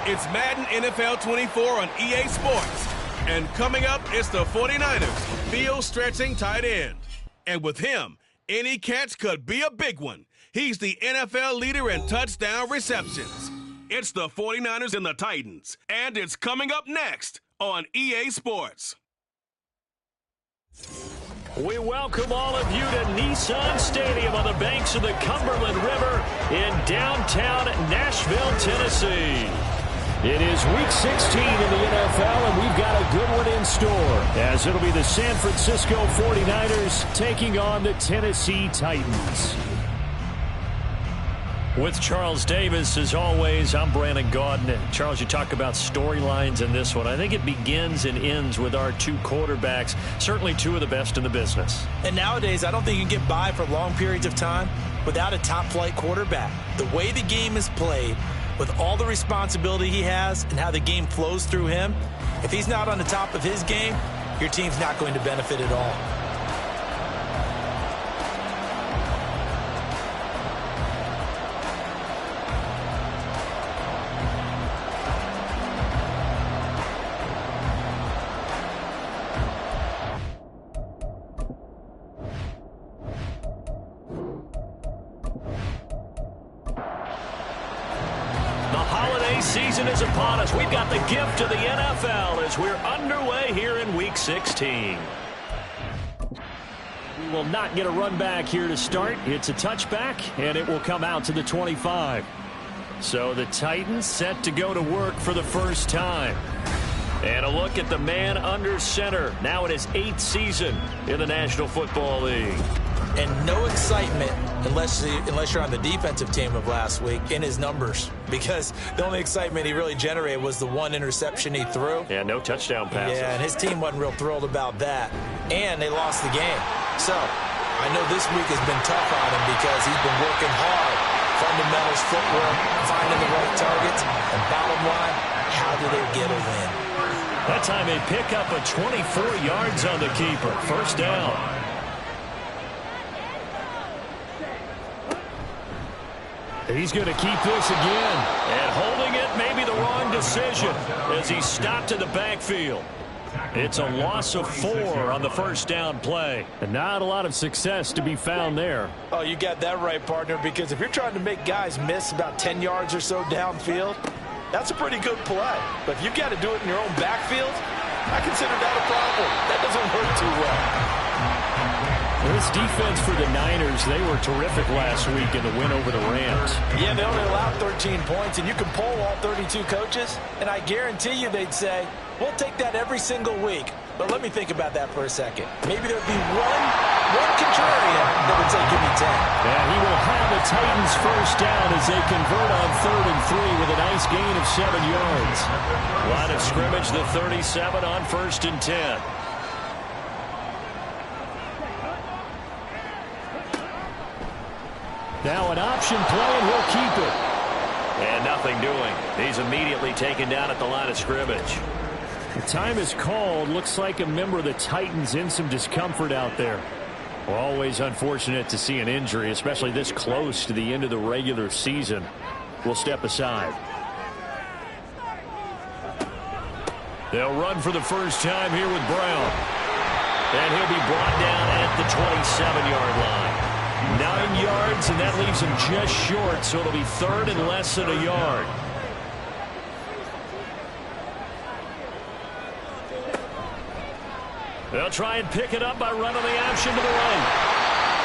It's Madden NFL 24 on EA Sports. And coming up, it's the 49ers field-stretching tight end. And with him, any catch could be a big one. He's the NFL leader in touchdown receptions. It's the 49ers and the Titans. And it's coming up next on EA Sports. We welcome all of you to Nissan Stadium on the banks of the Cumberland River in downtown Nashville, Tennessee. It is Week 16 in the NFL, and we've got a good one in store, as it'll be the San Francisco 49ers taking on the Tennessee Titans. With Charles Davis, as always, I'm Brandon Gaudin. And Charles, you talk about storylines in this one. I think it begins and ends with our two quarterbacks, certainly two of the best in the business. And nowadays, I don't think you can get by for long periods of time without a top-flight quarterback. The way the game is played, with all the responsibility he has and how the game flows through him, if he's not on the top of his game, your team's not going to benefit at all. Season is upon us. We've got the gift of the NFL as we're underway here in Week 16. We will not get a run back here to start. It's a touchback, and it will come out to the 25. So the Titans set to go to work for the first time. And a look at the man under center. Now in his 8th season in the National Football League. And no excitement unless you're on the defensive team of last week in his numbers, because the only excitement he really generated was the one interception he threw. Yeah, no touchdown passes. Yeah, and his team wasn't real thrilled about that. And they lost the game. So I know this week has been tough on him because he's been working hard. Fundamentals, footwork, finding the right targets. And bottom line, how do they get a win? That time they pick up a 24 yards on the keeper. First down. He's going to keep this again. And holding it may be the wrong decision as he stopped in the backfield. It's a loss of 4 on the first down play. And not a lot of success to be found there. Oh, you got that right, partner, because if you're trying to make guys miss about 10 yards or so downfield, that's a pretty good play. But if you've got to do it in your own backfield, I consider that a problem. That doesn't work too well. This defense for the Niners, they were terrific last week in the win over the Rams. Yeah, they only allowed 13 points, and you can poll all 32 coaches, and I guarantee you they'd say, we'll take that every single week. But let me think about that for a second. Maybe there'd be one contrarian that would say, give me 10. And he will have the Titans first down as they convert on 3rd and 3 with a nice gain of 7 yards. Line of scrimmage, the 37 on 1st and 10. Now an option play, and he'll keep it. And nothing doing. He's immediately taken down at the line of scrimmage. The time is called. Looks like a member of the Titans in some discomfort out there. Well, always unfortunate to see an injury, especially this close to the end of the regular season. We'll step aside. They'll run for the first time here with Brown. And he'll be brought down at the 27-yard line. 9 yards, and that leaves him just short, so it'll be 3rd and less than a yard. They'll try and pick it up by running the option to the right.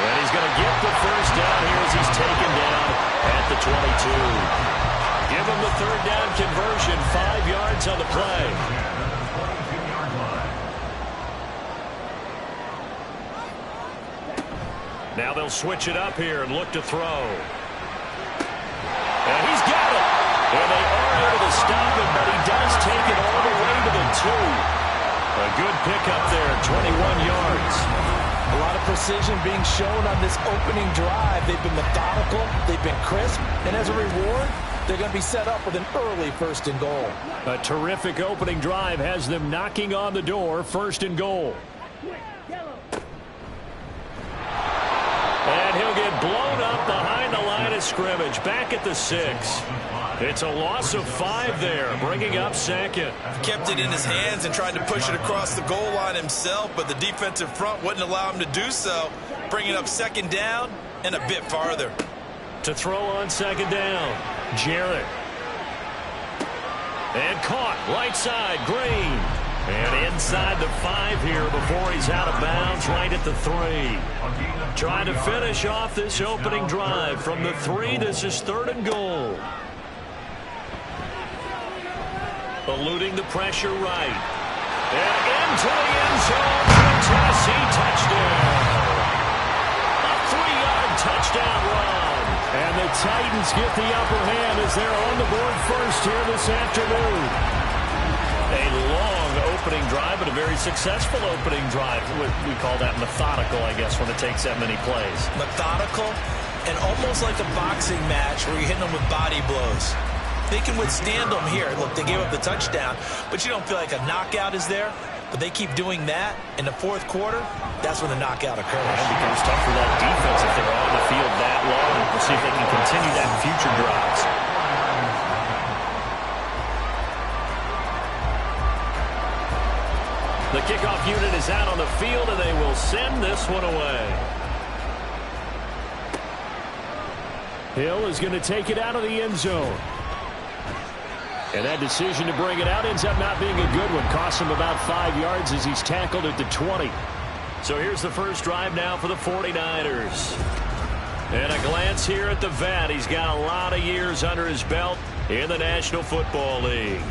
And he's going to get the first down here as he's taken down at the 22. Give him the 3rd down conversion, 5 yards on the play. Now they'll switch it up here and look to throw. And he's got it. And they are able to stop him, but he does take it all the way to the 2. A good pickup there, 21 yards. A lot of precision being shown on this opening drive. They've been methodical, they've been crisp, and as a reward, they're going to be set up with an early 1st and goal. A terrific opening drive has them knocking on the door, 1st and goal. And he'll get blown up behind the line of scrimmage, back at the 6. It's a loss of 5 there, bringing up second. Kept it in his hands and tried to push it across the goal line himself, but the defensive front wouldn't allow him to do so, bringing up second down and a bit farther. To throw on second down, Jarrett. And caught, right side, Green. And inside the 5 here before he's out of bounds, right at the 3. Trying to finish off this opening drive from the 3. This is 3rd and goal. Eluding the pressure right. And into the end zone for a Tennessee touchdown. A 3-yard touchdown run. And the Titans get the upper hand as they're on the board first here this afternoon. A long opening drive, but a very successful opening drive. We call that methodical, I guess, when it takes that many plays. Methodical and almost like a boxing match where you're hitting them with body blows. They can withstand them here. Look, they gave up the touchdown, but you don't feel like a knockout is there. But they keep doing that in the 4th quarter. That's when the knockout occurs. It becomes tough for that defense if they're on the field that long. We'll see if they can continue that in future drives. The kickoff unit is out on the field, and they will send this one away. Hill is going to take it out of the end zone. And that decision to bring it out ends up not being a good one. Costs him about 5 yards as he's tackled at the 20. So here's the first drive now for the 49ers. And a glance here at the vet. He's got a lot of years under his belt in the National Football League.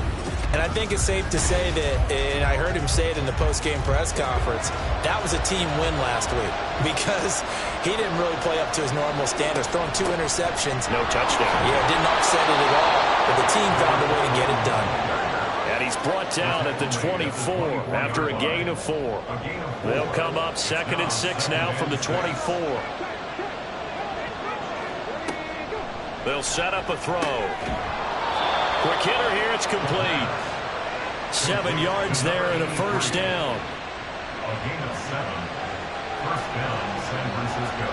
And I think it's safe to say that, and I heard him say it in the post-game press conference, that was a team win last week because he didn't really play up to his normal standards, throwing 2 interceptions. No touchdown. Yeah, didn't offset it at all, but the team found a way to get it done. And he's brought down at the 24 after a gain of 4. They'll come up 2nd and 6 now from the 24. They'll set up a throw. Quick hitter here, it's complete. 7 yards there and a first down. A gain of 7. First down, San Francisco.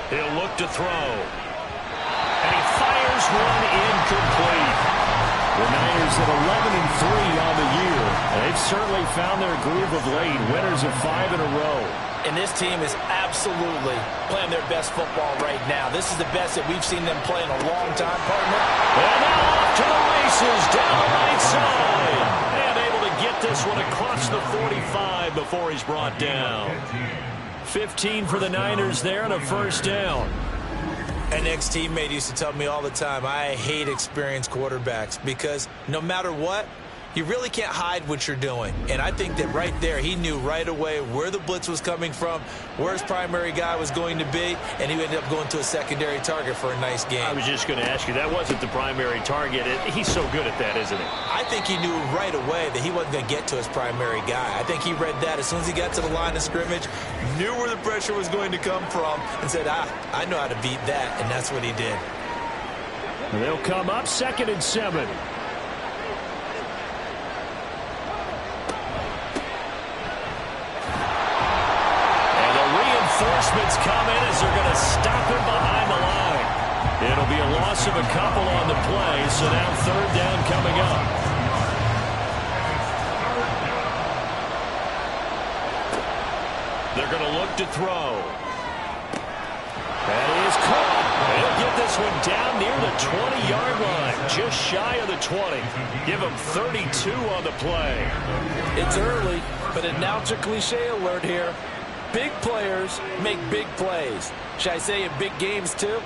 He'll look to throw. And he fires one incomplete. The Niners at 11-3 on the year. They've certainly found their groove of late. Winners of 5 in a row. And this team is absolutely playing their best football right now. This is the best that we've seen them play in a long time, partner. And now off to the races down the right side. And able to get this one across the 45 before he's brought down. 15 for the Niners there and a first down. An ex-teammate used to tell me all the time, I hate experienced quarterbacks because no matter what, you really can't hide what you're doing. And I think that right there, he knew right away where the blitz was coming from, where his primary guy was going to be, and he ended up going to a secondary target for a nice game. I was just going to ask you, that wasn't the primary target. He's so good at that, isn't he? I think he knew right away that he wasn't going to get to his primary guy. I think he read that as soon as he got to the line of scrimmage, knew where the pressure was going to come from, and said, I know how to beat that, and that's what he did. They'll come up 2nd and 7. Reinforcements come in as they're going to stop him behind the line. It'll be a loss of a couple on the play, so now 3rd down coming up. They're going to look to throw. That is caught. They'll get this one down near the 20-yard line, just shy of the 20. Give them 32 on the play. It's early, but announcer cliche alert here. Big players make big plays. Should I say in big games, too?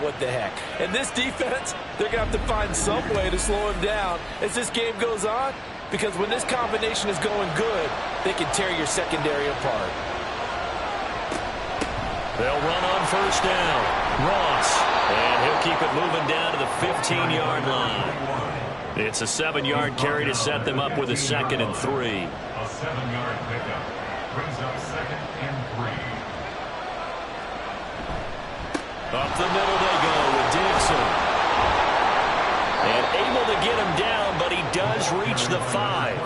What the heck. And this defense, they're going to have to find some way to slow him down as this game goes on, because when this combination is going good, they can tear your secondary apart. They'll run on first down. Ross. And he'll keep it moving down to the 15-yard line. It's a 7-yard carry to set them up with a 2nd and 3. A 7-yard pickup. Brings up 2nd and 3. Up the middle they go with Dixon. And able to get him down, but he does reach the 5.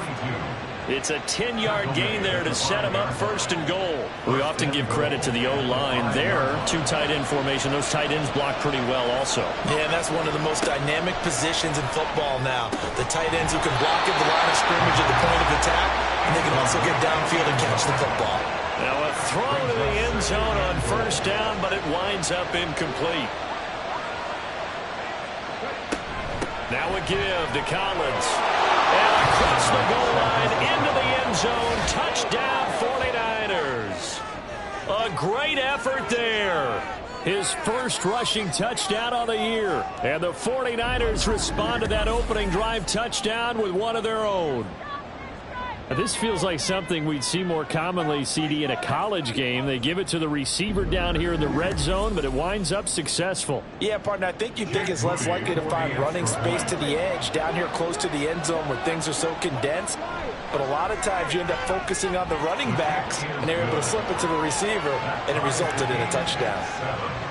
It's a 10-yard gain there to set him up first and goal. We often give credit to the O-line there. Two tight end formation. Those tight ends block pretty well also. Yeah, and that's one of the most dynamic positions in football now. The tight ends who can block at the line of scrimmage at the point of attack, and they can also get downfield and catch the football. Now a throw to the end zone on first down, but it winds up incomplete. Now a give to Collins. And across the goal line into the end zone. Touchdown 49ers. A great effort there. His first rushing touchdown on the year. And the 49ers respond to that opening drive touchdown with one of their own. This feels like something we'd see more commonly, CD, in a college game. They give it to the receiver down here in the red zone, but it winds up successful. Yeah, partner, I think you'd think it's less likely to find running space to the edge down here close to the end zone where things are so condensed. But a lot of times you end up focusing on the running backs, and they're able to slip it to the receiver, and it resulted in a touchdown.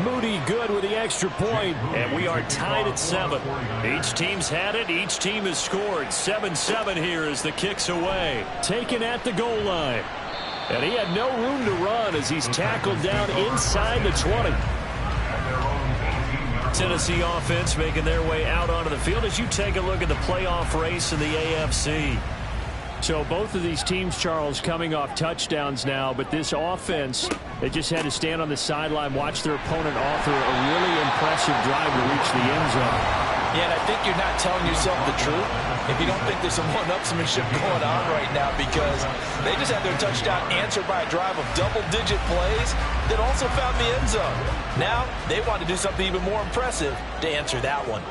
Moody good with the extra point, and we are tied at 7. Each team's had it. Each team has scored. 7-7 here as the kick's away. Taken at the goal line. And he had no room to run as he's tackled down inside the 20. Tennessee offense making their way out onto the field as you take a look at the playoff race in the AFC. So both of these teams, Charles, coming off touchdowns now, but this offense, they just had to stand on the sideline, watch their opponent offer a really impressive drive to reach the end zone. Yeah, and I think you're not telling yourself the truth if you don't think there's some one-upsmanship going on right now, because they just had their touchdown answered by a drive of double-digit plays that also found the end zone. Now they want to do something even more impressive to answer that one.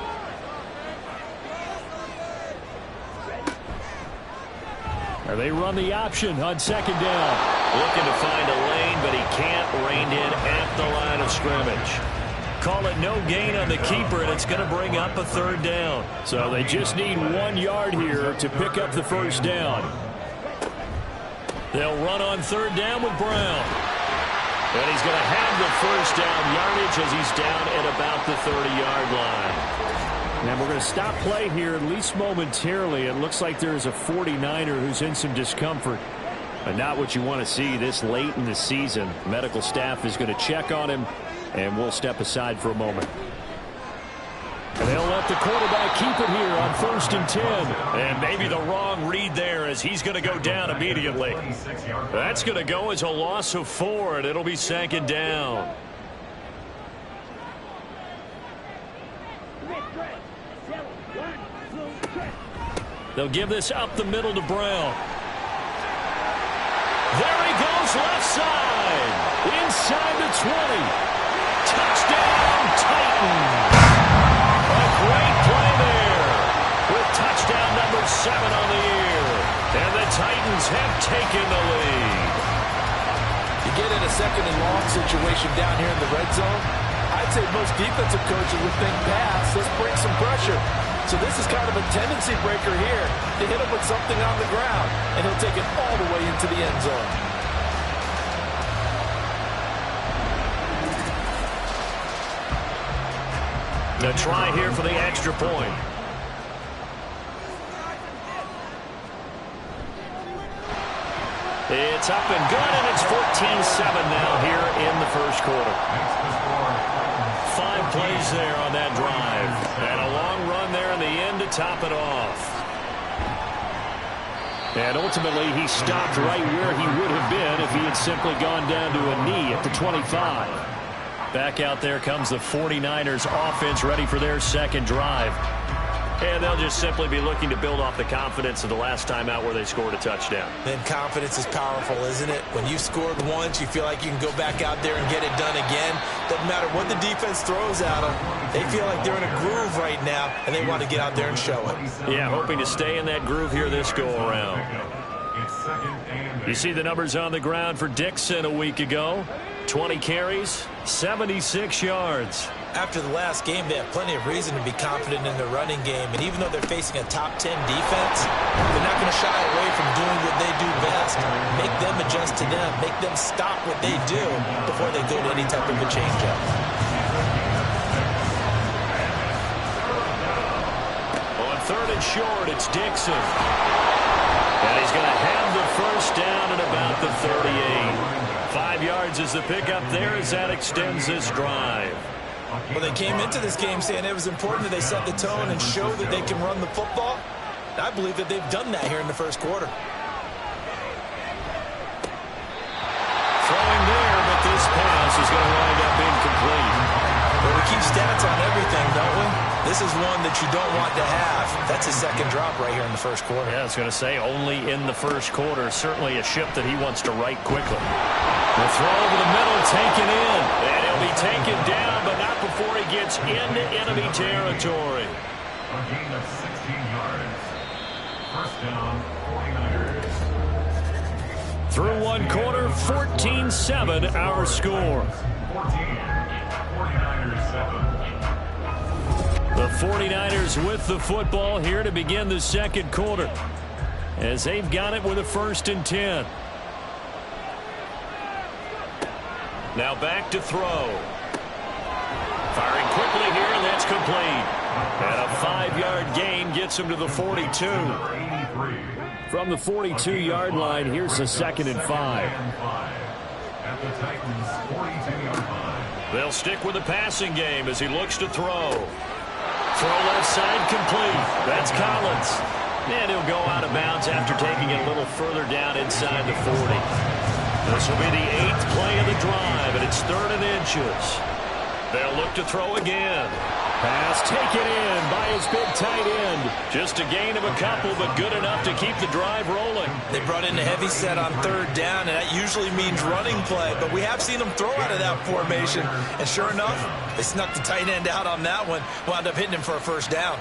They run the option on second down. Looking to find a lane, but he can't. Reined in at the line of scrimmage. Call it no gain on the keeper, and it's going to bring up a third down. So they just need 1 yard here to pick up the first down. They'll run on third down with Brown. And he's going to have the first down yardage as he's down at about the 30-yard line. And we're going to stop play here, at least momentarily. It looks like there's a 49er who's in some discomfort. But not what you want to see this late in the season. Medical staff is going to check on him, and we'll step aside for a moment. And they'll let the quarterback keep it here on 1st and 10. And maybe the wrong read there as he's going to go down immediately. That's going to go as a loss of 4, and it'll be 2nd down. They'll give this up the middle to Brown. There he goes, left side. Inside the 20. Touchdown, Titans. A great play there with touchdown number 7 on the year. And the Titans have taken the lead. You get in a 2nd and long situation down here in the red zone, I'd say most defensive coaches would think pass. Let's bring some pressure. So this is kind of a tendency breaker here to hit him with something on the ground, and he'll take it all the way into the end zone. The try here for the extra point. It's up and good, and it's 14-7 now here in the first quarter. 5 plays there on that drive. And a long run there in the end to top it off. And ultimately, he stopped right where he would have been if he had simply gone down to a knee at the 25. Back out there comes the 49ers offense ready for their second drive. And they'll just simply be looking to build off the confidence of the last time out where they scored a touchdown. Then confidence is powerful, isn't it? When you've scored once, you feel like you can go back out there and get it done again. Doesn't matter what the defense throws at them. They feel like they're in a groove right now, and they want to get out there and show it. Yeah, hoping to stay in that groove here this go-around. You see the numbers on the ground for Dixon a week ago. 20 carries, 76 yards. After the last game, they have plenty of reason to be confident in their running game. And even though they're facing a top 10 defense, they're not going to shy away from doing what they do best. Make them adjust to them. Make them stop what they do before they go to any type of a change-up. On 3rd and short, it's Dixon. And he's going to have the first down at about the 38. 5 yards is the pickup there as that extends this drive. Well, they came into this game saying it was important that they set the tone and show that they can run the football. I believe that they've done that here in the first quarter. Throwing there, but this pass is going to wind up incomplete. Well, we keep stats on everything, don't we? This is one that you don't want to have. That's his second drop right here in the first quarter. Yeah, I was going to say only in the first quarter. Certainly a ship that he wants to right quickly. The throw over the middle, taken in. And he'll be taken down, but not before he gets into enemy territory. A gain of 16 yards. First down, 49ers. Through one quarter, 14-7 our score. 49ers 7. The 49ers with the football here to begin the second quarter, as they've got it with a 1st and 10. Now back to throw. Firing quickly here, and that's complete. And a 5-yard gain gets him to the 42. From the 42-yard line, here's the 2nd and 5. At the Titans' 42-yard line. They'll stick with the passing game as he looks to throw. Throw left side complete. That's Collins. And he'll go out of bounds after taking it a little further down inside the 40. This will be the 8th play of the drive, and it's 3rd and inches. They'll look to throw again. Pass taken in by his big tight end. Just a gain of a couple, but good enough to keep the drive rolling. They brought in a heavy set on 3rd down, and that usually means running play. But we have seen them throw out of that formation. And sure enough, they snuck the tight end out on that one. Wound up hitting him for a 1st down.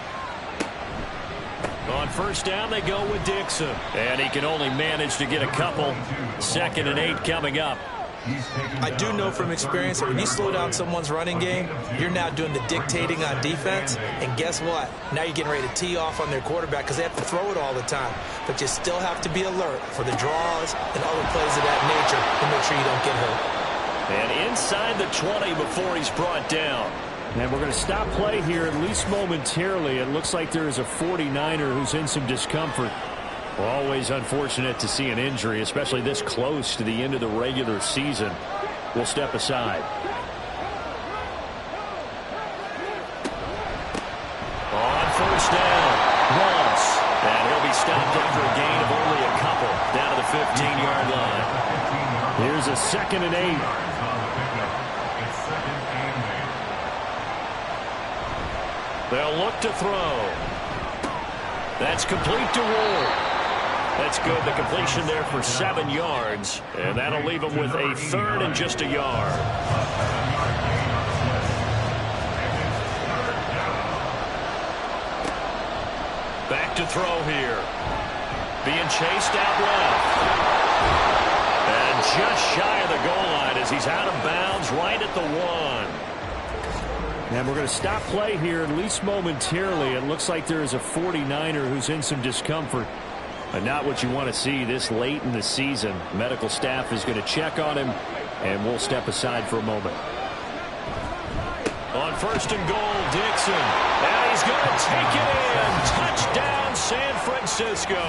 On 1st down, they go with Dixon. And he can only manage to get a couple. 2nd and 8 coming up. I do know from experience that when you slow down someone's running game, you're now doing the dictating on defense. And guess what? Now you're getting ready to tee off on their quarterback because they have to throw it all the time. But you still have to be alert for the draws and other plays of that nature to make sure you don't get hurt. And inside the 20 before he's brought down. And we're going to stop play here, at least momentarily. It looks like there is a 49er who's in some discomfort. Well, always unfortunate to see an injury, especially this close to the end of the regular season. We'll step aside. On 1st down, Ross. And he'll be stopped after a gain of only a couple down to the 15-yard line. Here's a 2nd and 8. They'll look to throw. That's complete to Ward. That's good. The completion there for 7 yards. And that'll leave him with a 3rd and just a yard. Back to throw here. Being chased out left. And just shy of the goal line as he's out of bounds right at the 1. And we're going to stop play here, at least momentarily. It looks like there is a 49er who's in some discomfort. But not what you want to see this late in the season. Medical staff is going to check on him, and we'll step aside for a moment. On 1st and goal, Dixon. And he's going to take it in. Touchdown, San Francisco.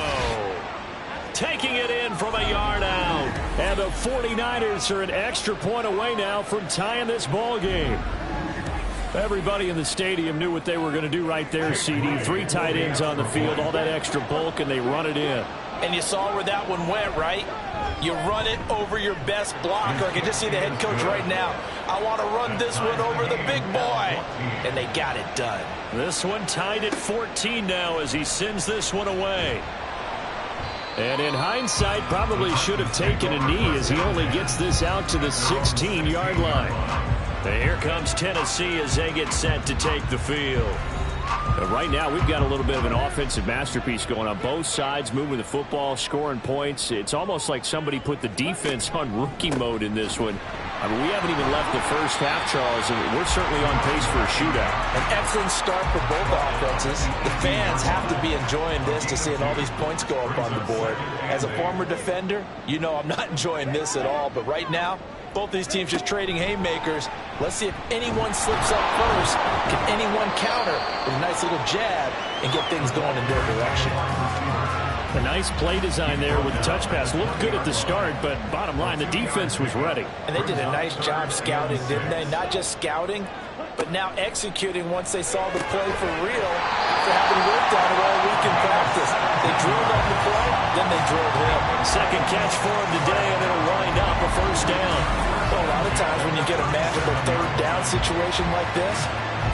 Taking it in from a yard out. And the 49ers are an extra point away now from tying this ball game. Everybody in the stadium knew what they were going to do right there, CD. 3 tight ends on the field, all that extra bulk, and they run it in. And you saw where that one went, right? You run it over your best blocker. I can just see the head coach right now. I want to run this one over the big boy. And they got it done. This one tied at 14 now as he sends this one away. And in hindsight, probably should have taken a knee as he only gets this out to the 16-yard line. And here comes Tennessee as they get set to take the field. Right now, we've got a little bit of an offensive masterpiece going on both sides, moving the football, scoring points. It's almost like somebody put the defense on rookie mode in this one. I mean, we haven't even left the first half, Charles, and we're certainly on pace for a shootout. An excellent start for both offenses. The fans have to be enjoying this to seeing all these points go up on the board. As a former defender, you know I'm not enjoying this at all, but right now, both these teams just trading haymakers. Let's see if anyone slips up first. Can anyone counter with a nice little jab and get things going in their direction? A nice play design there with the touch pass. Looked good at the start, but bottom line, the defense was ready. And they did a nice job scouting, didn't they? Not just scouting, but now executing once they saw the play for real after having worked on it all week in practice. They drilled on the play, then they drilled him. Second catch for him today, and it'll wind up a first down. Well, a lot of times when you get a manageable third down situation like this,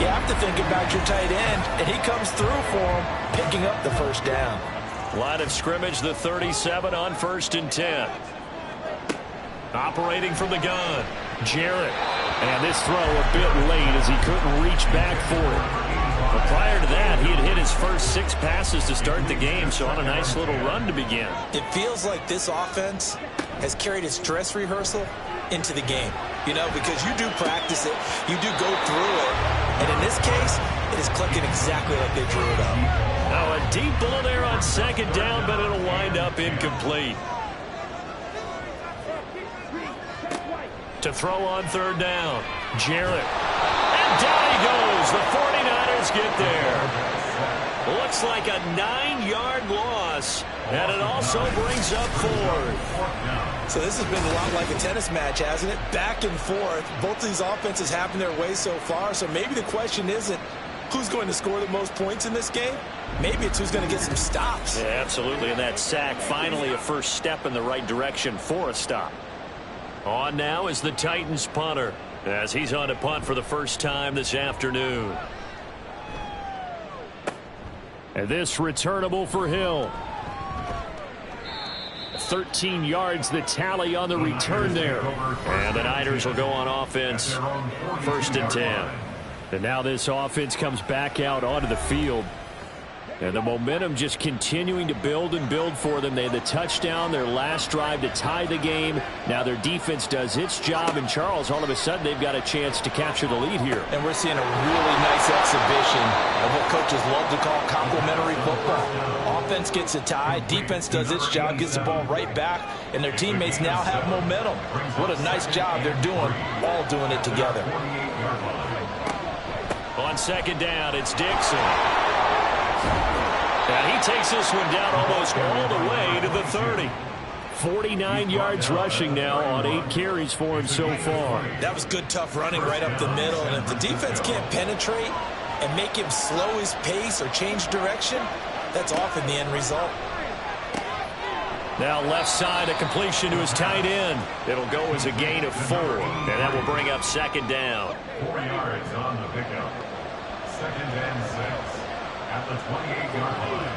you have to think about your tight end, and he comes through for him, picking up the first down. Line of scrimmage, the 37 on 1st and 10. Operating from the gun, Jarrett. And this throw a bit late as he couldn't reach back for it. But prior to that, he had hit his first 6 passes to start the game, so on a nice little run to begin. It feels like this offense has carried its dress rehearsal into the game. You know, because you do practice it, you do go through it, and in this case, it is clicking exactly like they drew it up. Now a deep ball there on 2nd down, but it'll wind up incomplete. To throw on 3rd down, Jarrett. And down he goes. The 49ers get there. Looks like a 9-yard loss, and it also brings up 4th. So this has been a lot like a tennis match, hasn't it? Back and forth. Both of these offenses having their way so far, so maybe the question isn't who's going to score the most points in this game. Maybe it's who's going to get some stops. Yeah, absolutely, and that sack finally a first step in the right direction for a stop. On now is the Titans punter as he's on to punt for the first time this afternoon. And this returnable for Hill. 13 yards the tally on the return there. And the Niners will go on offense. 1st and 10. And now this offense comes back out onto the field. And the momentum just continuing to build and build for them. They had the touchdown, their last drive to tie the game. Now their defense does its job. And Charles, all of a sudden, they've got a chance to capture the lead here. And we're seeing a really nice exhibition of what coaches love to call complementary football. Offense gets a tie, defense does its job, gets the ball right back, and their teammates now have momentum. What a nice job they're doing, all doing it together. On 2nd down, it's Dixon. And he takes this one down almost all the way to the 30. 49 yards rushing now on 8 carries for him so far. That was good, tough running right up the middle. And if the defense can't penetrate and make him slow his pace or change direction, that's often the end result. Now left side, a completion to his tight end. It'll go as a gain of 4. And that will bring up 2nd down. 4 yards on the pickup. 2nd and 6. At the 28-yard line.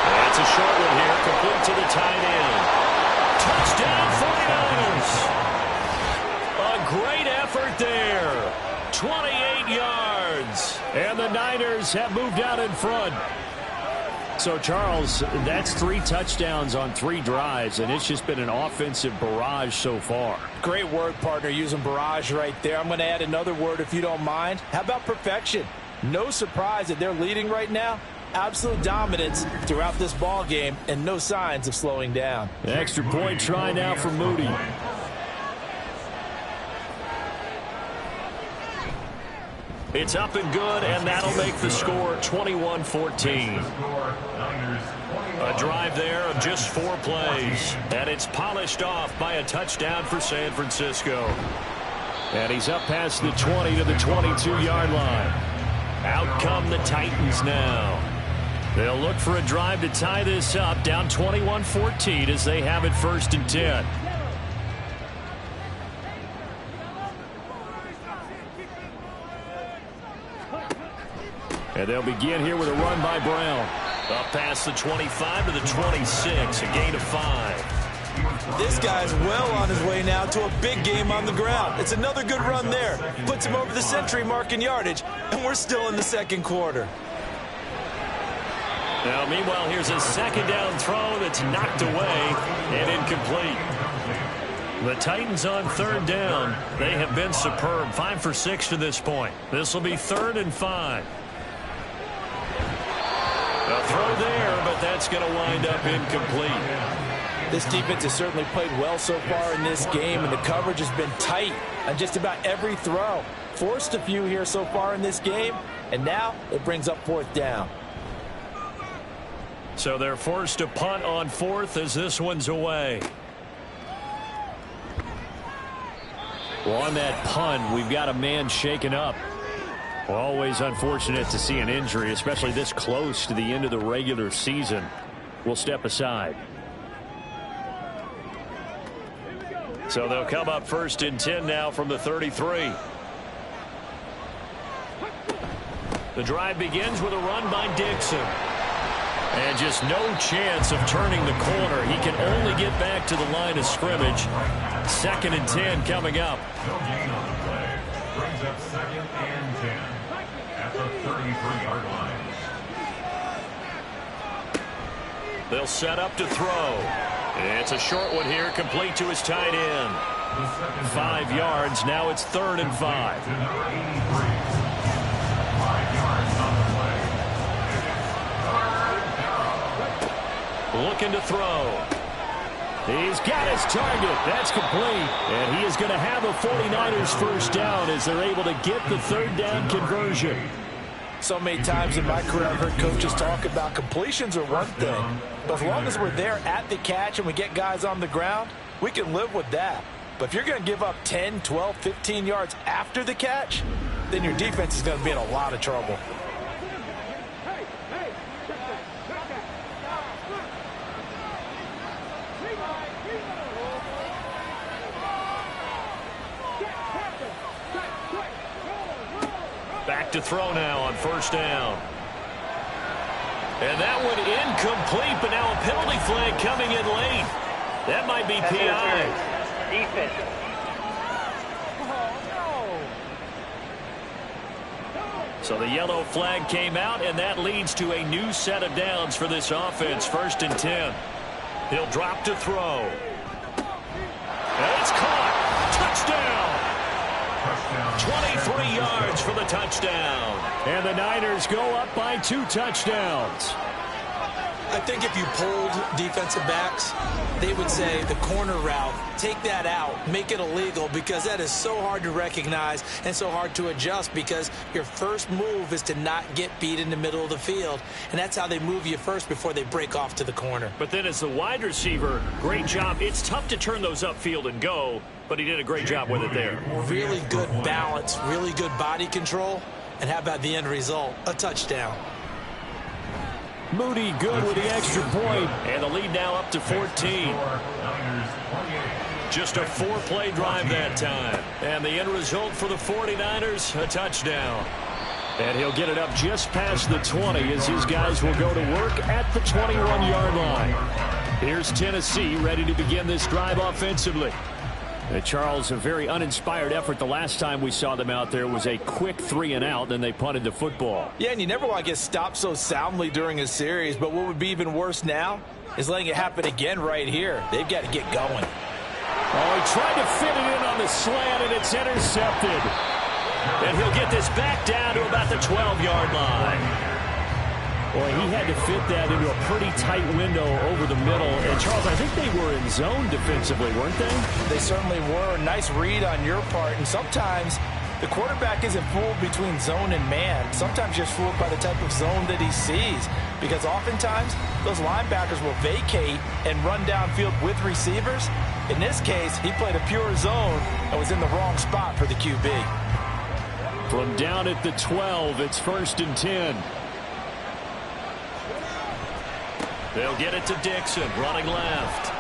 That's a short one here, complete to the tight end. Touchdown 49ers. A great effort there. 28 yards. And the Niners have moved out in front. So, Charles, that's 3 touchdowns on 3 drives, and it's just been an offensive barrage so far. Great word, partner, using barrage right there. I'm going to add another word if you don't mind. How about perfection? No surprise that they're leading right now. Absolute dominance throughout this ball game, and no signs of slowing down. Extra point try now for Moody. It's up and good, and that'll make the score 21-14. A drive there of just 4 plays, and it's polished off by a touchdown for San Francisco. And he's up past the 20 to the 22-yard line. Out come the Titans now. They'll look for a drive to tie this up, down 21-14 as they have it 1st and 10. And they'll begin here with a run by Brown. Up past the 25 to the 26, a gain of 5. This guy's well on his way now to a big game on the ground. It's another good run there. Puts him over the century mark in yardage, and we're still in the 2nd quarter. Now, meanwhile, here's a 2nd down throw that's knocked away and incomplete. The Titans on 3rd down. They have been superb, 5 for 6 to this point. This will be 3rd and 5. A throw there, but that's going to wind up incomplete. This defense has certainly played well so far in this game, and the coverage has been tight. on just about every throw. Forced a few here so far in this game, and now it brings up 4th down. So they're forced to punt on 4th as this one's away. Well, on that punt, we've got a man shaken up. Always unfortunate to see an injury, especially this close to the end of the regular season. We'll step aside. So they'll come up 1st and 10 now from the 33. The drive begins with a run by Dixon. And just no chance of turning the corner. He can only get back to the line of scrimmage. 2nd and 10 coming up. No gain on the play. Brings up 2nd and 10 at the 33-yard line. They'll set up to throw. It's a short one here, complete to his tight end. 5 yards. Now it's 3rd and 5. To number 83. 5 yards on the play. Looking to throw. He's got his target. That's complete. And he is going to have a 49ers first down as they're able to get the 3rd down conversion. So many times in my career I've heard coaches talk about completions are one thing, but as long as we're there at the catch and we get guys on the ground, we can live with that. But if you're going to give up 10, 12, 15 yards after the catch, then your defense is going to be in a lot of trouble. Back to throw now on 1st down. And that one incomplete, but now a penalty flag coming in late. That might be PI. Defense. So the yellow flag came out, and that leads to a new set of downs for this offense. 1st and 10. He'll drop to throw. And it's caught. Touchdown. 23 yards for the touchdown. And the Niners go up by 2 touchdowns. I think if you polled defensive backs, they would say the corner route, take that out, make it illegal, because that is so hard to recognize and so hard to adjust, because your first move is to not get beat in the middle of the field, and that's how they move you first before they break off to the corner. But then as the wide receiver, great job. It's tough to turn those upfield and go, but he did a great job with it there. Really good balance, really good body control, and how about the end result? A touchdown. Moody good with the extra point, and the lead now up to 14. Just a 4-play drive that time. And the end result for the 49ers, a touchdown. And he'll get it up just past the 20 as his guys will go to work at the 21-yard line. Here's Tennessee ready to begin this drive offensively. Charles, a very uninspired effort. The last time we saw them out there was a quick 3-and-out, then they punted the football. Yeah, and you never want to get stopped so soundly during a series, but what would be even worse now is letting it happen again right here. They've got to get going. Oh, he tried to fit it in on the slant, and it's intercepted. And he'll get this back down to about the 12-yard line. Boy, he had to fit that into a pretty tight window over the middle. And, Charles, I think they were in zone defensively, weren't they? They certainly were. Nice read on your part. And sometimes the quarterback isn't fooled between zone and man. Sometimes just fooled by the type of zone that he sees. Because oftentimes, those linebackers will vacate and run downfield with receivers. In this case, he played a pure zone and was in the wrong spot for the QB. From down at the 12, it's 1st and 10. They'll get it to Dixon, running left.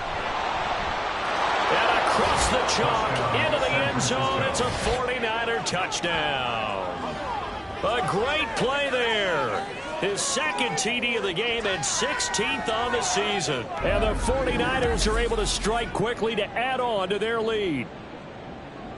And across the chalk, into the end zone, it's a 49er touchdown. A great play there. His 2nd TD of the game and 16th on the season. And the 49ers are able to strike quickly to add on to their lead.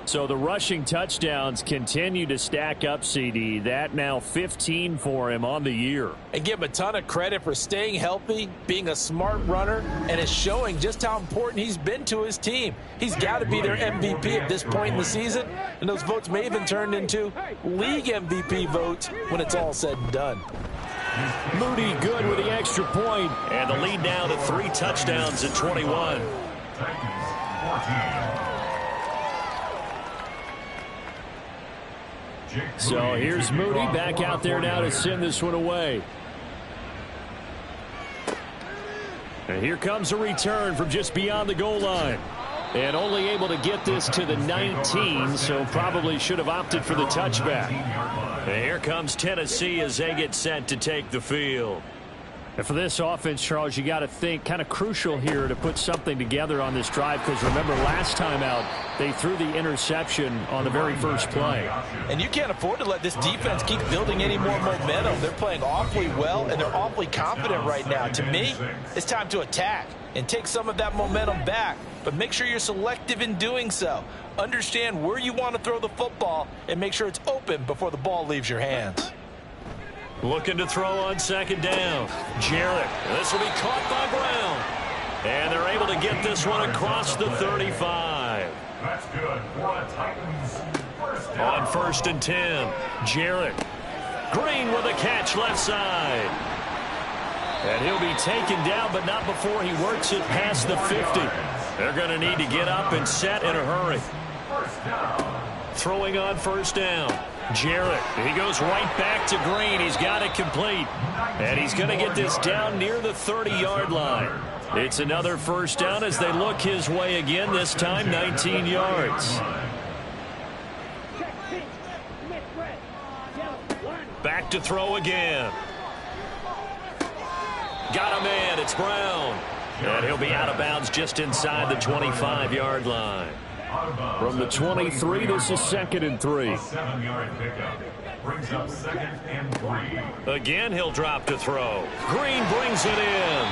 So the rushing touchdowns continue to stack up, CD. That now 15 for him on the year. And give him a ton of credit for staying healthy, being a smart runner, and is showing just how important he's been to his team. He's got to be their MVP at this point in the season, and those votes may even turn into league MVP votes when it's all said and done. Moody good with the extra point, and the lead now to 3 touchdowns at 21. So here's Moody back out there now to send this one away. And here comes a return from just beyond the goal line. And only able to get this to the 19, so probably should have opted for the touchback. And here comes Tennessee as they get set to take the field. And for this offense, Charles, you got to think kind of crucial here to put something together on this drive, because remember last time out they threw the interception on the very first play. And you can't afford to let this defense keep building any more momentum. They're playing awfully well, and they're awfully confident right now. To me, it's time to attack and take some of that momentum back, but make sure you're selective in doing so. Understand where you want to throw the football and make sure it's open before the ball leaves your hands. Looking to throw on second down. Jarrett. This will be caught by Brown. And they're able to get this one across the 35. That's good for the Titans. First down. On 1st and 10. Jarrett. Green with a catch left side. And he'll be taken down, but not before he works it past the 50. They're going to need to get up and set in a hurry. First down. Throwing on 1st down. Jarrett, he goes right back to Green. He's got it complete. And he's going to get this down near the 30-yard line. It's another 1st down as they look his way again, this time 19 yards. Back to throw again. Got a man, it's Brown. And he'll be out of bounds just inside the 25-yard line. From the 23, this is 2nd and 3. 7-yard pickup. Brings up 2nd and 3. Again, he'll drop to throw. Green brings it in.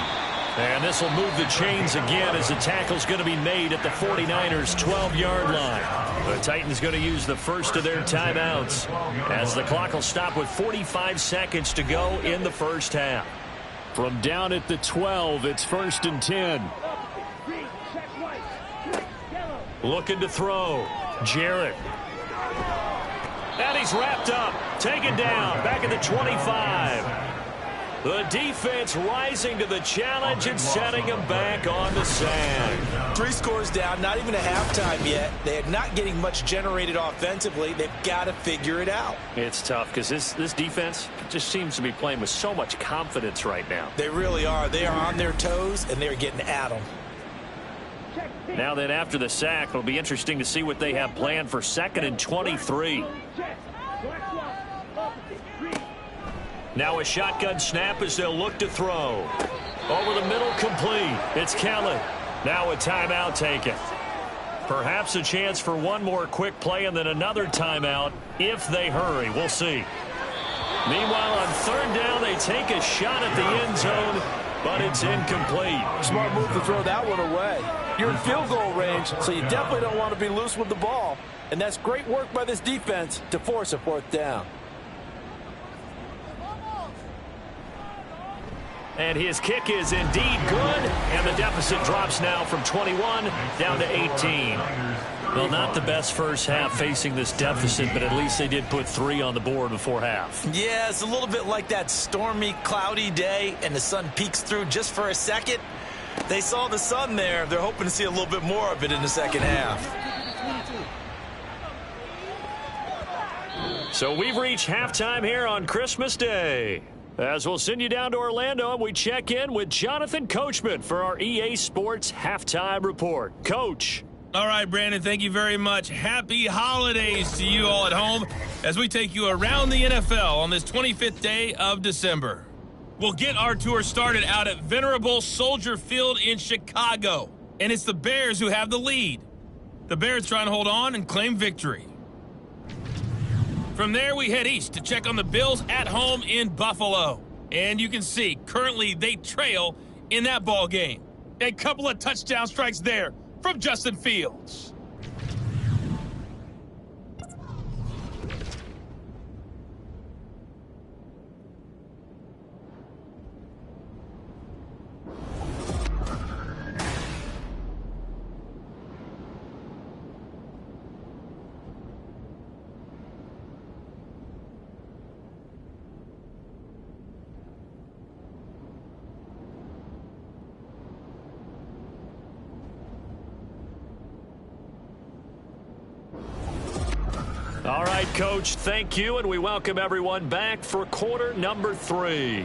And this will move the chains again as the tackle's going to be made at the 49ers' 12-yard line. The Titans going to use the first of their timeouts as the clock will stop with 45 seconds to go in the first half. From down at the 12, it's 1st and 10. Looking to throw. Jarrett. And he's wrapped up. Taken down. Back at the 25. The defense rising to the challenge and setting him back on the sand. 3 scores down, not even a halftime yet. They're not getting much generated offensively. They've got to figure it out. It's tough because this defense just seems to be playing with so much confidence right now. They really are. They are on their toes, and they're getting at them. Now then, after the sack, it'll be interesting to see what they have planned for 2nd and 23. Now a shotgun snap as they'll look to throw. Over the middle, complete. It's Kelly. Now a timeout taken. Perhaps a chance for one more quick play and then another timeout if they hurry. We'll see. Meanwhile, on 3rd down, they take a shot at the end zone, but it's incomplete. Smart move to throw that one away. You're in field goal range, so you definitely don't want to be loose with the ball. And that's great work by this defense to force a 4th down. And his kick is indeed good, and the deficit drops now from 21 down to 18. Well, not the best first half facing this deficit, but at least they did put 3 on the board before half. Yeah, it's a little bit like that stormy, cloudy day, and the sun peeks through just for a second. They saw the sun there. They're hoping to see a little bit more of it in the second half. So we've reached halftime here on Christmas Day. As we'll send you down to Orlando, and we check in with Jonathan Coachman for our EA Sports Halftime Report. Coach. All right, Brandon, thank you very much. Happy holidays to you all at home as we take you around the NFL on this 25th day of December. We'll get our tour started out at Venerable Soldier Field in Chicago, and it's the Bears who have the lead. The Bears trying to hold on and claim victory. From there, we head east to check on the Bills at home in Buffalo. And you can see, currently they trail in that ball game. A couple of touchdown strikes there from Justin Fields. right, Coach, thank you, and we welcome everyone back for quarter number 3.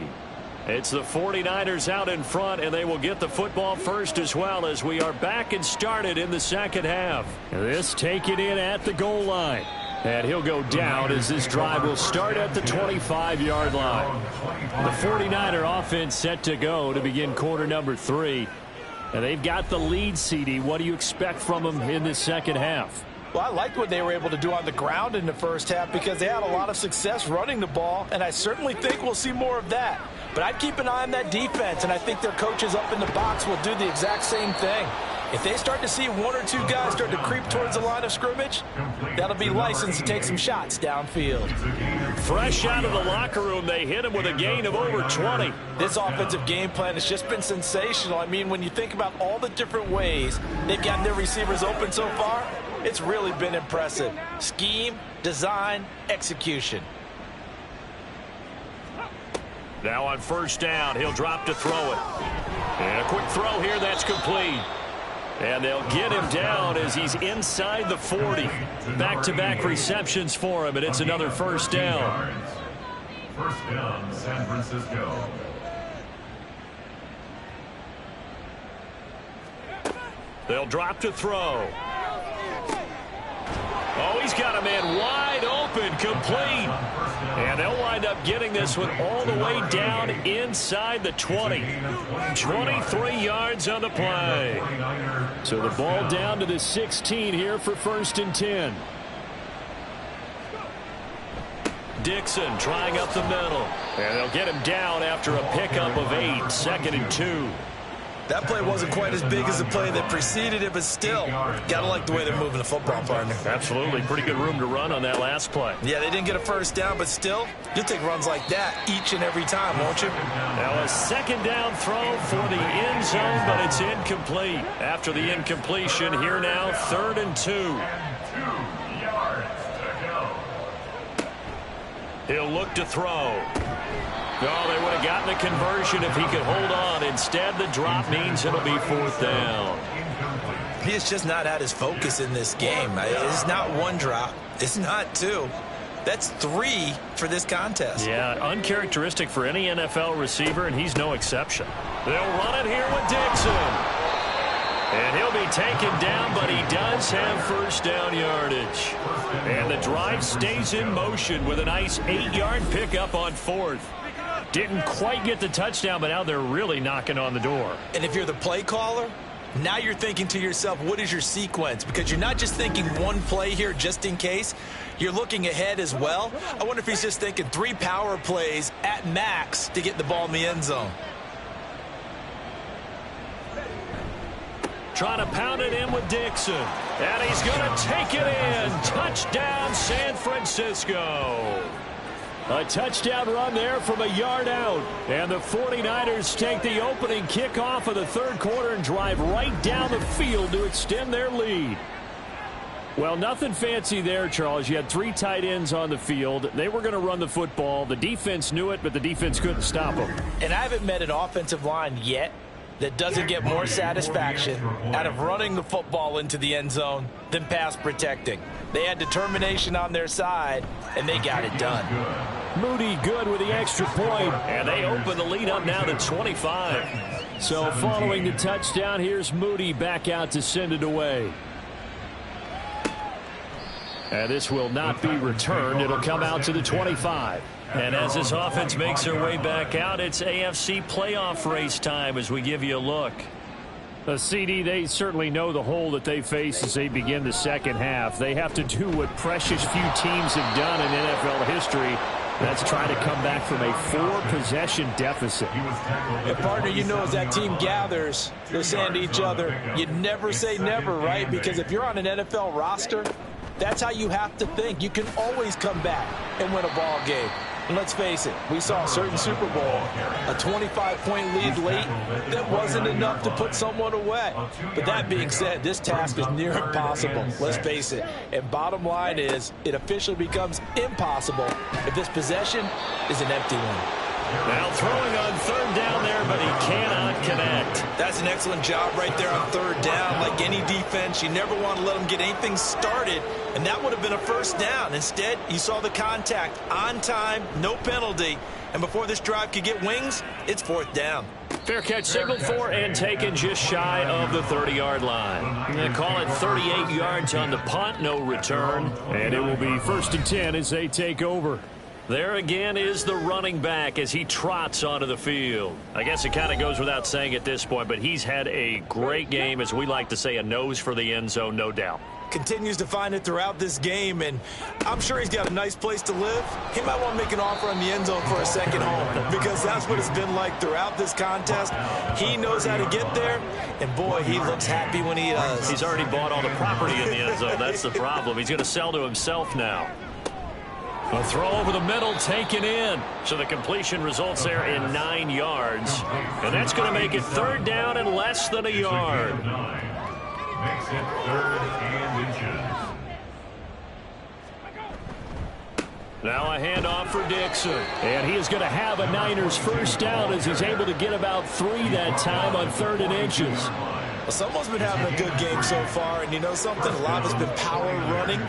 It's the 49ers out in front, and they will get the football first as well as we are back and started in the second half. This taken in at the goal line. And he'll go down as this drive will start at the 25-yard line. The 49er offense set to go to begin quarter number 3. And they've got the lead, CD. What do you expect from them in this second half? Well, I liked what they were able to do on the ground in the first half because they had a lot of success running the ball, and I certainly think we'll see more of that. But I'd keep an eye on that defense, and I think their coaches up in the box will do the exact same thing. If they start to see 1 or 2 guys start to creep towards the line of scrimmage, that'll be licensed to take some shots downfield. Fresh out of the locker room, they hit him with a gain of over 20. This offensive game plan has just been sensational. I mean, when you think about all the different ways they've gotten their receivers open so far, it's really been impressive. Scheme, design, execution. Now on first down, he'll drop to throw it. And a quick throw here, that's complete. And they'll get him down as he's inside the 40. Back-to-back receptions for him, and it's another first down. First down, San Francisco. They'll drop to throw. Oh, he's got a man wide open, complete. And they'll wind up getting this one all the way down inside the 20. 23 yards on the play. So the ball down to the 16 here for 1st and 10. Dixon trying up the middle. And they'll get him down after a pickup of 8, 2nd and 2. That play wasn't quite as big as the play that preceded it, but still, gotta like the way they're moving the football, partner. Absolutely. Pretty good room to run on that last play. Yeah, they didn't get a first down, but still, you'll take runs like that each and every time, won't you? Now a 2nd down throw for the end zone, but it's incomplete. After the incompletion, here now, 3rd and 2. 2 yards to go. He'll look to throw. Oh, they would have gotten the conversion if he could hold on. Instead, the drop means it'll be 4th down. He has just not had his focus in this game. It's not 1 drop. It's not 2. That's 3 for this contest. Yeah, uncharacteristic for any NFL receiver, and he's no exception. They'll run it here with Dixon. And he'll be taken down, but he does have first down yardage. And the drive stays in motion with a nice 8-yard pickup on 4th. Didn't quite get the touchdown, but now they're really knocking on the door. And if you're the play caller, now you're thinking to yourself, what is your sequence? Because you're not just thinking 1 play here just in case. You're looking ahead as well. I wonder if he's just thinking 3 power plays at max to get the ball in the end zone. Trying to pound it in with Dixon. And he's going to take it in. Touchdown, San Francisco. A touchdown run there from a yard out. And the 49ers take the opening kickoff of the 3rd quarter and drive right down the field to extend their lead. Well, nothing fancy there, Charles. You had 3 tight ends on the field. They were going to run the football. The defense knew it, but the defense couldn't stop them. And I haven't met an offensive line yet that doesn't get more satisfaction out of running the football into the end zone than pass protecting. They had determination on their side, and they got it done. Moody good with the extra point, and they open the lead up now to 25. So following the touchdown, here's Moody back out to send it away. And this will not be returned. It'll come out to the 25. And as this offense makes their way back out, it's AFC playoff race time as we give you a look. The CD, they certainly know the hole that they face as they begin the second half. They have to do what precious few teams have done in NFL history. That's trying to come back from a 4-possession deficit. And partner, you know, as that team gathers, they're saying to each other, you never say never, right? Because if you're on an NFL roster, that's how you have to think. You can always come back and win a ball game. And let's face it, we saw a certain Super Bowl, a 25-point lead late that wasn't enough to put someone away. But that being said, this task is near impossible. Let's face it. And bottom line is, it officially becomes impossible if this possession is an empty one. Now throwing on 3rd down there but he cannot connect. That's an excellent job right there on third down. Like any defense, you never want to let them get anything started, and that would have been a first down. Instead, you saw the contact on time, no penalty, and before this drive could get wings, it's fourth down. Fair catch signaled for and taken just shy of the 30-yard line. They call it 38 yards on the punt, no return. And it will be 1st and 10 as they take over. There again is the running back as he trots onto the field. I guess it kind of goes without saying at this point, but he's had a great game, as we like to say, a nose for the end zone, no doubt. Continues to find it throughout this game, and I'm sure he's got a nice place to live. He might want to make an offer on the end zone for a second home, because that's what it's been like throughout this contest. He knows how to get there, and boy, he looks happy when he does. He's already bought all the property in the end zone. That's the problem. He's going to sell to himself now. A throw over the middle taken in. So the completion results there in 9 yards. And that's going to make it third down and less than a yard. Makes it 3rd and inches. Now a handoff for Dixon. And he is going to have a Niners first down as he's able to get about 3 that time on 3rd and inches. Well, someone's been having a good game so far, and you know something? A lot of it's been power running.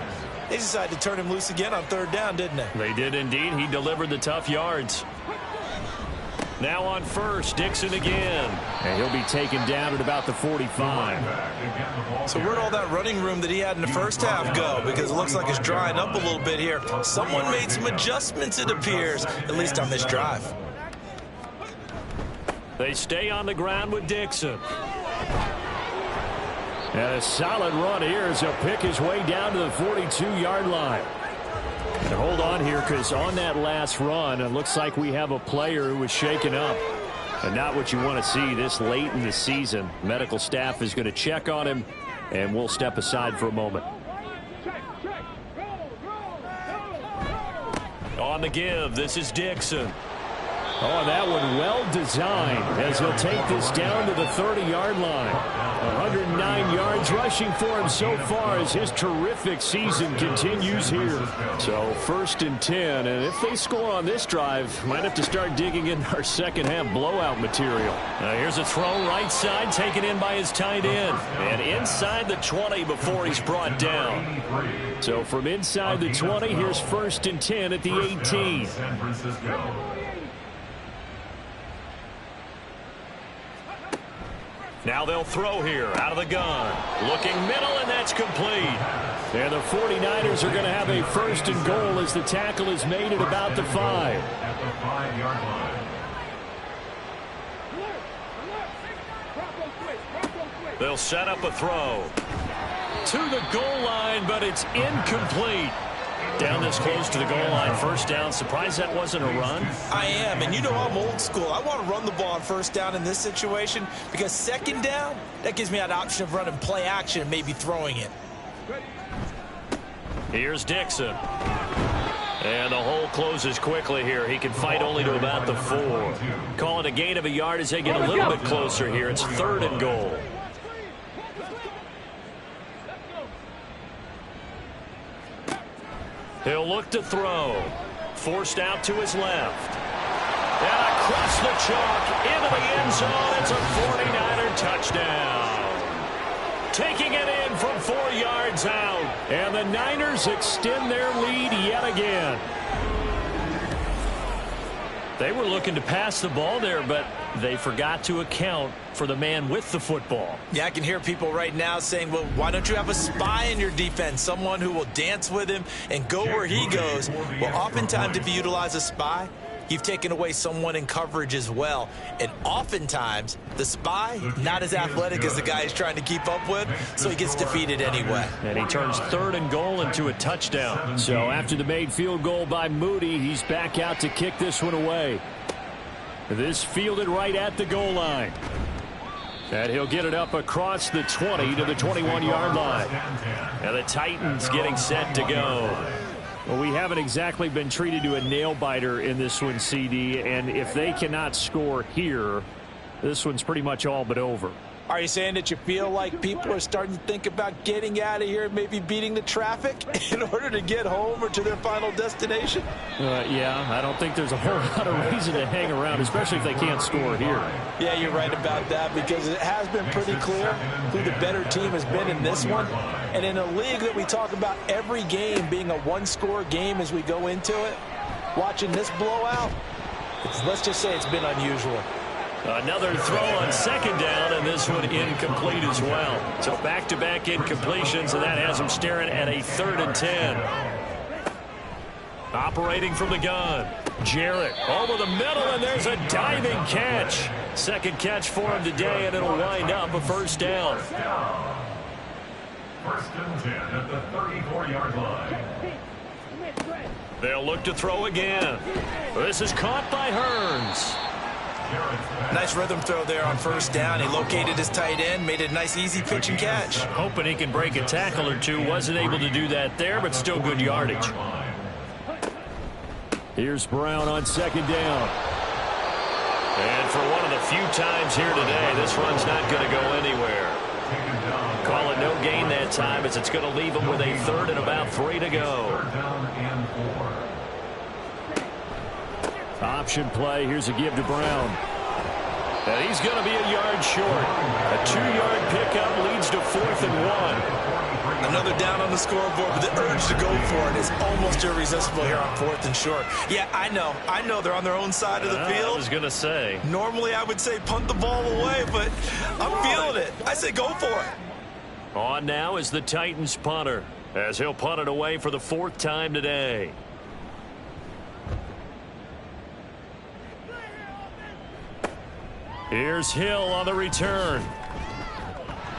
They decided to turn him loose again on 3rd down, didn't they? They did indeed. He delivered the tough yards. Now on first, Dixon again. And he'll be taken down at about the 45. So where'd all that running room that he had in the first half go? Because it looks like it's drying up a little bit here. Someone made some adjustments, it appears, at least on this drive. They stay on the ground with Dixon. And a solid run here as he'll pick his way down to the 42-yard line. And hold on here, because on that last run, it looks like we have a player who was shaken up. And not what you want to see this late in the season. Medical staff is going to check on him, and we'll step aside for a moment. On the give, this is Dixon. Oh, that one well designed as he'll take this down to the 30-yard line. 109 yards rushing for him so far as his terrific season continues here. So 1st and 10, and if they score on this drive, might have to start digging in our second half blowout material. Here's a throw right side taken in by his tight end. And inside the 20 before he's brought down. So from inside the 20, here's 1st and 10 at the 18. San Francisco. Now they'll throw here out of the gun. Looking middle, and that's complete. And the 49ers are going to have a 1st and goal as the tackle is made at about the 5. At the 5-yard line. They'll set up a throw. To the goal line, but it's incomplete. Down this close to the goal line, 1st down. Surprised that wasn't a run? I am, and you know I'm old school. I want to run the ball on 1st down in this situation because 2nd down, that gives me that option of running play action and maybe throwing it. Here's Dixon. And the hole closes quickly here. He can fight only to about the 4. Call it a gain of a yard as they get a little bit closer here. It's 3rd and goal. He'll look to throw. Forced out to his left. And across the chalk into the end zone. It's a 49er touchdown. Taking it in from 4 yards out. And the Niners extend their lead yet again. They were looking to pass the ball there, but they forgot to account for the man with the football. Yeah, I can hear people right now saying, well, why don't you have a spy in your defense, someone who will dance with him and go where he goes? Well, oftentimes if you utilize a spy, you've taken away someone in coverage as well. And oftentimes, the spy, not as athletic as the guy he's trying to keep up with, so he gets defeated anyway. And he turns 3rd and goal into a touchdown. So after the made field goal by Moody, he's back out to kick this one away. This fielded right at the goal line. And he'll get it up across the 20 to the 21-yard line. And the Titans getting set to go. Well, we haven't exactly been treated to a nail-biter in this one, CD, and if they cannot score here, this one's pretty much all but over. Are you saying that you feel like people are starting to think about getting out of here and maybe beating the traffic in order to get home or to their final destination? Yeah, I don't think there's a whole lot of reason to hang around, especially if they can't score here. Yeah, you're right about that, because it has been pretty clear who the better team has been in this one. And in a league that we talk about every game being a one-score game as we go into it, watching this blowout, let's just say it's been unusual. Another throw on second down, and this one incomplete as well. So back-to-back incompletions, and that has him staring at a 3rd and 10. Operating from the gun. Jarrett over the middle, and there's a diving catch. Second catch for him today, and it'll wind up a first down. First and 10 at the 34-yard line. They'll look to throw again. This is caught by Hearns. Nice rhythm throw there on first down. He located his tight end, made it a nice easy pitch and catch. Hoping he can break a tackle or two. Wasn't able to do that there, but still good yardage. Here's Brown on second down. And for one of the few times here today, this run's not going to go anywhere. Call it no gain that time, as it's going to leave him with a 3rd and about 3 to go. Option play. Here's a give to Brown. And he's going to be a yard short. A 2-yard pickup leads to 4th and 1. Another down on the scoreboard, but the urge to go for it is almost irresistible here on 4th and short. Yeah, I know they're on their own side of the field. I was going to say. Normally I would say punt the ball away, but I'm feeling it. I say go for it. On now is the Titans punter, as he'll punt it away for the 4th time today. Here's Hill on the return.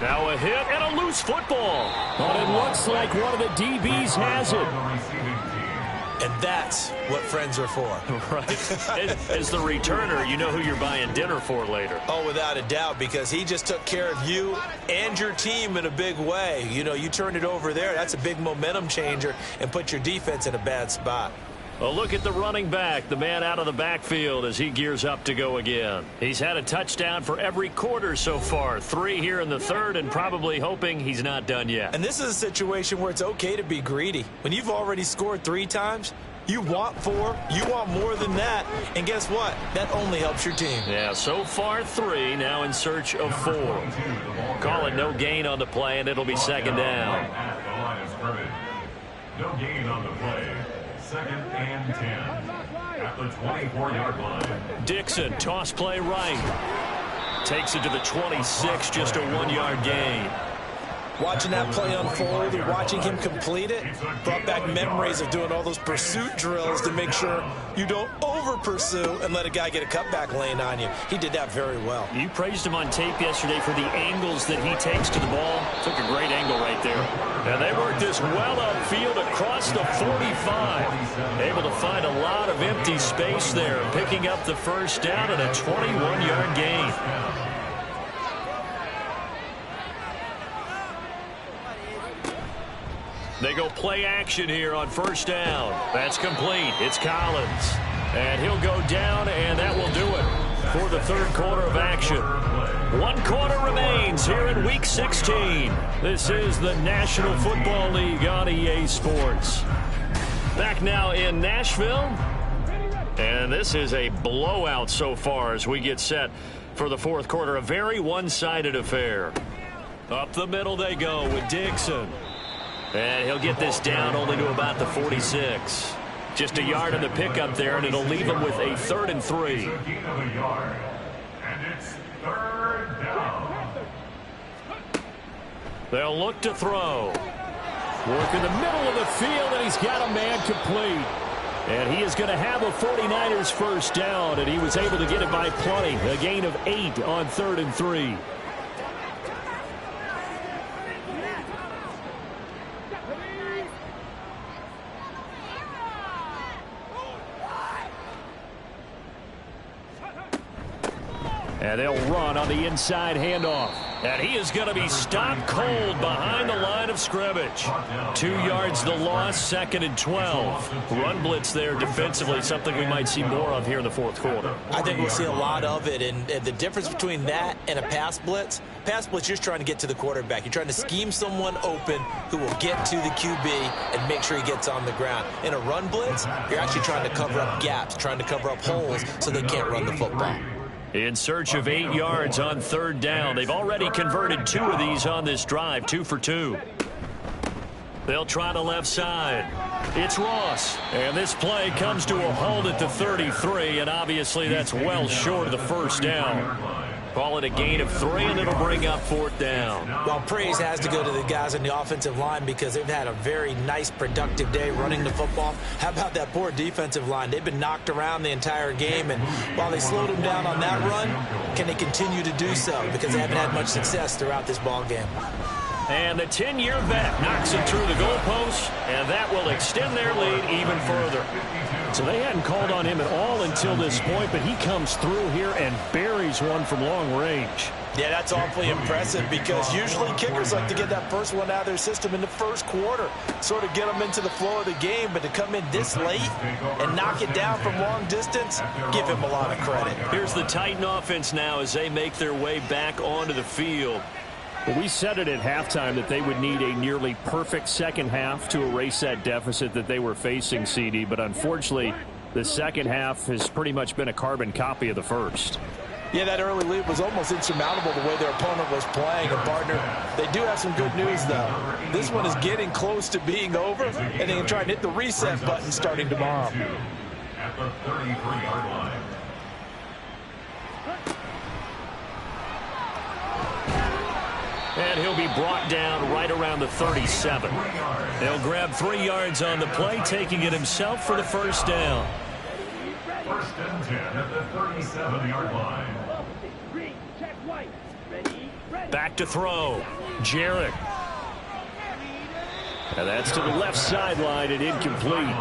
Now a hit and a loose football. But it looks like one of the DBs has it. And that's what friends are for. Right. As the returner, you know who you're buying dinner for later. Oh, without a doubt, because he just took care of you and your team in a big way. You know, you turned it over there. That's a big momentum changer and put your defense in a bad spot. A look at the running back, the man out of the backfield as he gears up to go again. He's had a touchdown for every quarter so far. 3 here in the 3rd, and probably hoping he's not done yet. And this is a situation where it's okay to be greedy. When you've already scored 3 times, you want 4, you want more than that. And guess what? That only helps your team. Yeah, so far 3, now in search of 4. Call it no gain on the play, and it'll be second down. No gain on the play. 2nd and 10 at the 24-yard line. Dixon, toss play right. Takes it to the 26, just a 1-yard gain. Watching that play unfold and watching him complete it brought back memories of doing all those pursuit drills to make sure you don't over-pursue and let a guy get a cutback lane on you. He did that very well. You praised him on tape yesterday for the angles that he takes to the ball. Took a great angle right there. And they worked this well upfield across the 45. Able to find a lot of empty space there, picking up the first down and a 21-yard gain. They go play action here on first down. That's complete. It's Collins. And he'll go down, and that will do it for the 3rd quarter of action. 1 quarter remains here in Week 16. This is the National Football League on EA Sports. Back now in Nashville. And this is a blowout so far as we get set for the 4th quarter. A very one-sided affair. Up the middle they go with Dixon. And he'll get this down only to about the 46. Just a yard on the pickup there, and it'll leave him with a 3rd and 3. And it's 3rd down. They'll look to throw. Work in the middle of the field, and he's got a man complete. And he is going to have a 49ers first down, and he was able to get it by plenty. A gain of 8 on 3rd and 3. And they'll run on the inside handoff. And he is going to be stopped cold behind the line of scrimmage. 2 yards the loss, 2nd and 12. Run blitz there defensively, something we might see more of here in the fourth quarter. I think we'll see a lot of it, and the difference between that and a pass blitz, you're just trying to get to the quarterback. You're trying to scheme someone open who will get to the QB and make sure he gets on the ground. In a run blitz, you're actually trying to cover up gaps, trying to cover up holes so they can't run the football. In search of 8 yards on 3rd down. They've already converted 2 of these on this drive, 2 for 2. They'll try the left side. It's Ross. And this play comes to a halt at the 33, and obviously that's well short of the first down. Call it a gain of 3, and it'll bring up 4th down. Well, praise has to go to the guys on the offensive line because they've had a very nice, productive day running the football. How about that poor defensive line? They've been knocked around the entire game, and while they slowed them down on that run, can they continue to do so? Because they haven't had much success throughout this ball game. And the 10-year vet knocks it through the goalpost, and that will extend their lead even further. So they hadn't called on him at all until this point, but he comes through here and buries one from long range. Yeah, that's awfully impressive because usually kickers like to get that first one out of their system in the first quarter, sort of get them into the flow of the game, but to come in this late and knock it down from long distance, give him a lot of credit. Here's the Titan offense now as they make their way back onto the field. Well, we said it at halftime that they would need a nearly perfect second half to erase that deficit that they were facing, CD, but unfortunately the second half has pretty much been a carbon copy of the first. Yeah, that early lead was almost insurmountable the way their opponent was playing. And, partner, they do have some good news, though. This one is getting close to being over, and they can try and hit the reset button starting tomorrow. At the 33-yard line. And he'll be brought down right around the 37. They'll grab 3 yards on the play, taking it himself for the first down. First and 10 at the 37-yard line. Back to throw. Jarrett. And that's to the left sideline and incomplete.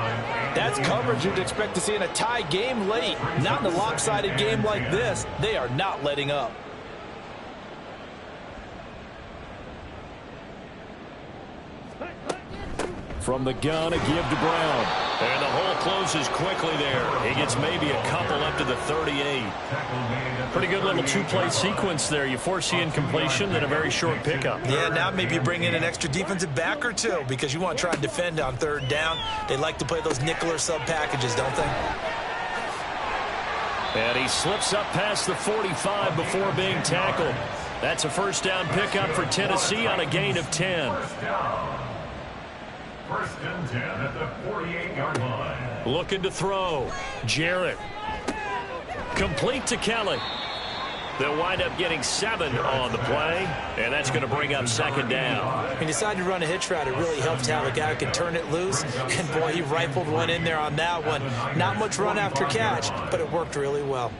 That's coverage you'd expect to see in a tie game late. Not in a lopsided game like this. They are not letting up. From the gun, a give to Brown. And the hole closes quickly there. He gets maybe a couple up to the 38. Pretty good little two-play sequence there. You force the incompletion, then a very short pickup. Yeah, now maybe you bring in an extra defensive back or two because you want to try and defend on third down. They like to play those nickel or sub packages, don't they? And he slips up past the 45 before being tackled. That's a first down pickup for Tennessee on a gain of 10. First and 10 at the 48-yard line. Looking to throw. Jarrett. Complete to Kelly. They'll wind up getting 7 on the play, and that's going to bring up second down. When you decide to run a hitch route, it really helps to have a guy who can turn it loose. And, boy, he rifled one in there on that one. Not much run after catch, but it worked really well.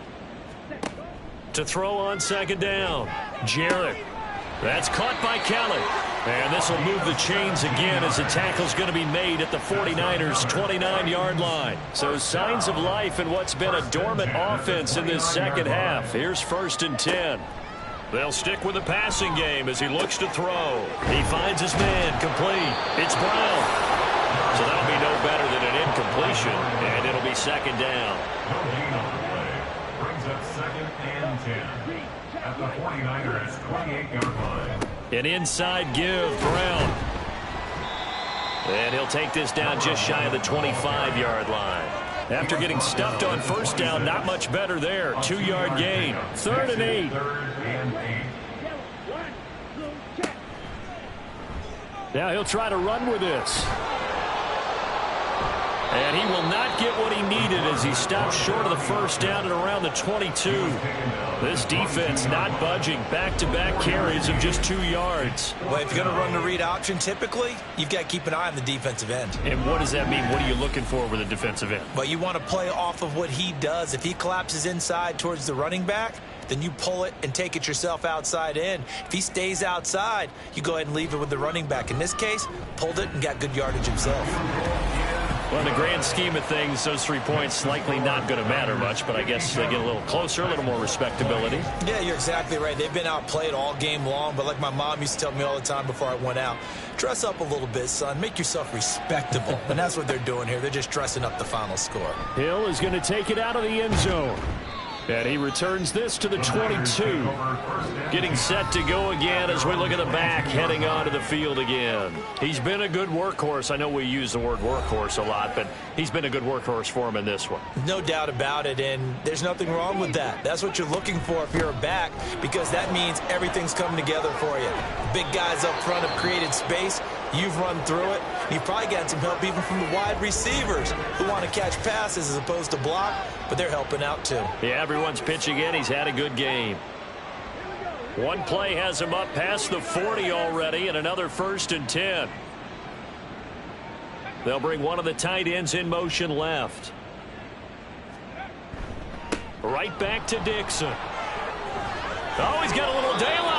To throw on second down. Jarrett. That's caught by Kelly. And this will move the chains again as the tackle's going to be made at the 49ers' 29-yard line. So signs of life in what's been a dormant offense in this second half. Here's first and 10. They'll stick with the passing game as he looks to throw. He finds his man complete. It's Brown. So that'll be no better than an incompletion, and it'll be second down. No gain on the play. Brings up second and 10 at the 49ers' 28-yard line. An inside give, Brown. And he'll take this down just shy of the 25-yard line. After getting stuffed on first down, not much better there. 2-yard gain. 3rd and 8. Now he'll try to run with this. And he will not get what he needed as he stops short of the first down at around the 22. This defense not budging. Back-to-back carries of just 2 yards. Well, if you're going to run the read option, typically, you've got to keep an eye on the defensive end. And what does that mean? What are you looking for with a defensive end? But you want to play off of what he does. If he collapses inside towards the running back, then you pull it and take it yourself outside in. If he stays outside, you go ahead and leave it with the running back. In this case, pulled it and got good yardage himself. Well, in the grand scheme of things, those 3 points likely not going to matter much, but I guess they get a little closer, a little more respectability. Yeah, you're exactly right. They've been outplayed all game long, but like my mom used to tell me all the time before I went out, dress up a little bit, son. Make yourself respectable. And that's what they're doing here. They're just dressing up the final score. Hill is going to take it out of the end zone. And he returns this to the 22. Getting set to go again as we look at the back, heading onto the field again. He's been a good workhorse. I know we use the word workhorse a lot, but he's been a good workhorse for him in this one. No doubt about it, and there's nothing wrong with that. That's what you're looking for if you're a back, because that means everything's coming together for you. Big guys up front have created space. You've run through it. You've probably gotten some help even from the wide receivers who want to catch passes as opposed to block, but they're helping out too. Yeah, everyone's pitching in. He's had a good game. One play has him up past the 40 already, and another 1st and 10. They'll bring one of the tight ends in motion left. Right back to Dixon. Oh, he's got a little daylight.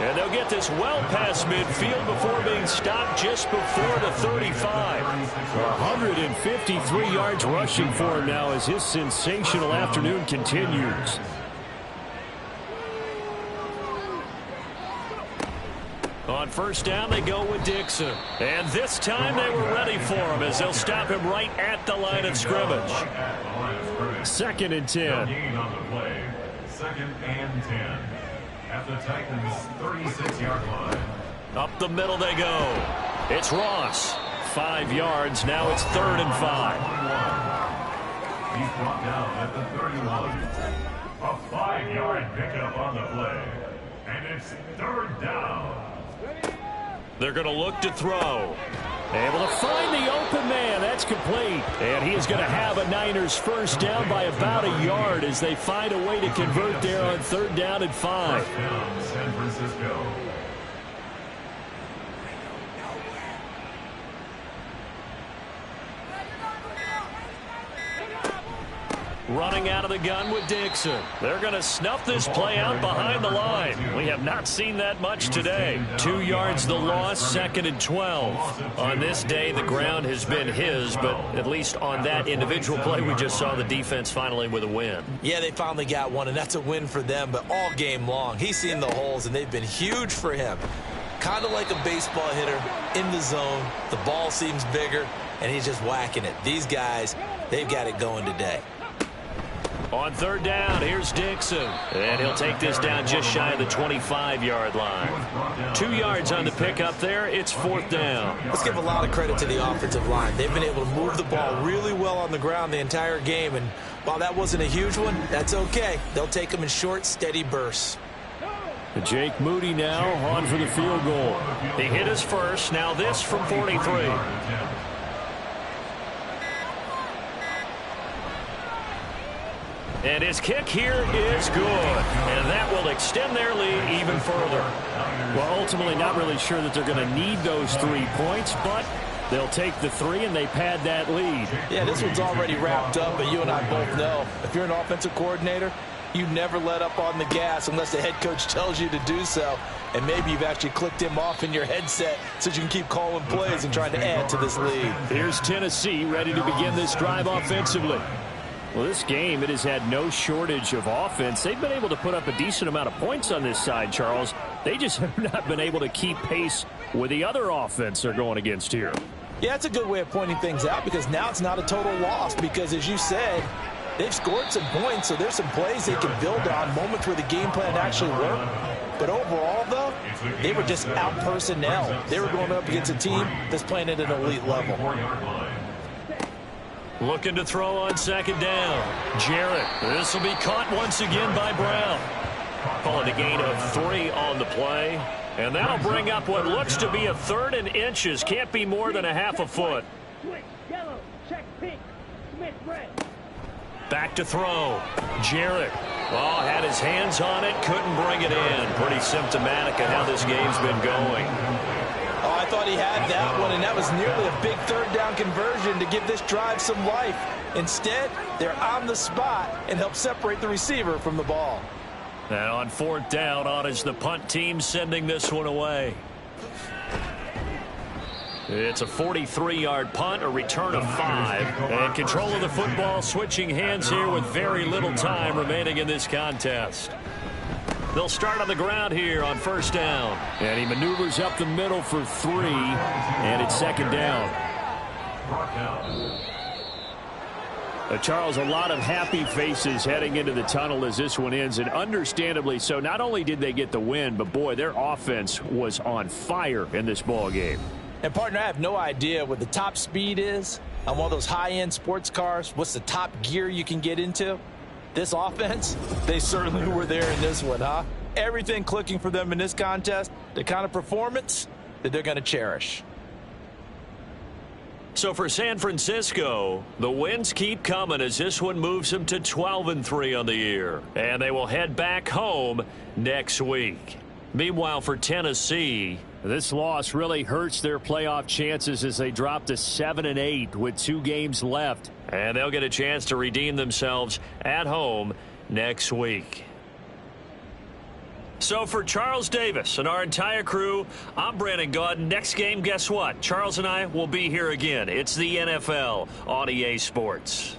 And they'll get this well past midfield before being stopped just before the 35. 153 yards rushing for him now as his sensational afternoon continues. On 1st down, they go with Dixon. And this time they were ready for him as they'll stop him right at the line of scrimmage. 2nd and 10. 2nd and 10. At the Titans' 36-yard line. Up the middle they go. It's Ross. 5 yards. Now it's 3rd and 5. He's brought down at the 31. A 5-yard pickup on the play. And it's 3rd down. They're going to look to throw. Able to find the open man. That's complete. And he is going to have a Niners 1st down by about a yard as they find a way to convert there on 3rd down and 5. 1st down, San Francisco. Running out of the gun with Dixon. They're going to snuff this play out behind the line. We have not seen that much today. 2 yards the loss, 2nd and 12. On this day, the ground has been his, but at least on that individual play, we just saw the defense finally with a win. Yeah, they finally got one, and that's a win for them, but all game long, he's seen the holes, and they've been huge for him. Kind of like a baseball hitter in the zone. The ball seems bigger, and he's just whacking it. These guys, they've got it going today. On 3rd down, here's Dixon. And he'll take this down just shy of the 25-yard line. 2 yards on the pickup there. It's 4th down. Let's give a lot of credit to the offensive line. They've been able to move the ball really well on the ground the entire game. And while that wasn't a huge one, that's okay. They'll take them in short, steady bursts. Jake Moody now on for the field goal. He hit his first. Now this from 43. And his kick here is good. And that will extend their lead even further. Well, ultimately not really sure that they're going to need those 3 points, but they'll take the 3 and they pad that lead. Yeah, this one's already wrapped up, but you and I both know if you're an offensive coordinator, you never let up on the gas unless the head coach tells you to do so. And maybe you've actually clicked him off in your headset so you can keep calling plays and trying to add to this lead. Here's Tennessee ready to begin this drive offensively. Well, this game, it has had no shortage of offense. They've been able to put up a decent amount of points on this side, Charles. They just have not been able to keep pace with the other offense they're going against here. Yeah, that's a good way of pointing things out because now it's not a total loss because, as you said, they've scored some points, so there's some plays they can build on, moments where the game plan actually worked. But overall, though, they were just out-personnel. They were going up against a team that's playing at an elite level. Looking to throw on 2nd down. Jarrett. This will be caught once again by Brown. Calling a gain of 3 on the play. And that'll bring up what looks to be a 3rd and inches. Can't be more than a half a foot. Back to throw. Jarrett. Oh, had his hands on it. Couldn't bring it in. Pretty symptomatic of how this game's been going. Oh, I thought he had that one, and that was nearly a big 3rd down conversion to give this drive some life. Instead, they're on the spot and help separate the receiver from the ball. And on 4th down, on is the punt team sending this one away. It's a 43-yard punt, a return of 5, and control of the football switching hands here with very little time remaining in this contest. They'll start on the ground here on first down. And he maneuvers up the middle for 3, and it's second down. Charles, a lot of happy faces heading into the tunnel as this one ends, and understandably so. Not only did they get the win, but boy, their offense was on fire in this ball game. And partner, I have no idea what the top speed is on one of those high-end sports cars. What's the top gear you can get into? This offense, they certainly were there in this one, huh? Everything clicking for them in this contest, the kind of performance that they're going to cherish. So for San Francisco, the wins keep coming as this one moves them to 12-3 on the year. And they will head back home next week. Meanwhile, for Tennessee, this loss really hurts their playoff chances as they drop to 7-8 with 2 games left. And they'll get a chance to redeem themselves at home next week. So for Charles Davis and our entire crew, I'm Brandon Gaudin. Next game, guess what? Charles and I will be here again. It's the NFL on EA Sports.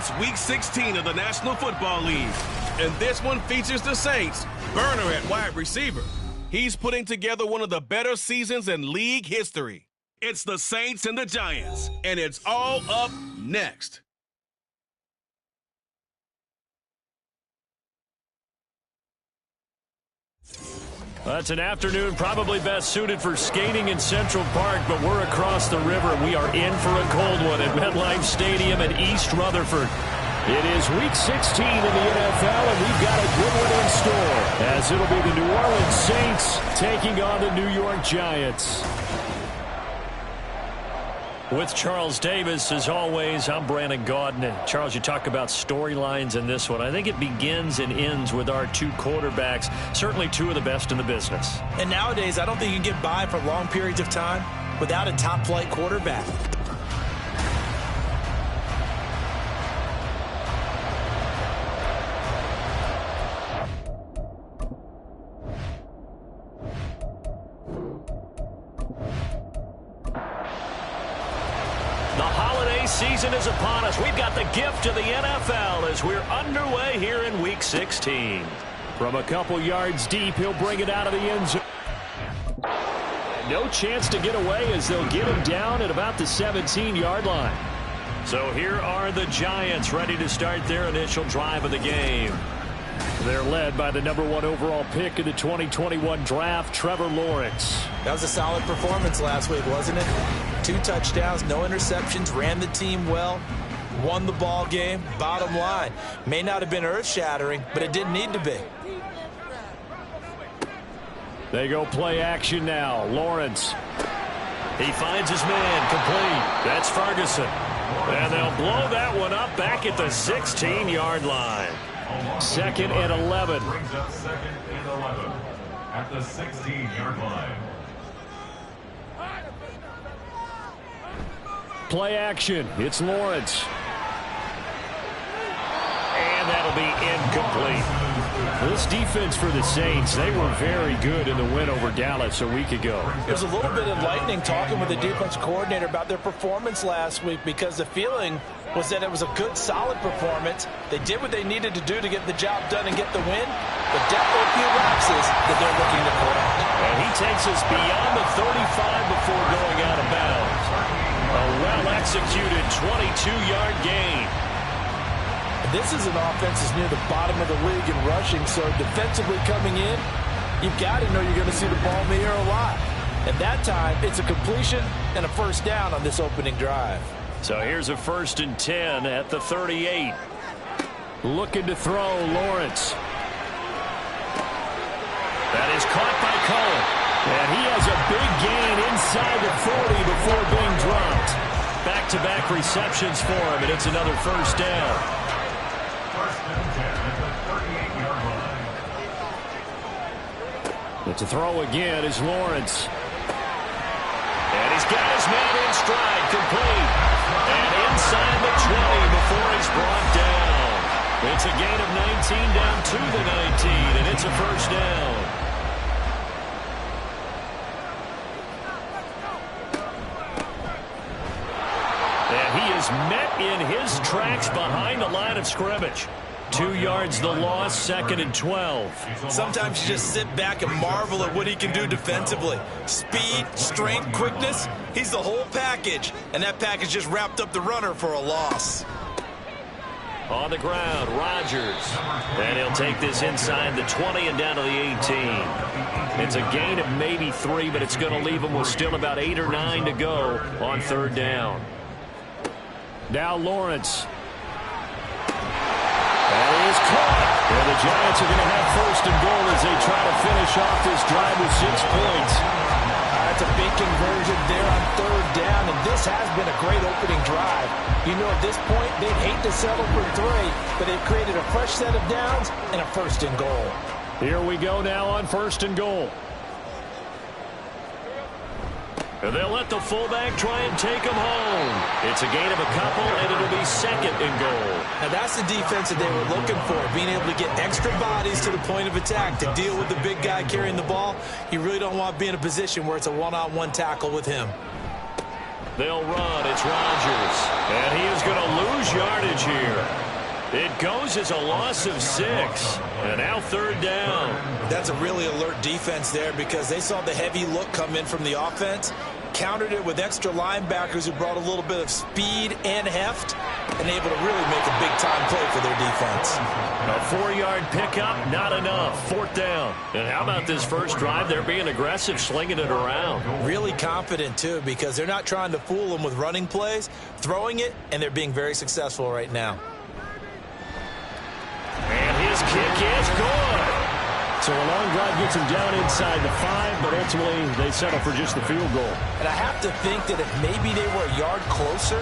It's Week 16 of the National Football League, and this one features the Saints' burner at wide receiver. He's putting together one of the better seasons in league history. It's the Saints and the Giants, and it's all up next. That's an afternoon probably best suited for skating in Central Park, but we're across the river. We are in for a cold one at MetLife Stadium in East Rutherford. It is Week 16 in the NFL, and we've got a good one in store, as it'll be the New Orleans Saints taking on the New York Giants. With Charles Davis, as always, I'm Brandon Gaudin. And Charles, you talk about storylines in this one. I think it begins and ends with our two quarterbacks, certainly two of the best in the business. And nowadays, I don't think you can get by for long periods of time without a top-flight quarterback. Season is upon us. We've got the gift of the NFL as we're underway here in Week 16. From a couple yards deep, he'll bring it out of the end zone. No chance to get away as they'll get him down at about the 17-yard line. So here are the Giants ready to start their initial drive of the game. They're led by the #1 overall pick in the 2021 draft, Trevor Lawrence. That was a solid performance last week, wasn't it? 2 touchdowns, no interceptions, ran the team well, won the ball game. Bottom line, may not have been earth-shattering, but it didn't need to be. They go play action now. Lawrence. He finds his man, complete. That's Ferguson. And they'll blow that one up back at the 16-yard line. 2nd and 11. Brings up 2nd and 11 at the 16-yard line. Play action. It's Lawrence. And that'll be incomplete. This defense for the Saints, they were very good in the win over Dallas a week ago. There's a little bit enlightening talking with the defense coordinator about their performance last week, because the feeling was that it was a good, solid performance. They did what they needed to do to get the job done and get the win, but definitely a few lapses that they're looking to correct. And he takes us beyond the 35 before going out of bounds. A well-executed 22-yard gain. This is an offense that's near the bottom of the league in rushing, so defensively coming in, you've got to know you're going to see the ball in the air a lot. And that time, it's a completion and a first down on this opening drive. So here's a 1st and 10 at the 38. Looking to throw, Lawrence. That is caught by Cohen. And he has a big gain inside the 40 before being dropped. Back-to-back receptions for him, and it's another first down. 1st and 10 at the 38-yard line. But to throw again is Lawrence. And he's got his man in stride, complete. And inside the 20 before he's brought down. It's a gain of 19 down to the 19, and it's a first down. And he is met in his tracks behind the line of scrimmage. 2 yards the loss, 2nd and 12. Sometimes you just sit back and marvel at what he can do defensively. Speed, strength, quickness, he's the whole package. And that package just wrapped up the runner for a loss. On the ground, Rodgers. And he'll take this inside the 20 and down to the 18. It's a gain of maybe 3, but it's going to leave him with still about 8 or 9 to go on 3rd down. Now Lawrence. That is caught. And the Giants are going to have 1st and goal as they try to finish off this drive with 6 points. That's a big conversion there on 3rd down, and this has been a great opening drive. You know, at this point, they'd hate to settle for 3, but they've created a fresh set of downs and a 1st and goal. Here we go now on 1st and goal. And they'll let the fullback try and take him home. It's a gain of a couple, and it'll be 2nd and goal. Now, that's the defense that they were looking for, being able to get extra bodies to the point of attack to deal with the big guy carrying the ball. You really don't want to be in a position where it's a one-on-one tackle with him. They'll run. It's Rodgers. And he is going to lose yardage here. It goes as a loss of 6. And now 3rd down. That's a really alert defense there because they saw the heavy look come in from the offense, countered it with extra linebackers who brought a little bit of speed and heft, and able to really make a big-time play for their defense. A 4-yard pickup, not enough. 4th down. And how about this first drive? They're being aggressive, slinging it around. Really confident, too, because they're not trying to fool them with running plays, throwing it, and they're being very successful right now. And his kick is good. So a long drive gets him down inside the 5, but ultimately they settle for just the field goal. And I have to think that if maybe they were a yard closer,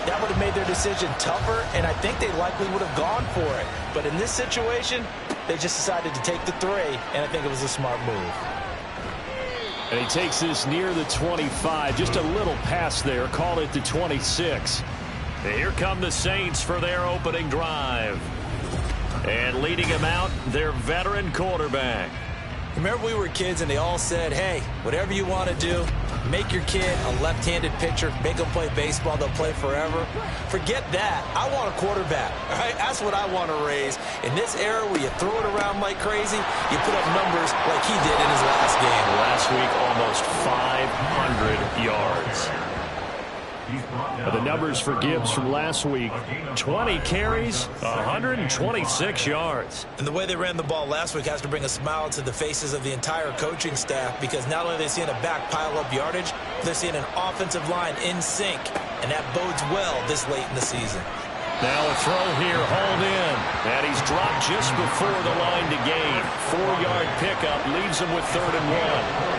that would have made their decision tougher, and I think they likely would have gone for it. But in this situation, they just decided to take the 3, and I think it was a smart move. And he takes this near the 25, just a little pass there, call it the 26. Here come the Saints for their opening drive. And leading him out, their veteran quarterback. Remember we were kids and they all said, hey, whatever you want to do, make your kid a left-handed pitcher, make them play baseball, they'll play forever. Forget that. I want a quarterback. All right? That's what I want to raise. In this era where you throw it around like crazy, you put up numbers like he did in his last game. Last week, almost 500 yards. The numbers for Gibbs from last week: 20 carries, 126 yards. And the way they ran the ball last week has to bring a smile to the faces of the entire coaching staff, because not only are they seeing a back pile up yardage, they're seeing an offensive line in sync, and that bodes well this late in the season. Now a throw here, hauled in, and he's dropped just before the line to gain. 4-yard pickup leaves him with 3rd and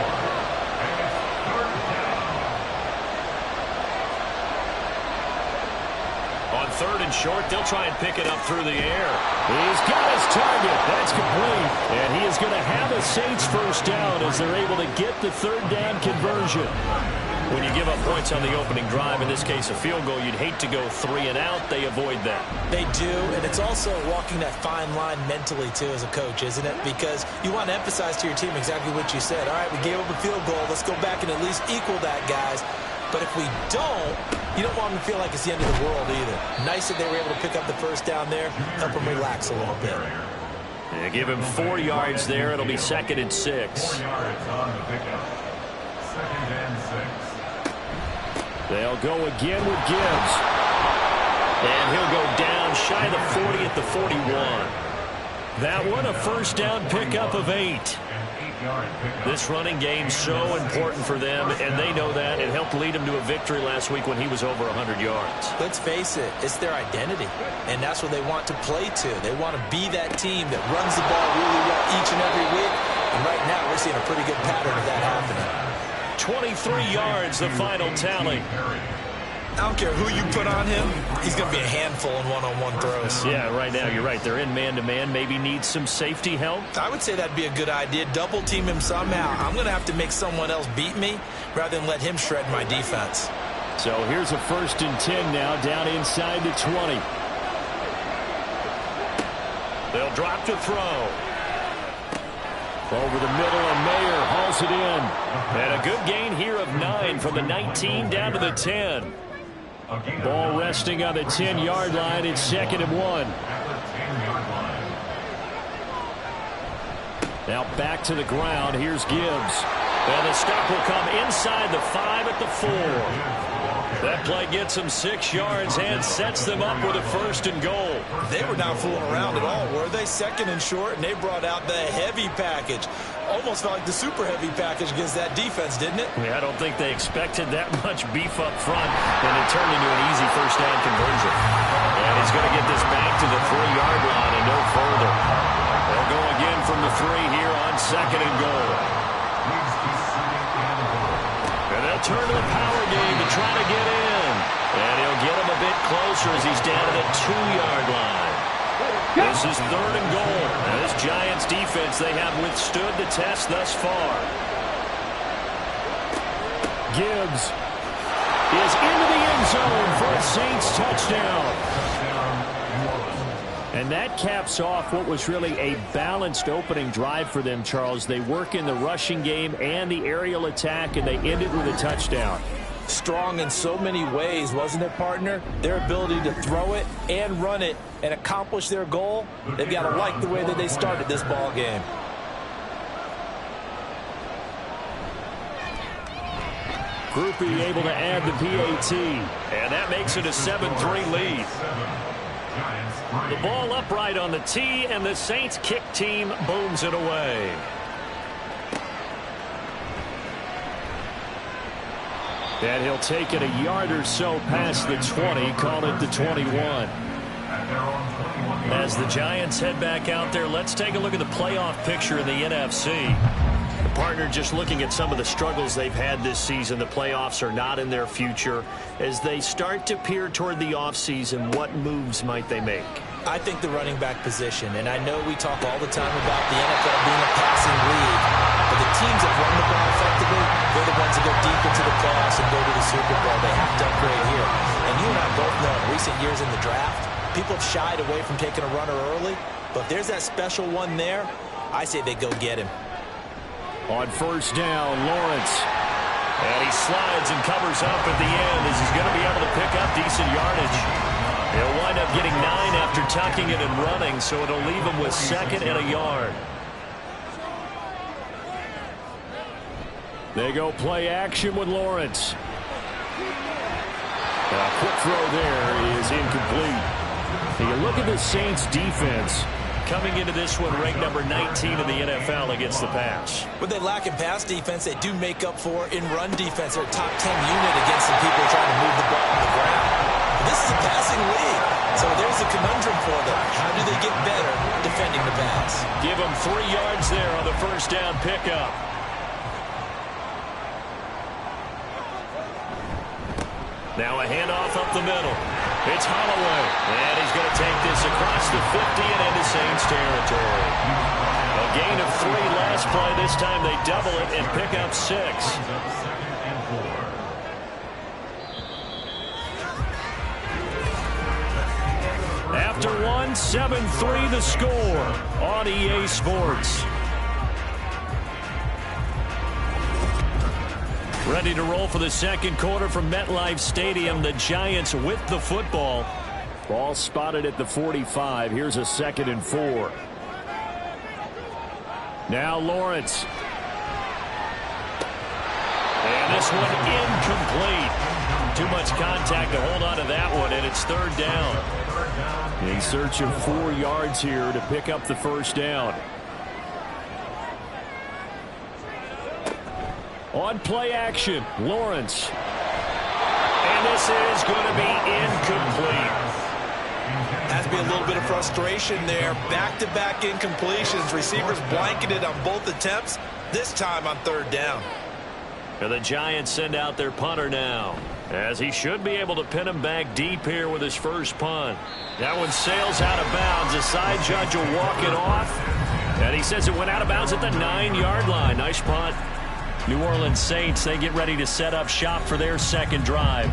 1. On 3rd and short, they'll try and pick it up through the air. He's got his target. That's complete. And he is going to have a Saints first down as they're able to get the 3rd down conversion. When you give up points on the opening drive, in this case a field goal, you'd hate to go 3 and out. They avoid that. They do, and it's also walking that fine line mentally, too, as a coach, isn't it? Because you want to emphasize to your team exactly what you said. All right, we gave up a field goal. Let's go back and at least equal that, guys. But if we don't, you don't want them to feel like it's the end of the world either. Nice that they were able to pick up the first down there, help them relax a little bit. They give him 4 yards there. It'll be 2nd and 6. 4 yards on the pickup. 2nd and 6. They'll go again with Gibbs. And he'll go down shy of the 40 at the 41. That one a first down pickup of 8. This running game so important for them, and they know that. It helped lead them to a victory last week when he was over 100 yards. Let's face it, it's their identity, and that's what they want to play to. They want to be that team that runs the ball really well each and every week, and right now we're seeing a pretty good pattern of that happening. 23 yards, the final tally. I don't care who you put on him, he's going to be a handful in one-on-one throws. Yeah, right now, you're right. They're in man-to-man, maybe needs some safety help. I would say that'd be a good idea. Double team him somehow. I'm going to have to make someone else beat me rather than let him shred my defense. So here's a 1st and 10 now, down inside the 20. They'll drop to throw. Over the middle, and Mayer hauls it in. And a good gain here of 9 from the 19 down to the 10. Ball resting on the 10-yard line. It's 2nd and 1. Now back to the ground. Here's Gibbs. And the stop will come inside the 5 at the 4. That play gets them 6 yards and sets them up with a 1st and goal. They were not fooling around at all, were they? 2nd and short, and they brought out the heavy package. Almost felt like the super heavy package against that defense, didn't it? Yeah, I don't think they expected that much beef up front, and it turned into an easy first down conversion. And he's going to get this back to the 3-yard line and no further. They'll go again from the 3 here on 2nd and goal. And they'll turn to the power game to try to get in. And he'll get him a bit closer as he's down to the 2-yard line. This is 3rd and goal. Now this Giants defense, they have withstood the test thus far. Gibbs is into the end zone for a Saints touchdown. And that caps off what was really a balanced opening drive for them, Charles. They work in the rushing game and the aerial attack, and they end it with a touchdown. strong in so many ways, wasn't it, partner? Their ability to throw it and run it and accomplish their goal, they've got to like the way that they started this ball game. Groupie able to add the PAT. And that makes it a 7-3 lead. The ball upright on the tee, and the Saints kick team booms it away. And he'll take it a yard or so past the 20, call it the 21. As the Giants head back out there, let's take a look at the playoff picture in the NFC. Partner, just looking at some of the struggles they've had this season, the playoffs are not in their future. As they start to peer toward the offseason, what moves might they make? I think the running back position, and I know we talk all the time about the NFL being a passing league, but the teams that run the ball effectively, they're the ones that go deep into the playoffs and go to the Super Bowl. They have to upgrade here. And you and I both know in recent years in the draft, people have shied away from taking a runner early, but if there's that special one there, I say they go get him. On first down, Lawrence. And he slides and covers up at the end as he's going to be able to pick up decent yardage. He'll wind up getting 9 after tucking it and running, so it'll leave him with 2nd and a yard. They go play action with Lawrence. A quick throw there is incomplete. You look at the Saints defense. Coming into this one, ranked number 19 in the NFL against the pass. What they lack in pass defense, they do make up for in run defense. They're a top 10 unit against some people trying to move the ball on the ground. But this is a passing league, so there's a conundrum for them. How do they get better defending the pass? Give them 3 yards there on the first down pickup. Now a handoff up the middle. It's Holloway, and he's going to take this across the 50 and into Saints territory. A gain of 3 last play. This time they double it and pick up 6. After 1, 7-3 the score on EA Sports. Ready to roll for the second quarter from MetLife Stadium. The Giants with the football. Ball spotted at the 45. Here's a 2nd and 4. Now Lawrence. And this one incomplete. Too much contact to hold on to that one, and it's 3rd down. He's searching 4 yards here to pick up the first down. On play action, Lawrence. And this is going to be incomplete. Has to be a little bit of frustration there. Back-to-back incompletions. Receivers blanketed on both attempts, this time on 3rd down. And the Giants send out their punter now, as he should be able to pin him back deep here with his first punt. That one sails out of bounds. The side judge will walk it off. And he says it went out of bounds at the 9-yard line. Nice punt. New Orleans Saints, they get ready to set up shop for their second drive.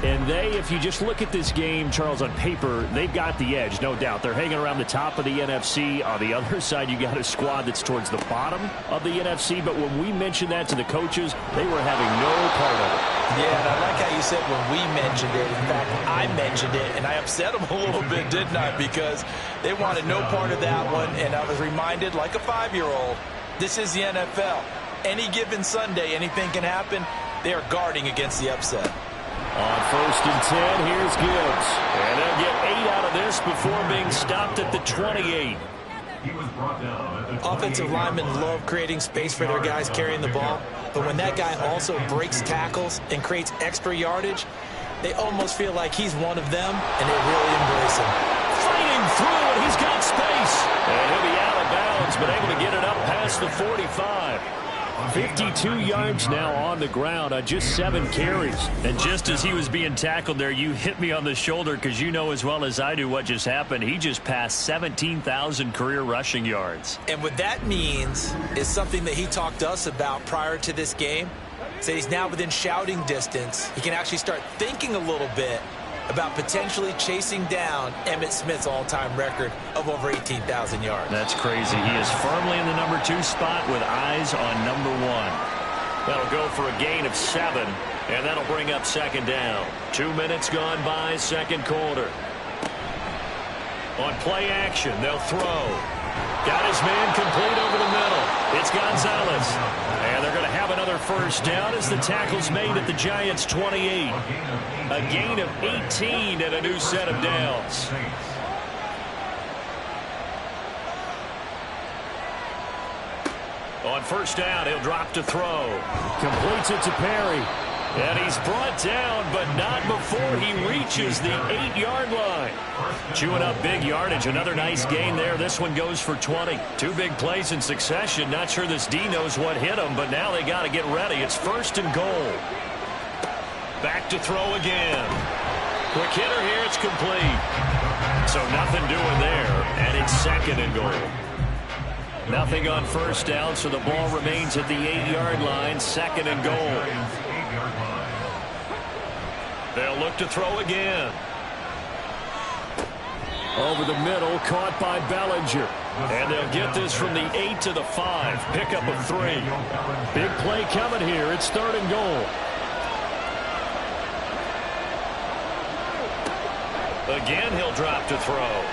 And they, if you just look at this game, Charles, on paper, they've got the edge, no doubt. They're hanging around the top of the NFC. On the other side, you got a squad that's towards the bottom of the NFC. But when we mentioned that to the coaches, they were having no part of it. Yeah, and I like how you said when we mentioned it. In fact, I mentioned it, and I upset them a little bit, didn't I? Because they wanted no part of that one, and I was reminded, like a 5-year-old, this is the NFL. Any given Sunday, anything can happen. They are guarding against the upset. On 1st and 10, here's Gibbs. And they'll get 8 out of this before being stopped at the 28. Offensive linemen love creating space for their guys carrying the ball, but when that guy also breaks tackles and creates extra yardage, they almost feel like he's one of them, and they really embrace him. Fighting through, and he's got space. And he'll be out of bounds, but able to get it up past the 45. 52 yards now on the ground on just 7 carries. And just as he was being tackled there, you hit me on the shoulder because you know as well as I do what just happened. He just passed 17,000 career rushing yards. And what that means is something that he talked to us about prior to this game. So he's now within shouting distance. He can actually start thinking a little bit about potentially chasing down Emmitt Smith's all-time record of over 18,000 yards. That's crazy. He is firmly in the number 2 spot with eyes on number 1. That'll go for a gain of 7. And that'll bring up second down. 2 minutes gone by, second quarter. On play action, they'll throw. Got his man complete over the middle. It's Gonzalez. And they're going to have another first down as the tackle's made at the Giants' 28. A gain of 18 and a new set of downs. On first down, he'll drop to throw. Completes it to Perry. And he's brought down, but not before he reaches the 8-yard line. Chewing up big yardage. Another nice gain there. This one goes for 20. 2 big plays in succession. Not sure this D knows what hit him, but now they got to get ready. It's first and goal. Back to throw again. Quick hitter here. It's complete. So nothing doing there, and it's second and goal. Nothing on first down, so the ball remains at the 8-yard line. Second and goal. They'll look to throw again. Over the middle, caught by Bellinger. And they'll get this from the 8 to the 5. Pickup of 3. Big play coming here. It's third and goal. Again, he'll drop to throw.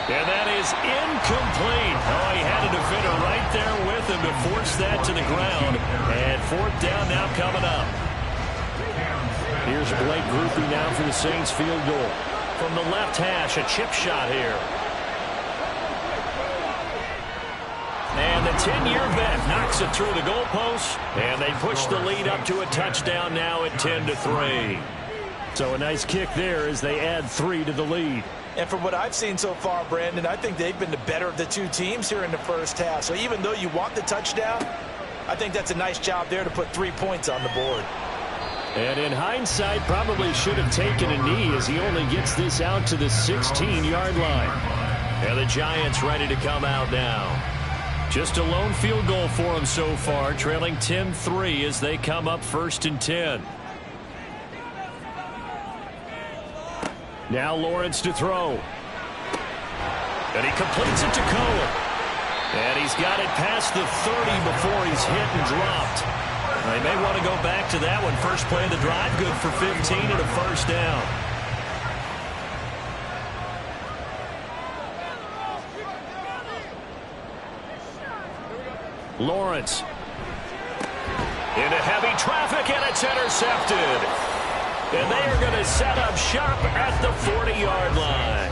And that is incomplete. Oh, he had a defender right there with him to force that to the ground. And fourth down now coming up. Here's Blake Grupe now for the Saints field goal. From the left hash, a chip shot here. And the 10-year vet knocks it through the goalpost. And they push the lead up to a touchdown now at 10-3. So a nice kick there as they add 3 to the lead. And from what I've seen so far, Brandon, I think they've been the better of the two teams here in the first half. So even though you want the touchdown, I think that's a nice job there to put 3 points on the board. And in hindsight, probably should have taken a knee as he only gets this out to the 16-yard line. And the Giants ready to come out now. Just a lone field goal for them so far, trailing 10-3 as they come up first and 10. Now Lawrence to throw. And he completes it to Cohen. And he's got it past the 30 before he's hit and dropped. They may want to go back to that one. First play of the drive, good for 15 and a first down. Lawrence. Into heavy traffic, and it's intercepted. And they are going to set up shop at the 40-yard line.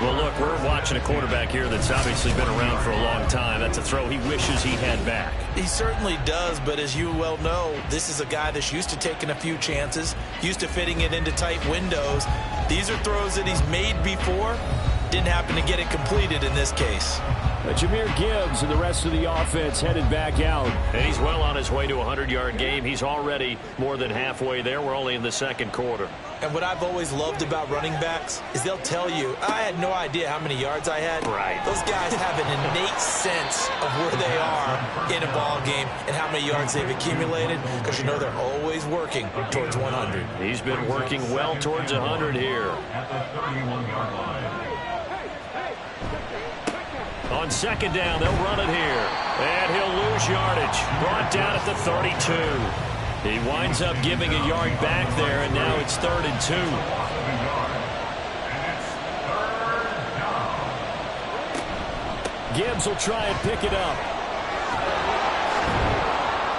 Well, look, we're watching a quarterback here that's obviously been around for a long time. That's a throw he wishes he had back. He certainly does, but as you well know, this is a guy that's used to taking a few chances, used to fitting it into tight windows. These are throws that he's made before. Didn't happen to get it completed in this case. Jahmyr Gibbs and the rest of the offense headed back out. And he's well on his way to a 100-yard game. He's already more than halfway there. We're only in the second quarter. And what I've always loved about running backs is they'll tell you, I had no idea how many yards I had. Right. Those guys have an innate sense of where they are in a ball game and how many yards they've accumulated, because you know they're always working towards 100. He's been working well towards 100 here. At the 31-yard line. On second down, they'll run it here. And he'll lose yardage. Brought down at the 32. He winds up giving a yard back there, and now it's 3rd and 2. Gibbs will try and pick it up.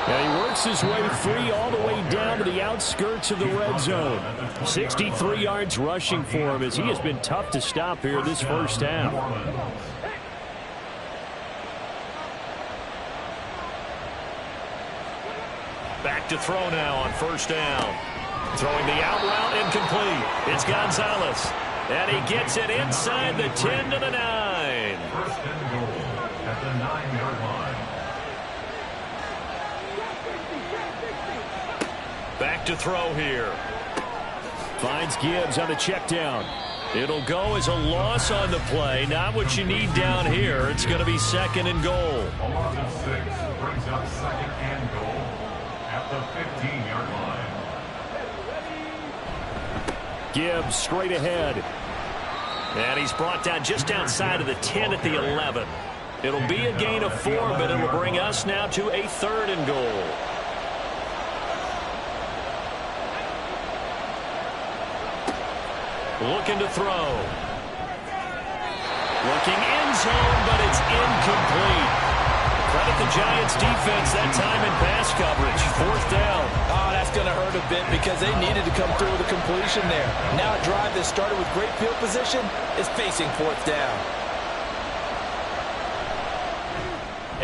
And he works his way free all the way down to the outskirts of the red zone. 63 yards rushing for him as he has been tough to stop here this first half. Back to throw now on first down. Throwing the out route, incomplete. It's Gonzalez. And he gets it inside the 10 to the 9. First and goal at the 9-yard line. Back to throw here. Finds Gibbs on the check down. It'll go as a loss on the play. Not what you need down here. It's going to be 2nd and goal. Along the 6 brings up 2nd and goal at the 15-yard line. Gibbs straight ahead. And he's brought down just outside of the 10 at the 11. It'll be a gain of 4, but it'll bring us now to a 3rd and goal. Looking to throw. Looking end zone, but it's incomplete. Credit the Giants defense that time in pass coverage. 4th down. Oh, that's going to hurt a bit because they needed to come through with a completion there. Now a drive that started with great field position is facing 4th down.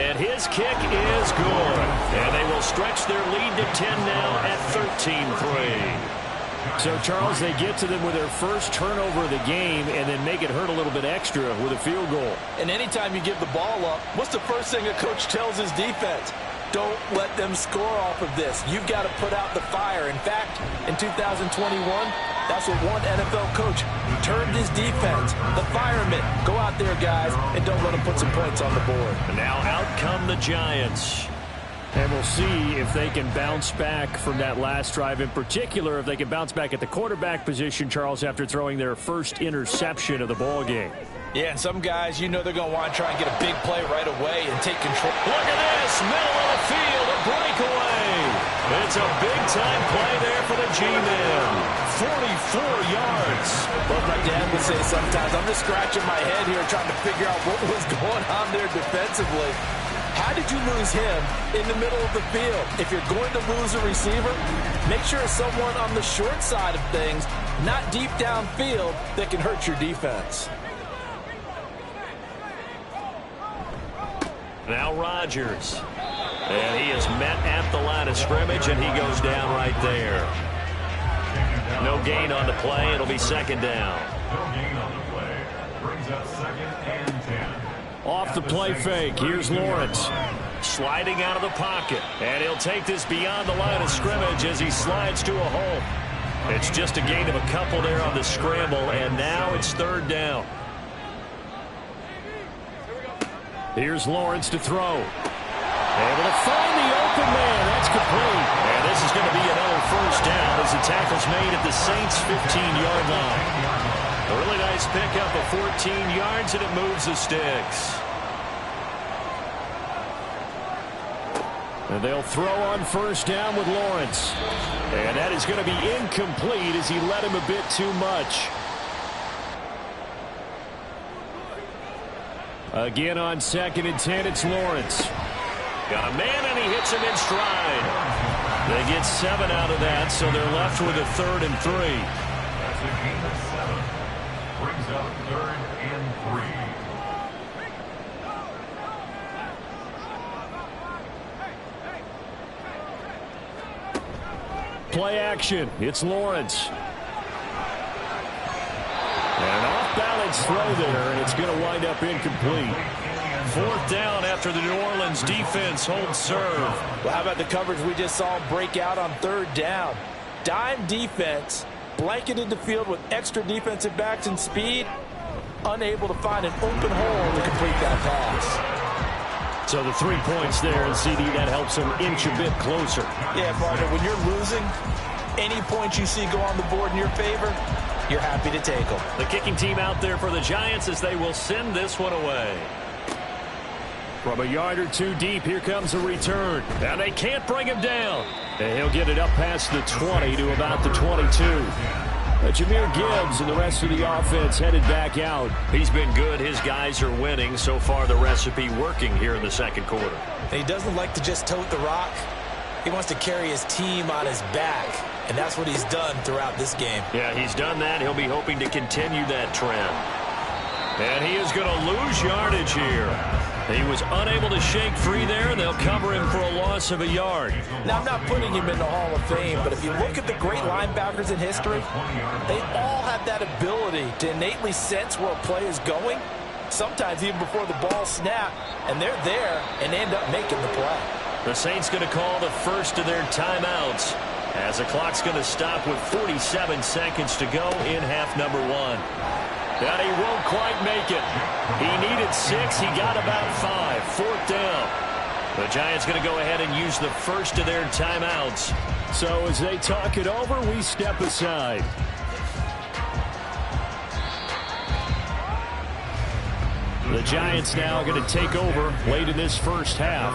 And his kick is good. And they will stretch their lead to 10 now at 13-3. So, Charles, they get to them with their first turnover of the game and then make it hurt a little bit extra with a field goal. And anytime you give the ball up, what's the first thing a coach tells his defense? Don't let them score off of this. You've got to put out the fire. In fact, in 2021, that's what one NFL coach termed his defense. The firemen. Go out there, guys, and don't let them put some points on the board. And now out come the Giants. And we'll see if they can bounce back from that last drive. In particular, if they can bounce back at the quarterback position, Charles, after throwing their first interception of the ball game. Yeah, and some guys, you know they're going to want to try and get a big play right away and take control. Look at this, middle of the field, a breakaway. It's a big-time play there for the G-Men. 44 yards. Well, my dad would say sometimes, I'm just scratching my head here trying to figure out what was going on there defensively. How did you lose him in the middle of the field? If you're going to lose a receiver, make sure it's someone on the short side of things, not deep downfield, that can hurt your defense. Now Rodgers. And he is met at the line of scrimmage, and he goes down right there. No gain on the play. It'll be 2nd down. No gain on the play. Brings up 2nd and 10. Off the play fake, here's Lawrence. Sliding out of the pocket. And he'll take this beyond the line of scrimmage as he slides to a hole. It's just a gain of a couple there on the scramble, and now it's 3rd down. Here's Lawrence to throw. Able to find the open man. That's complete. And this is going to be another 1st down as the tackle's made at the Saints' 15-yard line. A really nice pickup of 14 yards, and it moves the sticks. And they'll throw on 1st down with Lawrence. And that is going to be incomplete as he led him a bit too much. Again on 2nd and 10, it's Lawrence. Got a man, and he hits him in stride. They get 7 out of that, so they're left with a 3rd and 3. That's a gain of 7. Brings up 3rd and 3. Play action. It's Lawrence. And an off-balance throw there, and it's going to wind up incomplete. 4th down after the New Orleans defense holds serve. Well, how about the coverage we just saw break out on 3rd down? Dime defense, blanketed the field with extra defensive backs and speed, unable to find an open hole to complete that pass. So the 3 points there, and CD, that helps them inch a bit closer. Yeah, partner, when you're losing, any points you see go on the board in your favor, you're happy to take them. The kicking team out there for the Giants as they will send this one away. From a yard or 2 deep, here comes a return. Now they can't bring him down. And he'll get it up past the 20 to about the 22. Jahmyr Gibbs and the rest of the offense headed back out. He's been good. His guys are winning. So far, the recipe working here in the 2nd quarter. He doesn't like to just tote the rock. He wants to carry his team on his back, and that's what he's done throughout this game. Yeah, he's done that. He'll be hoping to continue that trend. And he is going to lose yardage here. He was unable to shake free there, and they'll cover him for a loss of a yard. Now, I'm not putting him in the Hall of Fame, but if you look at the great linebackers in history, they all have that ability to innately sense where a play is going, sometimes even before the ball snaps, and they're there and end up making the play. The Saints going to call the first of their timeouts as the clock's going to stop with 47 seconds to go in half number 1. And he won't quite make it. He needed 6. He got about 5. 4th down. The Giants going to go ahead and use the first of their timeouts. So as they talk it over, we step aside. The Giants now going to take over late in this first half.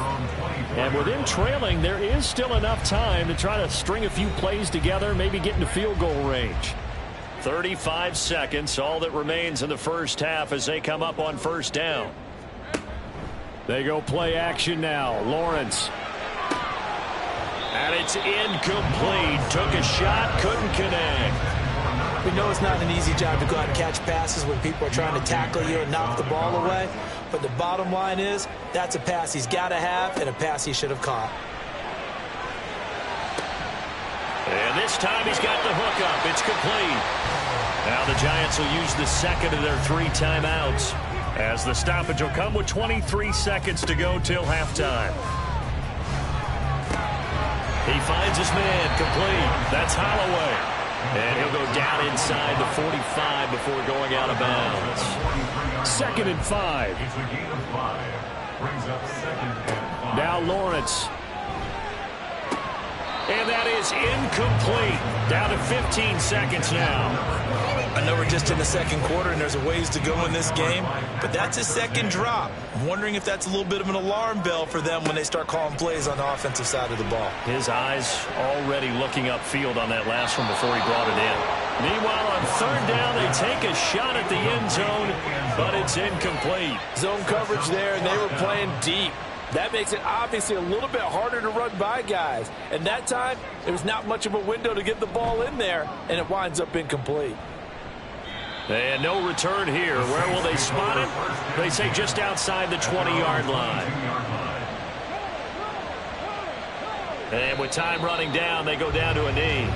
And with them trailing, there is still enough time to try to string a few plays together, maybe get into field goal range. 35 seconds, all that remains in the first half as they come up on first down. They go play action now. Lawrence. And it's incomplete. Took a shot, couldn't connect. We know it's not an easy job to go out and catch passes when people are trying to tackle you and knock the ball away. But the bottom line is, that's a pass he's got to have and a pass he should have caught. And this time he's got the hook up. It's complete. Now the Giants will use the second of their 3 timeouts, as the stoppage will come with 23 seconds to go till halftime. He finds his man complete. That's Holloway. And he'll go down inside the 45 before going out of bounds. 2nd and 5. It's a gain of 5. Brings up 2nd and 5. Now Lawrence. And that is incomplete. Down to 15 seconds now. I know we're just in the second quarter and there's a ways to go in this game, but that's a second drop. I'm wondering if that's a little bit of an alarm bell for them when they start calling plays on the offensive side of the ball. His eyes already looking upfield on that last one before he brought it in. Meanwhile, on 3rd down, they take a shot at the end zone, but it's incomplete. Zone coverage there, and they were playing deep. That makes it obviously a little bit harder to run by guys. And that time, there was not much of a window to get the ball in there, and it winds up incomplete. And no return here. Where will they spot it? They say just outside the 20-yard line. And with time running down, they go down to a knee.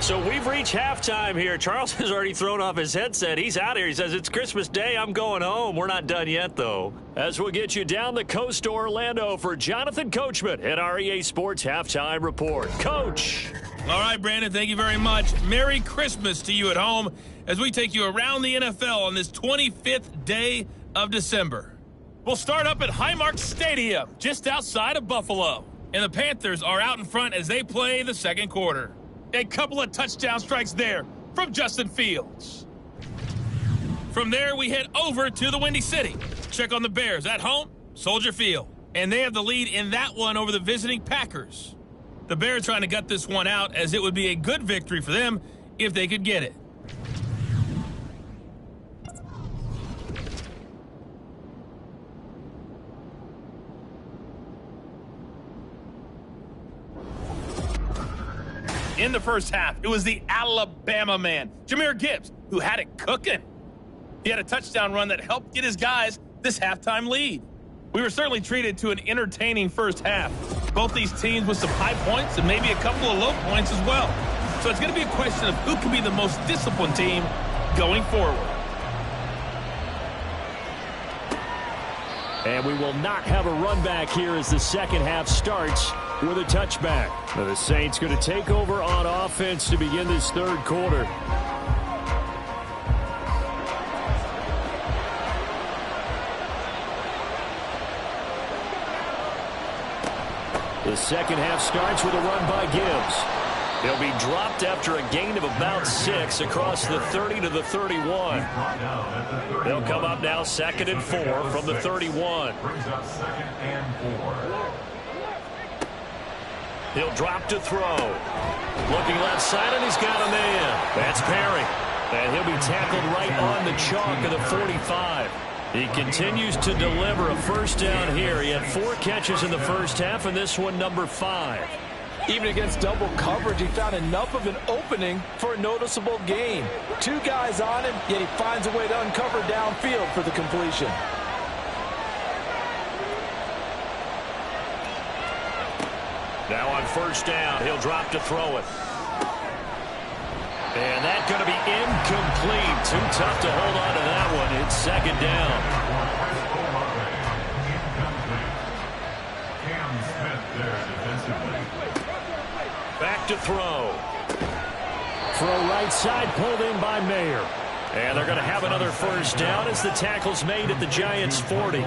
So we've reached halftime here. Charles has already thrown off his headset. He's out here. He says, it's Christmas Day. I'm going home. We're not done yet, though. As we'll get you down the coast to Orlando for Jonathan Coachman at our EA Sports Halftime Report. Coach. All right, Brandon, thank you very much. Merry Christmas to you at home as we take you around the NFL on this 25th day of December. We'll start up at Highmark Stadium, just outside of Buffalo. And the Panthers are out in front as they play the second quarter. A couple of touchdown strikes there from Justin Fields. From there, we head over to the Windy City. Check on the Bears at home, Soldier Field. And they have the lead in that one over the visiting Packers. The Bears trying to gut this one out as it would be a good victory for them if they could get it. In the first half, it was the Alabama man, Jahmyr Gibbs, who had it cooking. He had a touchdown run that helped get his guys this halftime lead. We were certainly treated to an entertaining first half. Both these teams with some high points and maybe a couple of low points as well. So it's going to be a question of who can be the most disciplined team going forward. And we will not have a run back here as the second half starts with a touchback. Now the Saints going to take over on offense to begin this third quarter. The second half starts with a run by Gibbs. He'll be dropped after a gain of about 6 across the 30 to the 31. They'll come up now 2nd and 4 from the 31. Brings up 2nd and 4. He'll drop to throw. Looking left side, and he's got a man. That's Perry. And he'll be tackled right on the chalk of the 45. He continues to deliver a first down here. He had 4 catches in the first half, and this one number 5. Even against double coverage, he found enough of an opening for a noticeable gain. 2 guys on him, yet he finds a way to uncover downfield for the completion. Now on first down, he'll drop to throw it. And that's going to be incomplete. Too tough to hold on to that one. It's 2nd down. Back to throw. Throw right side, pulled in by Mayer. And they're going to have another first down as the tackle's made at the Giants' 40.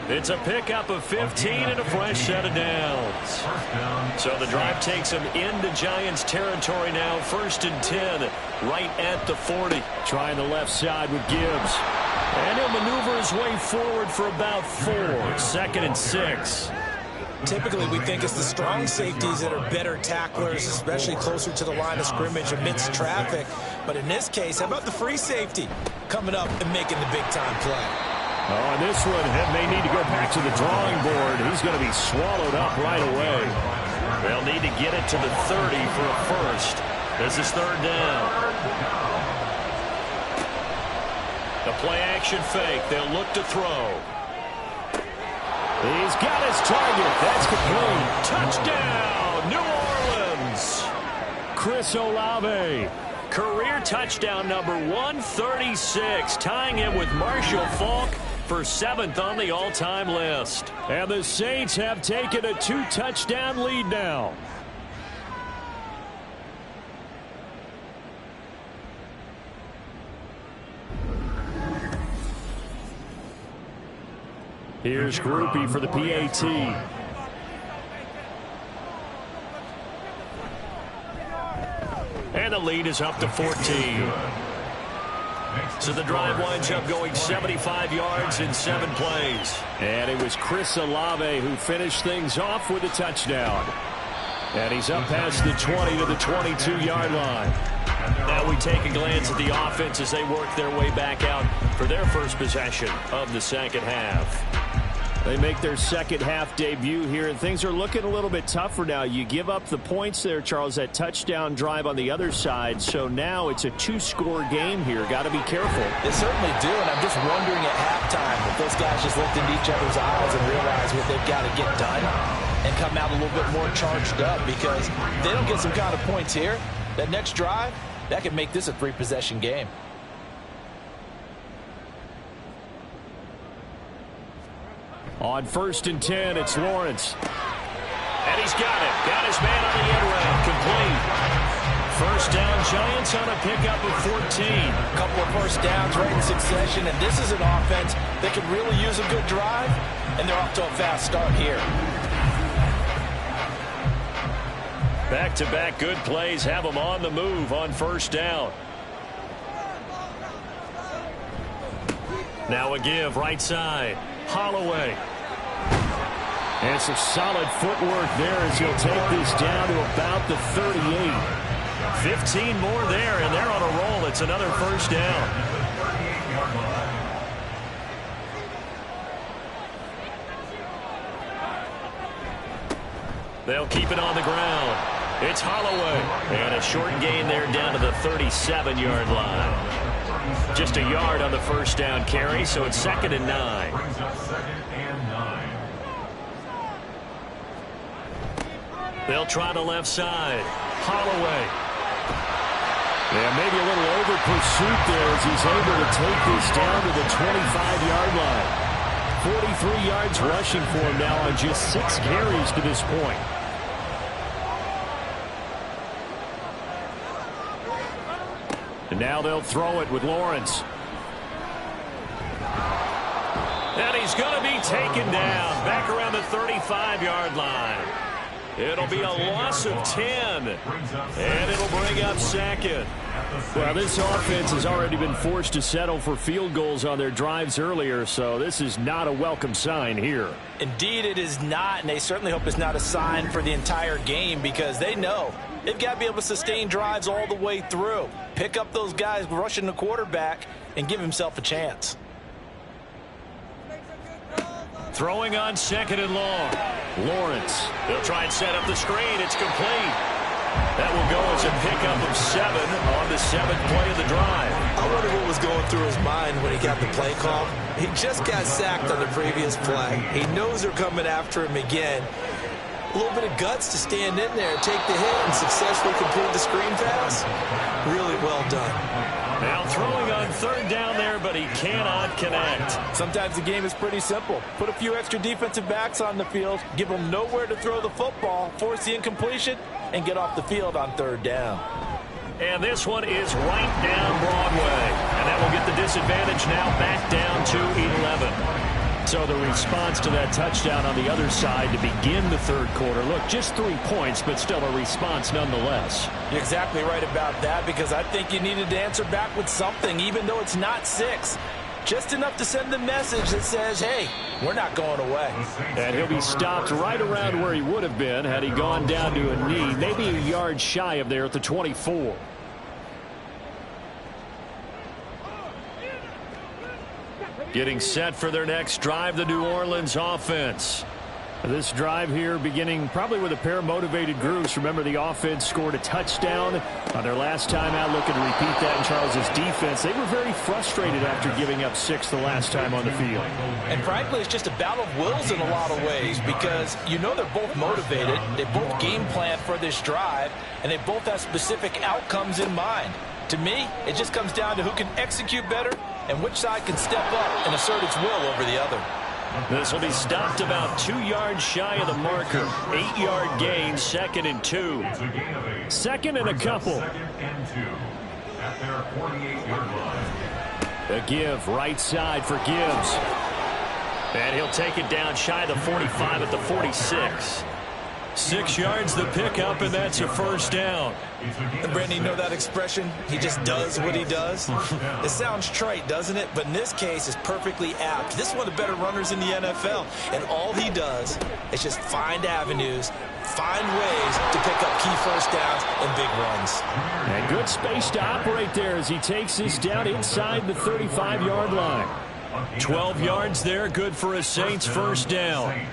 It's a pickup of 15 and a fresh set of downs. So the drive takes him into Giants territory now. 1st and 10, right at the 40. Trying the left side with Gibbs. And he'll maneuver his way forward for about 4. 2nd and 6. Typically, we think it's the strong safeties that are better tacklers, especially closer to the line of scrimmage amidst traffic. But in this case, how about the free safety coming up and making the big-time play? Oh, and this one may need to go back to the drawing board. He's going to be swallowed up right away. They'll need to get it to the 30 for a first. This is 3rd down. The play-action fake. They'll look to throw. He's got his target. That's complete. Touchdown, New Orleans. Chris Olave. Career touchdown number 136, tying him with Marshall Faulk for 7th on the all-time list. And the Saints have taken a 2-touchdown lead now. Here's Groupie for the PAT. And the lead is up to 14. So the drive winds up going 75 yards in 7 plays. And it was Chris Olave who finished things off with a touchdown. And he's up past the 20 to the 22-yard line. Now we take a glance at the offense as they work their way back out for their first possession of the second half. They make their second half debut here, and things are looking a little bit tougher now. You give up the points there, Charles, that touchdown drive on the other side. So now it's a 2-score game here. Got to be careful. They certainly do, and I'm just wondering at halftime if those guys just looked into each other's eyes and realized what they've got to get done and come out a little bit more charged up, because if they don't get some kind of points here, that next drive, that could make this a 3-possession game. On 1st and 10, it's Lawrence. And he's got it. Got his man on the end route. Complete. First down, Giants on a pickup of 14. A couple of first downs right in succession, and this is an offense that could really use a good drive, and they're off to a fast start here. Back-to-back good plays have them on the move on first down. Now a give right side. Holloway. And some solid footwork there as he'll take this down to about the 38. 15 more there, and they're on a roll. It's another first down. They'll keep it on the ground. It's Holloway. And a short gain there down to the 37-yard line. Just a yard on the first down carry, so it's 2nd and 9. They'll try the left side. Holloway. Yeah, maybe a little over pursuit there as he's able to take this down to the 25-yard line. 43 yards rushing for him now on just 6 carries to this point. And now they'll throw it with Lawrence. And he's going to be taken down back around the 35-yard line. It'll be a loss of 10, and it'll bring up 2nd. Well, this offense has already been forced to settle for field goals on their drives earlier, so this is not a welcome sign here. Indeed, it is not, and they certainly hope it's not a sign for the entire game, because they know they've got to be able to sustain drives all the way through. Pick up those guys rushing the quarterback and give himself a chance. Throwing on 2nd and long. Lawrence. They'll try and set up the screen. It's complete. That will go as a pickup of 7 on the 7th play of the drive. I wonder what was going through his mind when he got the play call. He just got sacked on the previous play. He knows they're coming after him again. A little bit of guts to stand in there, take the hit, and successfully complete the screen pass. Really well done. Now throwing on 3rd down there, but he cannot connect. Sometimes the game is pretty simple. Put a few extra defensive backs on the field, give them nowhere to throw the football, force the incompletion, and get off the field on 3rd down. And this one is right down Broadway. And that will get the disadvantage now back down to 11. So the response to that touchdown on the other side to begin the third quarter. Look, just 3 points, but still a response nonetheless. You're exactly right about that, because I think you needed to answer back with something, even though it's not 6. Just enough to send the message that says, hey, we're not going away. And he'll be stopped right around where he would have been had he gone down to a knee, maybe a yard shy of there at the 24. Getting set for their next drive, the New Orleans offense. This drive here beginning probably with a pair of motivated groups. Remember, the offense scored a touchdown on their last time out. Looking to repeat that in Charles's defense. They were very frustrated after giving up 6 the last time on the field. And frankly, it's just a battle of wills in a lot of ways, because you know they're both motivated. They both game plan for this drive, and they both have specific outcomes in mind. To me, it just comes down to who can execute better and which side can step up and assert its will over the other. This will be stopped about 2 yards shy of the marker. 8-yard gain, 2nd and 2. 2nd and a couple. 2nd and 2 at their 48-yard line. A give right side for Gibbs. And he'll take it down shy of the 45 at the 46. 6 yards the pickup, and that's a first down. And Brandon, you know that expression? He just does what he does. It sounds trite, doesn't it? But in this case, it's perfectly apt. This is one of the better runners in the NFL. And all he does is just find avenues, find ways to pick up key first downs and big runs. And good space to operate there as he takes this down inside the 35-yard line. 12 yards there, good for a Saints first down.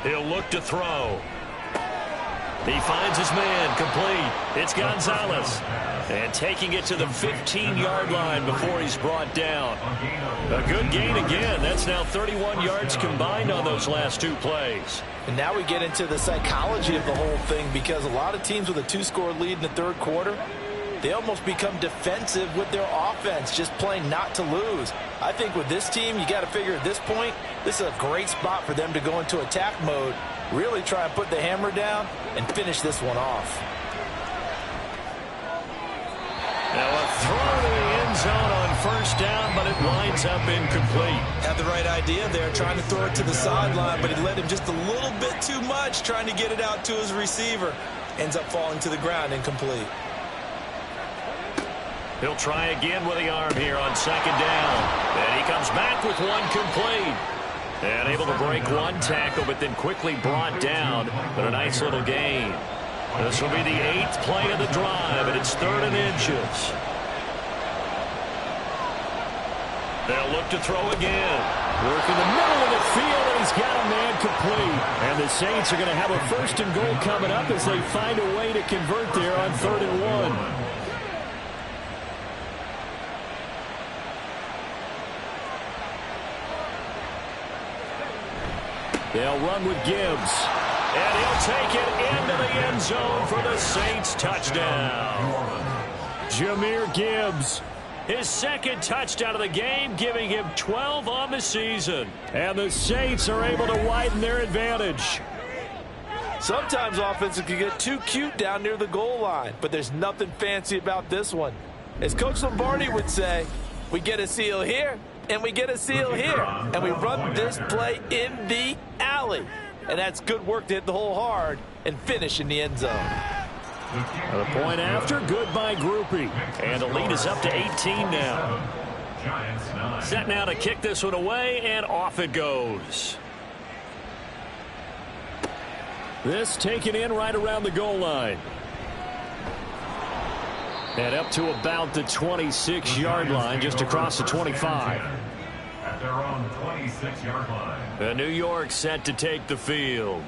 He'll look to throw. He finds his man, complete. It's Gonzalez. And taking it to the 15-yard line before he's brought down. A good gain again. That's now 31 yards combined on those last 2 plays. And now we get into the psychology of the whole thing, because a lot of teams with a 2-score lead in the third quarter, they almost become defensive with their offense, just playing not to lose. I think with this team, you got to figure at this point, this is a great spot for them to go into attack mode, really try and put the hammer down and finish this one off. Now a throw to the end zone on first down, but it winds up incomplete. Had the right idea there, trying to throw it to the sideline, but he led him just a little bit too much, trying to get it out to his receiver. Ends up falling to the ground, incomplete. He'll try again with the arm here on second down. And he comes back with one complete. And able to break one tackle, but then quickly brought down. But a nice little gain. This will be the 8th play of the drive, and it's 3rd and inches. They'll look to throw again. Working the middle of the field, and he's got a man complete. And the Saints are going to have a 1st and goal coming up as they find a way to convert there on 3rd and 1. They'll run with Gibbs. And he'll take it into the end zone for the Saints touchdown. Jahmyr Gibbs, his 2nd touchdown of the game, giving him 12 on the season. And the Saints are able to widen their advantage. Sometimes offenses can get too cute down near the goal line, but there's nothing fancy about this one. As Coach Lombardi would say, we get a seal here, and we get a seal here, and we run this play in the alley. And that's good work to hit the hole hard and finish in the end zone. A point after, good by Groupie. And the lead is up to 18 now. Set now to kick this one away, and off it goes. This taken in right around the goal line. And up to about the 26-yard line, just across the 25. At their own 26-yard line. New York set to take the field.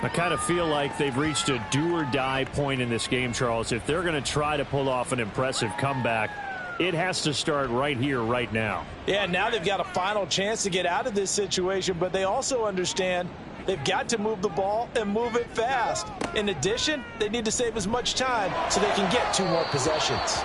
I kind of feel like they've reached a do-or-die point in this game, Charles. If they're going to try to pull off an impressive comeback, it has to start right here, right now. Yeah, now they've got a final chance to get out of this situation, but they also understand they've got to move the ball and move it fast. In addition, they need to save as much time so they can get 2 more possessions.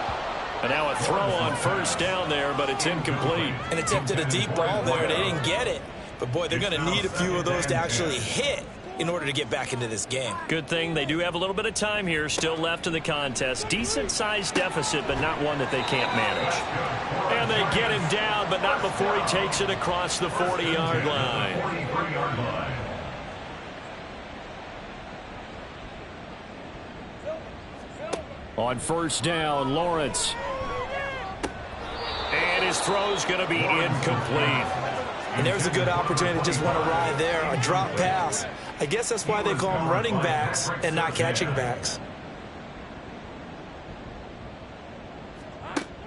And now a throw on first down there, but it's incomplete. And attempted a deep ball there, and they didn't get it. But, boy, they're going to need a few of those to actually hit in order to get back into this game. Good thing they do have a little bit of time here still left in the contest. Decent-sized deficit, but not one that they can't manage. And they get him down, but not before he takes it across the 40-yard line. On first down, Lawrence. And his throw's going to be incomplete. And there's a good opportunity to just want to ride there. A drop pass. I guess that's why they call them running backs and not catching backs.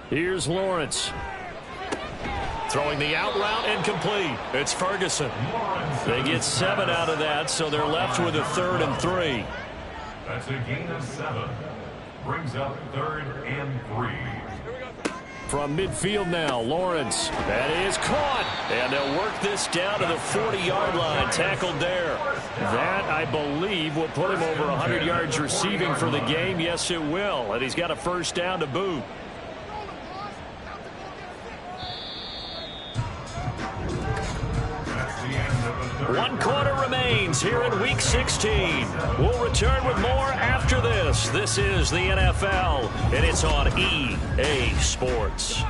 Here's Lawrence. Throwing the out route incomplete. It's Ferguson. They get 7 out of that, so they're left with a 3rd and 3. That's a gain of 7. Brings up 3rd and 3. From midfield now, Lawrence. That is caught. And they'll work this down to the 40-yard line. Tackled there. That, I believe, will put him over 100 yards receiving for the game. Yes, it will. And he's got a first down to boot. One quarter remains here in Week 16. We'll return with more after this. This is the NFL, and it's on EA Sports.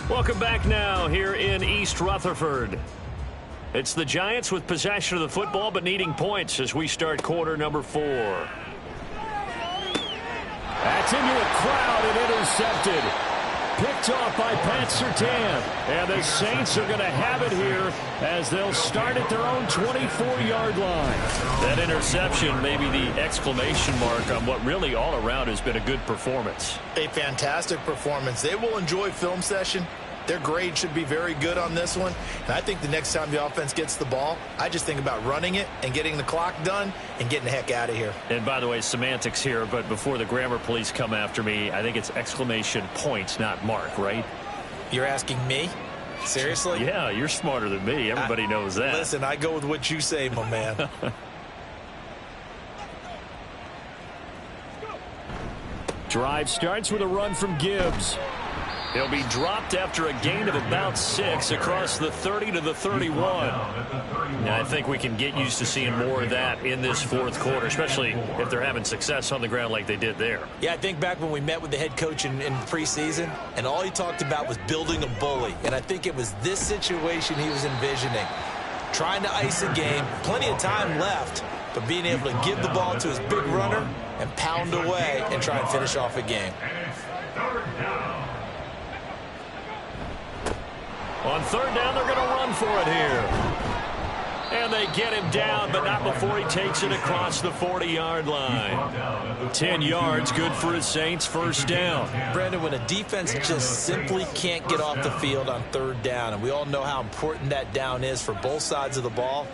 Welcome back now here in East Rutherford. It's the Giants with possession of the football, but needing points as we start quarter number 4. That's into a crowd and intercepted. Picked off by Pat Surtain. And the Saints are going to have it here as they'll start at their own 24-yard line. That interception may be the exclamation mark on what really all around has been a good performance. A fantastic performance. They will enjoy film session. Their grade should be very good on this one. And I think the next time the offense gets the ball, I just think about running it and getting the clock done and getting the heck out of here. And by the way, semantics here, but before the grammar police come after me, I think it's exclamation points, not mark, right? You're asking me? Seriously? Yeah, you're smarter than me. Everybody knows that. Listen, I go with what you say, my man. Drive starts with a run from Gibbs. He'll be dropped after a gain of about 6 across the 30 to the 31. Now, I think we can get used to seeing more of that in this fourth quarter, especially if they're having success on the ground like they did there. Yeah, I think back when we met with the head coach in preseason, and all he talked about was building a bully. And I think it was this situation he was envisioning. Trying to ice a game, plenty of time left, but being able to give the ball to his big runner and pound away and try and finish off a game. On third down, they're going to run for it here. And they get him down, but not before he takes it across the 40-yard line. 10 yards, good for his Saints, first down. Brandon, when a defense just simply can't get off the field on third down, and we all know how important that down is for both sides of the ball,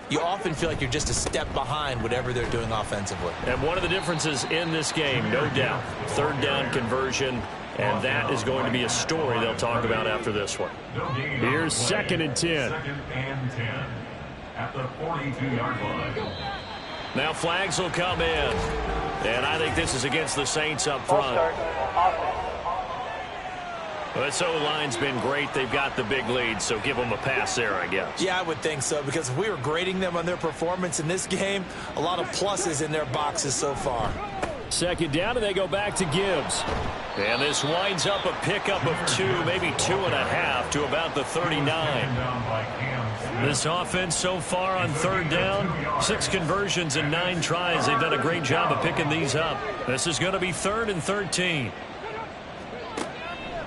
you often feel like you're just a step behind whatever they're doing offensively. And one of the differences in this game, no doubt, third down conversion. And that is going to be a story they'll talk about after this one. Here's 2nd and 10. 2nd and 10 at the 42-yard line. Now flags will come in. And I think this is against the Saints up front. Well, this O-line's been great. They've got the big lead, so give them a pass there, I guess. Yeah, I would think so, because if we were grading them on their performance in this game, a lot of pluses in their boxes so far. 2nd down, and they go back to Gibbs. And this winds up a pickup of 2, maybe 2.5 to about the 39. This offense so far on third down, 6 conversions and 9 tries. They've done a great job of picking these up. This is going to be 3rd and 13.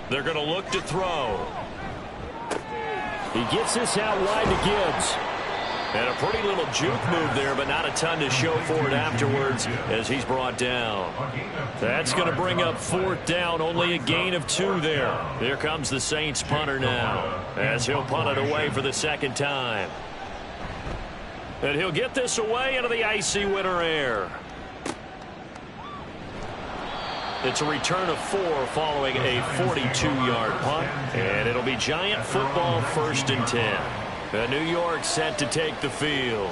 They're going to look to throw. He gets this out wide to Gibbs. And a pretty little juke move there, but not a ton to show for it afterwards as he's brought down. That's going to bring up 4th down, only a gain of 2 there. Here comes the Saints punter now as he'll punt it away for the 2nd time. And he'll get this away into the icy winter air. It's a return of 4 following a 42-yard punt, and it'll be Giant football 1st and 10. New York set to take the field.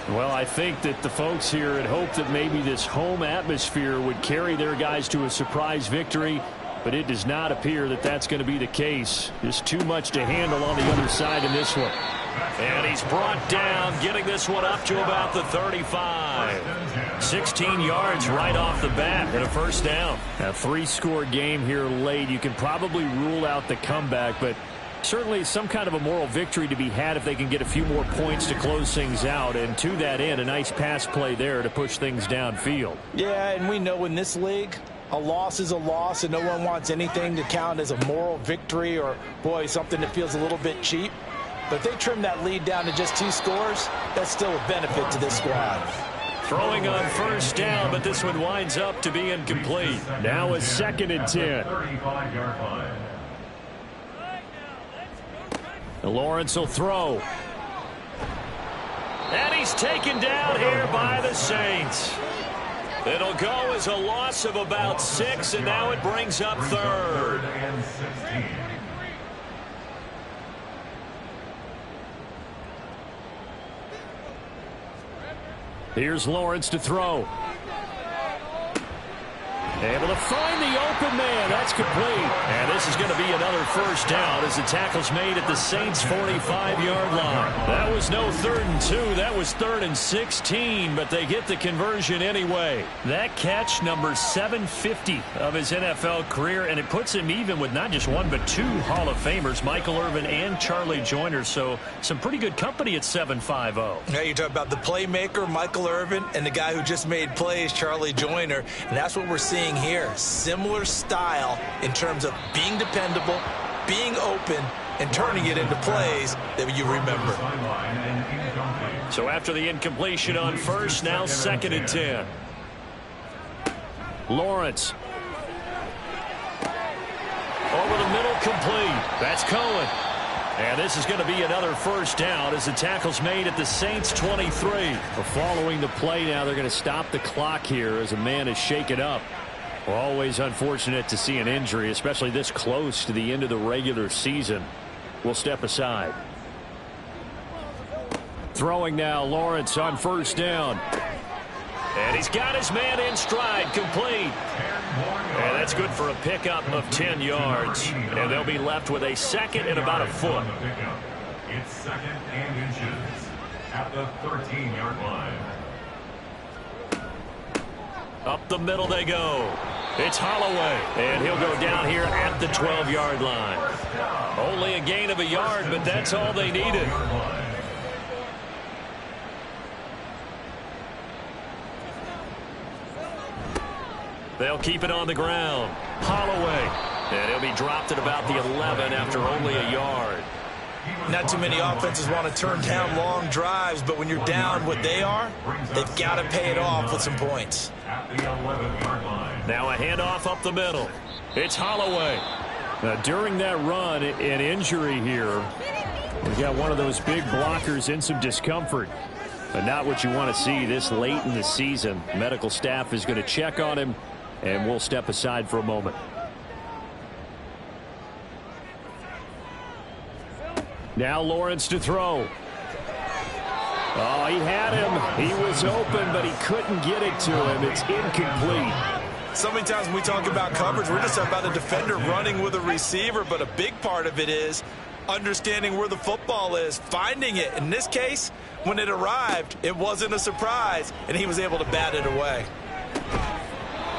Well, I think that the folks here had hoped that maybe this home atmosphere would carry their guys to a surprise victory. but it does not appear that that's going to be the case. There's too much to handle on the other side in this one. And he's brought down, getting this one up to about the 35. 16 yards right off the bat and a first down. A 3-score game here late. You can probably rule out the comeback, but certainly some kind of a moral victory to be had if they can get a few more points to close things out. And to that end, a nice pass play there to push things downfield. Yeah, and we know in this league, a loss is a loss, and no one wants anything to count as a moral victory or, boy, something that feels a little bit cheap. But if they trim that lead down to just 2 scores, that's still a benefit to this squad. Throwing on first down, but this one winds up to be incomplete. Now a 2nd and 10. 35-yard line. Lawrence will throw. And he's taken down here by the Saints. It'll go as a loss of about 6, and now it brings up 3rd. And 16. Here's Lawrence to throw. Able to find the open man. That's complete. And this is going to be another first down as the tackle's made at the Saints' 45-yard line. That was no 3rd and 2. That was 3rd and 16, but they get the conversion anyway. That catch, number 750 of his NFL career, and it puts him even with not just 1 but 2 Hall of Famers, Michael Irvin and Charlie Joyner. So some pretty good company at 7.50. Now you talk about the playmaker, Michael Irvin, and the guy who just made plays, Charlie Joyner, and that's what we're seeing here. Similar style in terms of being dependable, being open, and turning it into plays that you remember. So after the incompletion on first, now 2nd and 10. Lawrence. Over the middle, complete. That's Cohen. And this is going to be another first down as the tackle's made at the Saints' 23. Well, following the play now, they're going to stop the clock here as a man is shaken up. Well, always unfortunate to see an injury, especially this close to the end of the regular season. We'll step aside. Throwing now, Lawrence on first down. And he's got his man in stride, complete. And that's good for a pickup of 10 yards. And they'll be left with a 2nd and about a foot. It's 2nd and inches at the 13-yard line. Up the middle they go. It's Holloway, and he'll go down here at the 12-yard line. Only a gain of a yard, but that's all they needed. They'll keep it on the ground. Holloway, and he'll be dropped at about the 11 after only a yard. Not too many offenses want to turn down long drives, but when you're down what they are, they've got to pay it off with some points. Now a handoff up the middle. It's Holloway. Now, during that run, an injury here. We've got one of those big blockers in some discomfort. But not what you want to see this late in the season. Medical staff is going to check on him, and we'll step aside for a moment. Now Lawrence to throw. Oh, he had him. He was open, but he couldn't get it to him. It's incomplete. So many times when we talk about coverage, we're just about a defender running with a receiver, but a big part of it is understanding where the football is, finding it. In this case, when it arrived, it wasn't a surprise, and he was able to bat it away.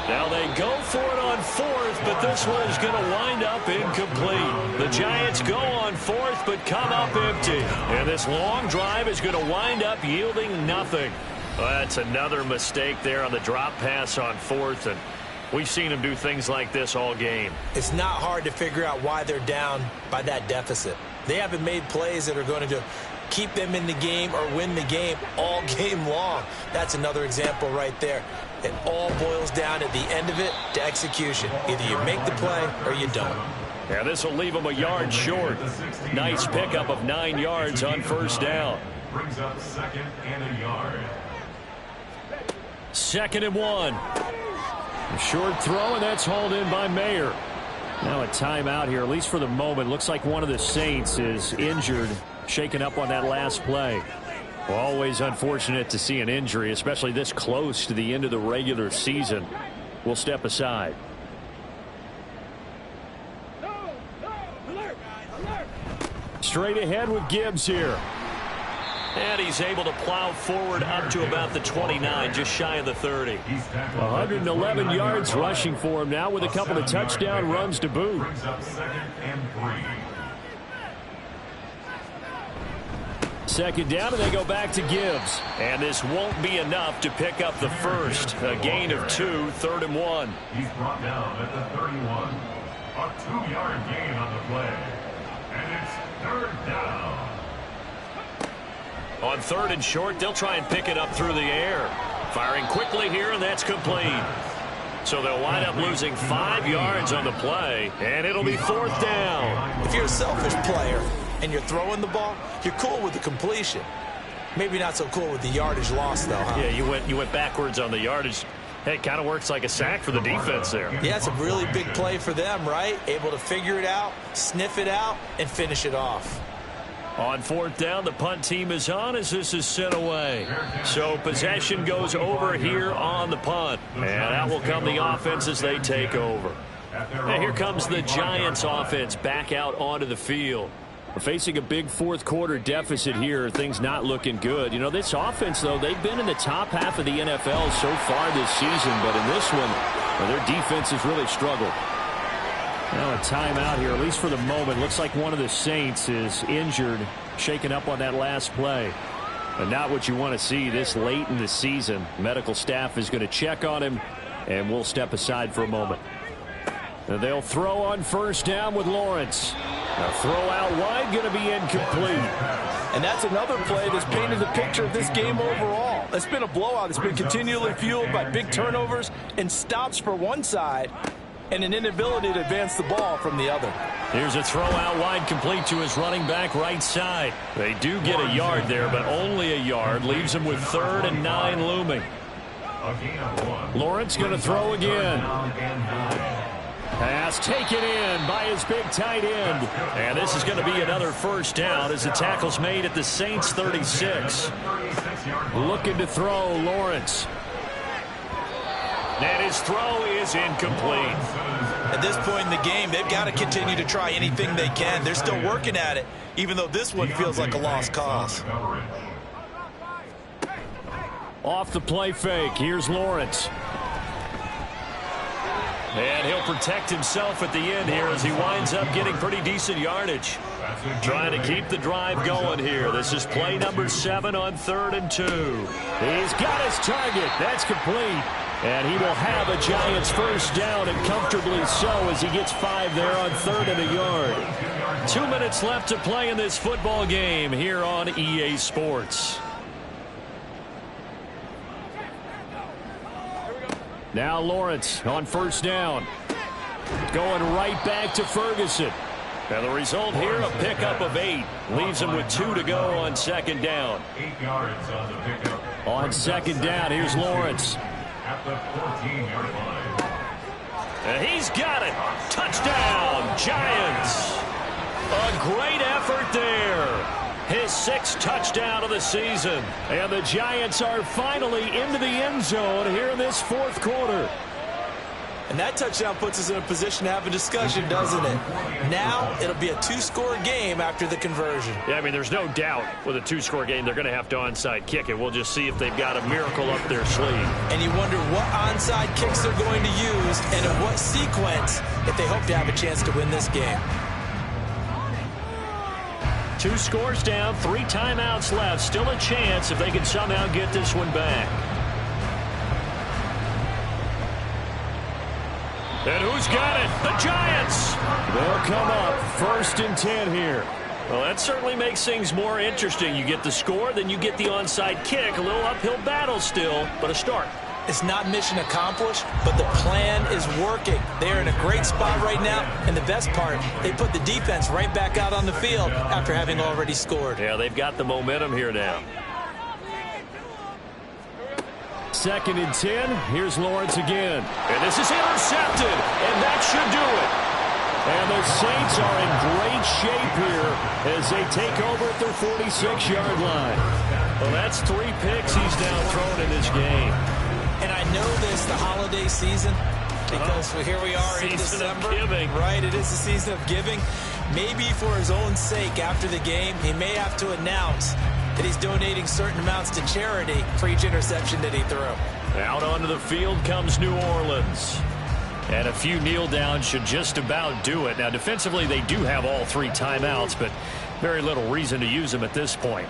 Now they go for it on 4th, but this one is going to wind up incomplete. The Giants go on 4th, but come up empty. And this long drive is going to wind up yielding nothing. Well, that's another mistake there on the drop pass on 4th, and we've seen them do things like this all game. It's not hard to figure out why they're down by that deficit. They haven't made plays that are going to keep them in the game or win the game all game long. That's another example right there. It all boils down at the end of it to execution. Either you make the play or you don't. Yeah, this will leave them a yard short. Nice pickup of 9 yards on first down. Brings up 2nd and a yard. 2nd and 1. A short throw, and that's hauled in by Mayer. Now a timeout here, at least for the moment. Looks like one of the Saints is injured, shaken up on that last play. Well, always unfortunate to see an injury, especially this close to the end of the regular season. We'll step aside. Straight ahead with Gibbs here. And he's able to plow forward up to about the 29, just shy of the 30. 111 yards rushing for him now with a couple of touchdown runs to boot. Brings up 2nd and 3. Second down, and they go back to Gibbs. And this won't be enough to pick up the first. A gain of 2, 3rd and 1. He's brought down at the 31. A 2-yard gain on the play. And it's 3rd down. On 3rd and short, they'll try and pick it up through the air. Firing quickly here, and that's complete. So they'll wind up losing 5 yards on the play, and it'll be 4th down. If you're a selfish player and you're throwing the ball, you're cool with the completion. Maybe not so cool with the yardage loss, though, huh? Yeah, you went backwards on the yardage. Hey, it kind of works like a sack for the defense there. Yeah, it's a really big play for them, right? Able to figure it out, sniff it out, and finish it off. On 4th down, the punt team is on as this is sent away. So possession goes over here on the punt. And out will come the offense as they take over. Now here comes the Giants offense back out onto the field. We're facing a big fourth quarter deficit here. Things not looking good. You know, this offense, though, they've been in the top half of the NFL so far this season. But in this one, well, their defense has really struggled. Now a timeout here, at least for the moment. Looks like one of the Saints is injured, shaken up on that last play. But not what you want to see this late in the season. Medical staff is going to check on him, and we'll step aside for a moment. And they'll throw on 1st down with Lawrence. Now throw out wide, going to be incomplete. And that's another play that's painted the picture of this game overall. It's been a blowout. It's been continually fueled by big turnovers and stops for one side, and an inability to advance the ball from the other. Here's a throw out wide, complete to his running back right side. They do get a yard there, but only a yard. Leaves him with 3rd and 9 looming. Lawrence going to throw again. Pass taken in by his big tight end. And this is going to be another 1st down as the tackle's made at the Saints 36. Looking to throw, Lawrence. And his throw is incomplete. At this point in the game, they've got to continue to try anything they can. They're still working at it, even though this one feels like a lost cause. Off the play fake, here's Lawrence. And he'll protect himself at the end here as he winds up getting pretty decent yardage. Trying to keep the drive going here. This is play number 7 on 3rd and 2. He's got his target. That's complete. And he will have a Giants 1st down, and comfortably so, as he gets 5 there on 3rd and a yard. 2 minutes left to play in this football game here on EA Sports. Now Lawrence on 1st down. Going right back to Ferguson. And the result here, a pickup of 8. Leaves him with 2 to go on 2nd down. 8 yards on the pickup. On 2nd down, here's Lawrence. At the 14-yard line. And he's got it. Touchdown, Giants. A great effort there. His 6th touchdown of the season. And the Giants are finally into the end zone here in this fourth quarter. And that touchdown puts us in a position to have a discussion, doesn't it? Now it'll be a 2-score game after the conversion. Yeah, I mean, there's no doubt with a 2-score game, they're going to have to onside kick it. We'll just see if they've got a miracle up their sleeve. And you wonder what onside kicks they're going to use and in what sequence if they hope to have a chance to win this game. 2 scores down, 3 timeouts left. Still a chance if they can somehow get this one back. And who's got it? The Giants! They'll come up 1st and 10 here. Well, that certainly makes things more interesting. You get the score, then you get the onside kick. A little uphill battle still, but a start. It's not mission accomplished, but the plan is working. They're in a great spot right now, and the best part, they put the defense right back out on the field after having already scored. Yeah, they've got the momentum here now. 2nd and 10. Here's Lawrence again. And this is intercepted, and that should do it. And the Saints are in great shape here as they take over at their 46-yard line. Well, that's 3 picks he's down thrown in this game. And I know this, the holiday season, because here we are in December. Season of giving. Right, it is the season of giving. maybe for his own sake after the game, he may have to announce that he's donating certain amounts to charity for each interception that he threw. Out onto the field comes New Orleans. And a few kneel downs should just about do it. Now, defensively, they do have all 3 timeouts, but very little reason to use them at this point.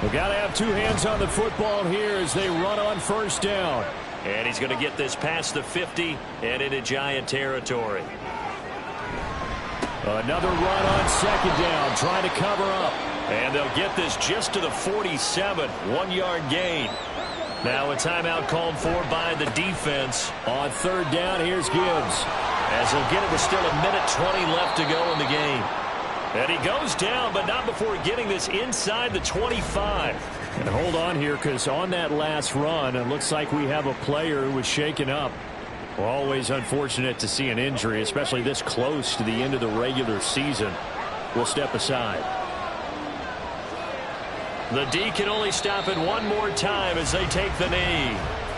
We've got to have 2 hands on the football here as they run on first down. And he's going to get this past the 50 and into Giant territory. Another run on second down, trying to cover up. And they'll get this just to the 47, 1-yard gain. Now a timeout called for by the defense. On third down, here's Gibbs. As he'll get it with still 1:20 left to go in the game. And he goes down, but not before getting this inside the 25. And hold on here, because on that last run, it looks like we have a player who was shaken up. Well, always unfortunate to see an injury, especially this close to the end of the regular season. We'll step aside. The D can only stop it one more time as they take the knee.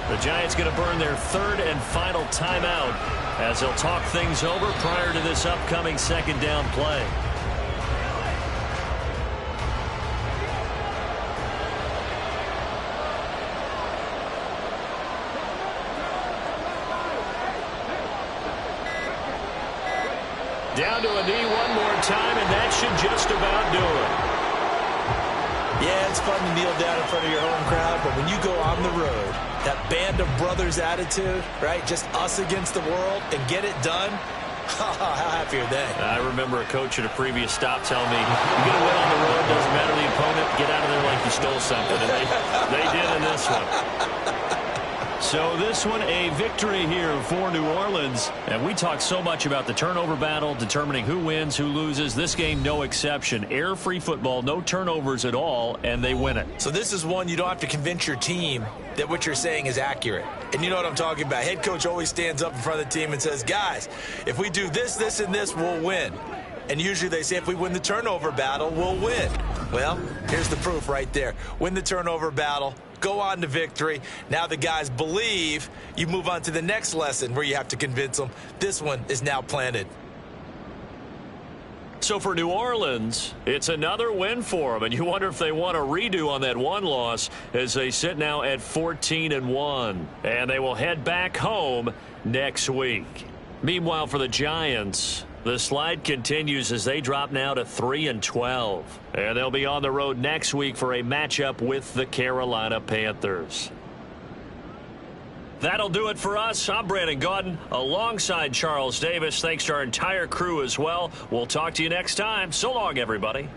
The Giants going to burn their 3rd and final timeout as they'll talk things over prior to this upcoming second down play. Down to a knee one more time, and that should just about do it. Yeah, it's fun to kneel down in front of your home crowd, but when you go on the road, that band of brothers attitude, right? Just us against the world and get it done. How happy are they? I remember a coach at a previous stop telling me, you're going to win on the road, doesn't matter the opponent, get out of there like you stole something. And they did in this one. So this one, a victory here for New Orleans. And we talk so much about the turnover battle, determining who wins, who loses. This game, no exception. Error-free football, no turnovers at all, and they win it. So this is one you don't have to convince your team that what you're saying is accurate. And you know what I'm talking about. Head coach always stands up in front of the team and says, guys, if we do this, this, and this, we'll win. And usually they say if we win the turnover battle, we'll win. Well, here's the proof right there. Win the turnover battle. Go on to victory. Now the guys believe. You move on to the next lesson where you have to convince them. This one is now planted. So for New Orleans, it's another win for them. And you wonder if they want a redo on that one loss as they sit now at 14-1. And they will head back home next week. Meanwhile, for the Giants, the slide continues as they drop now to 3-12. And they'll be on the road next week for a matchup with the Carolina Panthers. That'll do it for us. I'm Brandon Gaudin alongside Charles Davis. Thanks to our entire crew as well. We'll talk to you next time. So long, everybody.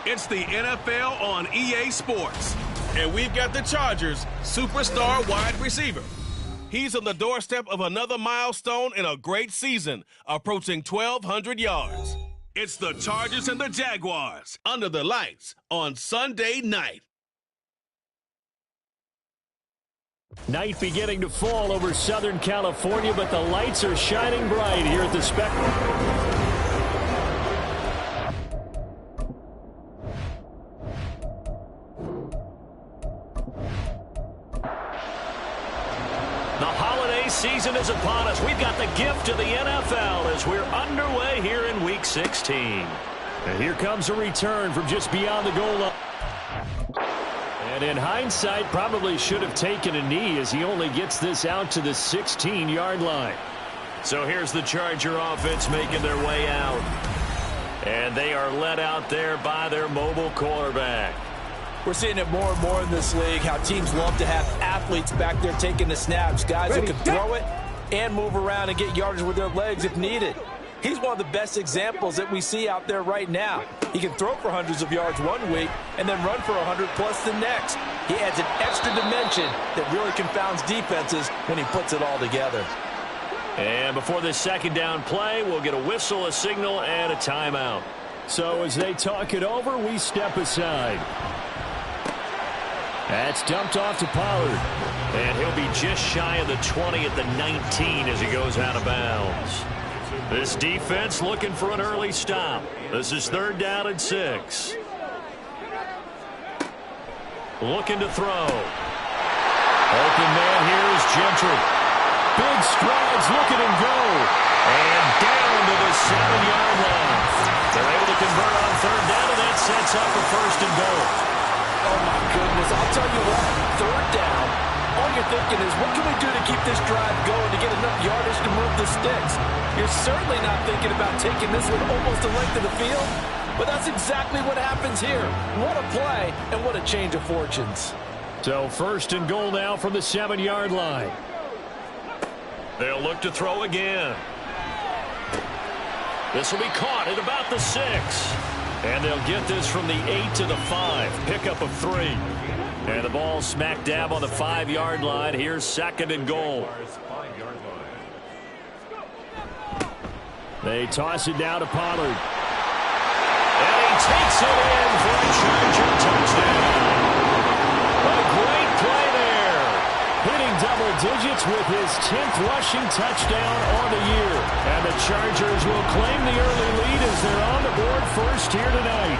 It's the NFL on EA Sports. And we've got the Chargers' superstar wide receiver. He's on the doorstep of another milestone in a great season, approaching 1,200 yards. It's the Chargers and the Jaguars under the lights on Sunday night. Night beginning to fall over Southern California, but the lights are shining bright here at the Spectrum. The holiday season is upon us. We've got the gift of the NFL as we're underway here in Week 16. And here comes a return from just beyond the goal line. And in hindsight, probably should have taken a knee as he only gets this out to the 16-yard line. So here's the Charger offense making their way out. And they are led out there by their mobile quarterback. We're seeing it more and more in this league, how teams love to have athletes back there taking the snaps, guys who can throw it and move around and get yardage with their legs if needed. He's one of the best examples that we see out there right now. He can throw for hundreds of yards one week and then run for 100-plus the next. He adds an extra dimension that really confounds defenses when he puts it all together. And before this second down play, we'll get a whistle, a signal, and a timeout. So as they talk it over, we step aside. That's dumped off to Pollard. And he'll be just shy of the 20 at the 19 as he goes out of bounds. This defense looking for an early stop. This is 3rd down and 6. Looking to throw. Open man here is Gentry. Big strides, look at him go. And down to the 7-yard line. They're able to convert on 3rd down, and that sets up a 1st and goal. Oh, my goodness. I'll tell you what, 3rd down, all you're thinking is, what can we do to keep this drive going to get enough yardage to move the sticks? You're certainly not thinking about taking this one almost the length of the field, but that's exactly what happens here. What a play, and what a change of fortunes. So 1st and goal now from the 7-yard line. They'll look to throw again. This will be caught at about the 6. And they'll get this from the 8 to the 5. Pickup of 3. And the ball smack dab on the 5-yard line. Here's 2nd and goal. They toss it down to Pollard. And he takes it in for a Charger touchdown. A great play there. Hitting double digits with his 10th rushing touchdown on the year. And the Chargers will claim the early lead as they're on the board first here tonight.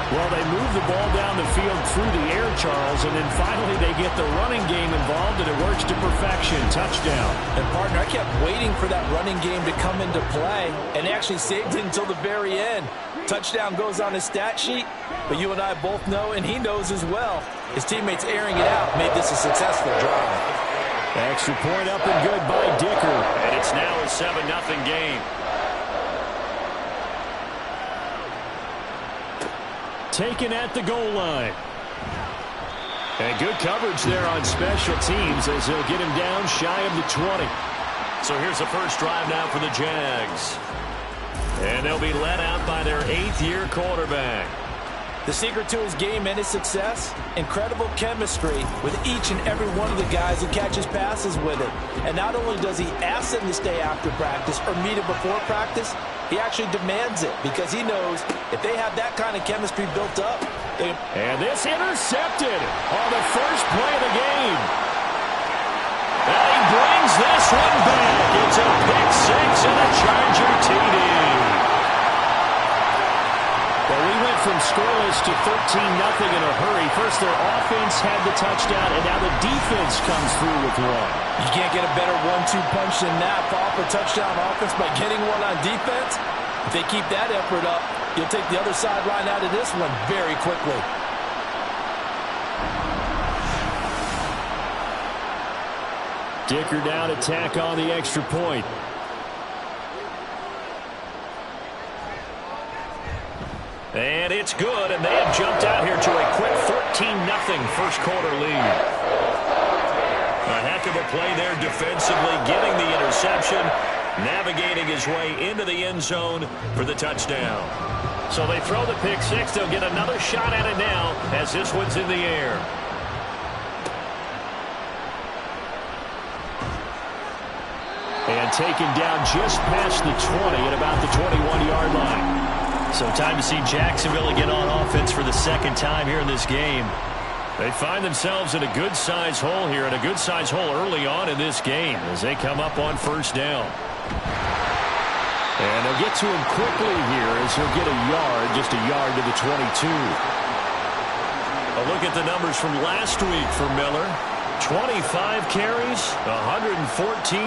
Well, they move the ball down the field through the air, Charles, and then finally they get the running game involved, and it works to perfection. Touchdown. And, partner, I kept waiting for that running game to come into play, and they actually saved it until the very end. Touchdown goes on his stat sheet, but you and I both know, and he knows as well, his teammates airing it out made this a successful drive. Extra point up and good by Dicker. And it's now a 7-0 game. Taken at the goal line. And good coverage there on special teams as they'll get him down shy of the 20. So here's the first drive now for the Jags. And they'll be led out by their 8th-year quarterback. The secret to his game and his success, incredible chemistry with each and every one of the guys who catches passes with it. And not only does he ask them to stay after practice or meet him before practice, he actually demands it because he knows if they have that kind of chemistry built up. And this intercepted on the first play of the game. And he brings this one back. It's a pick 6 and a Charger TD. Well, we went from scoreless to 13-0 in a hurry. First, their offense had the touchdown, and now the defense comes through with one. You can't get a better 1-2 punch than that. Off a touchdown offense by getting one on defense. If they keep that effort up, you'll take the other sideline out of this one very quickly. Dicker down to tack on the extra point. And it's good, and they have jumped out here to a quick 13-0 first quarter lead. A heck of a play there defensively, getting the interception, navigating his way into the end zone for the touchdown. So they throw the pick six. They'll get another shot at it now as this one's in the air. And taken down just past the 20 at about the 21-yard line. So time to see Jacksonville get on offense for the second time here in this game. They find themselves in a good-sized hole here, and a good-sized hole early on in this game as they come up on first down. And they'll get to him quickly here as he'll get a yard, just a yard to the 22. A look at the numbers from last week for Miller. 25 carries, 114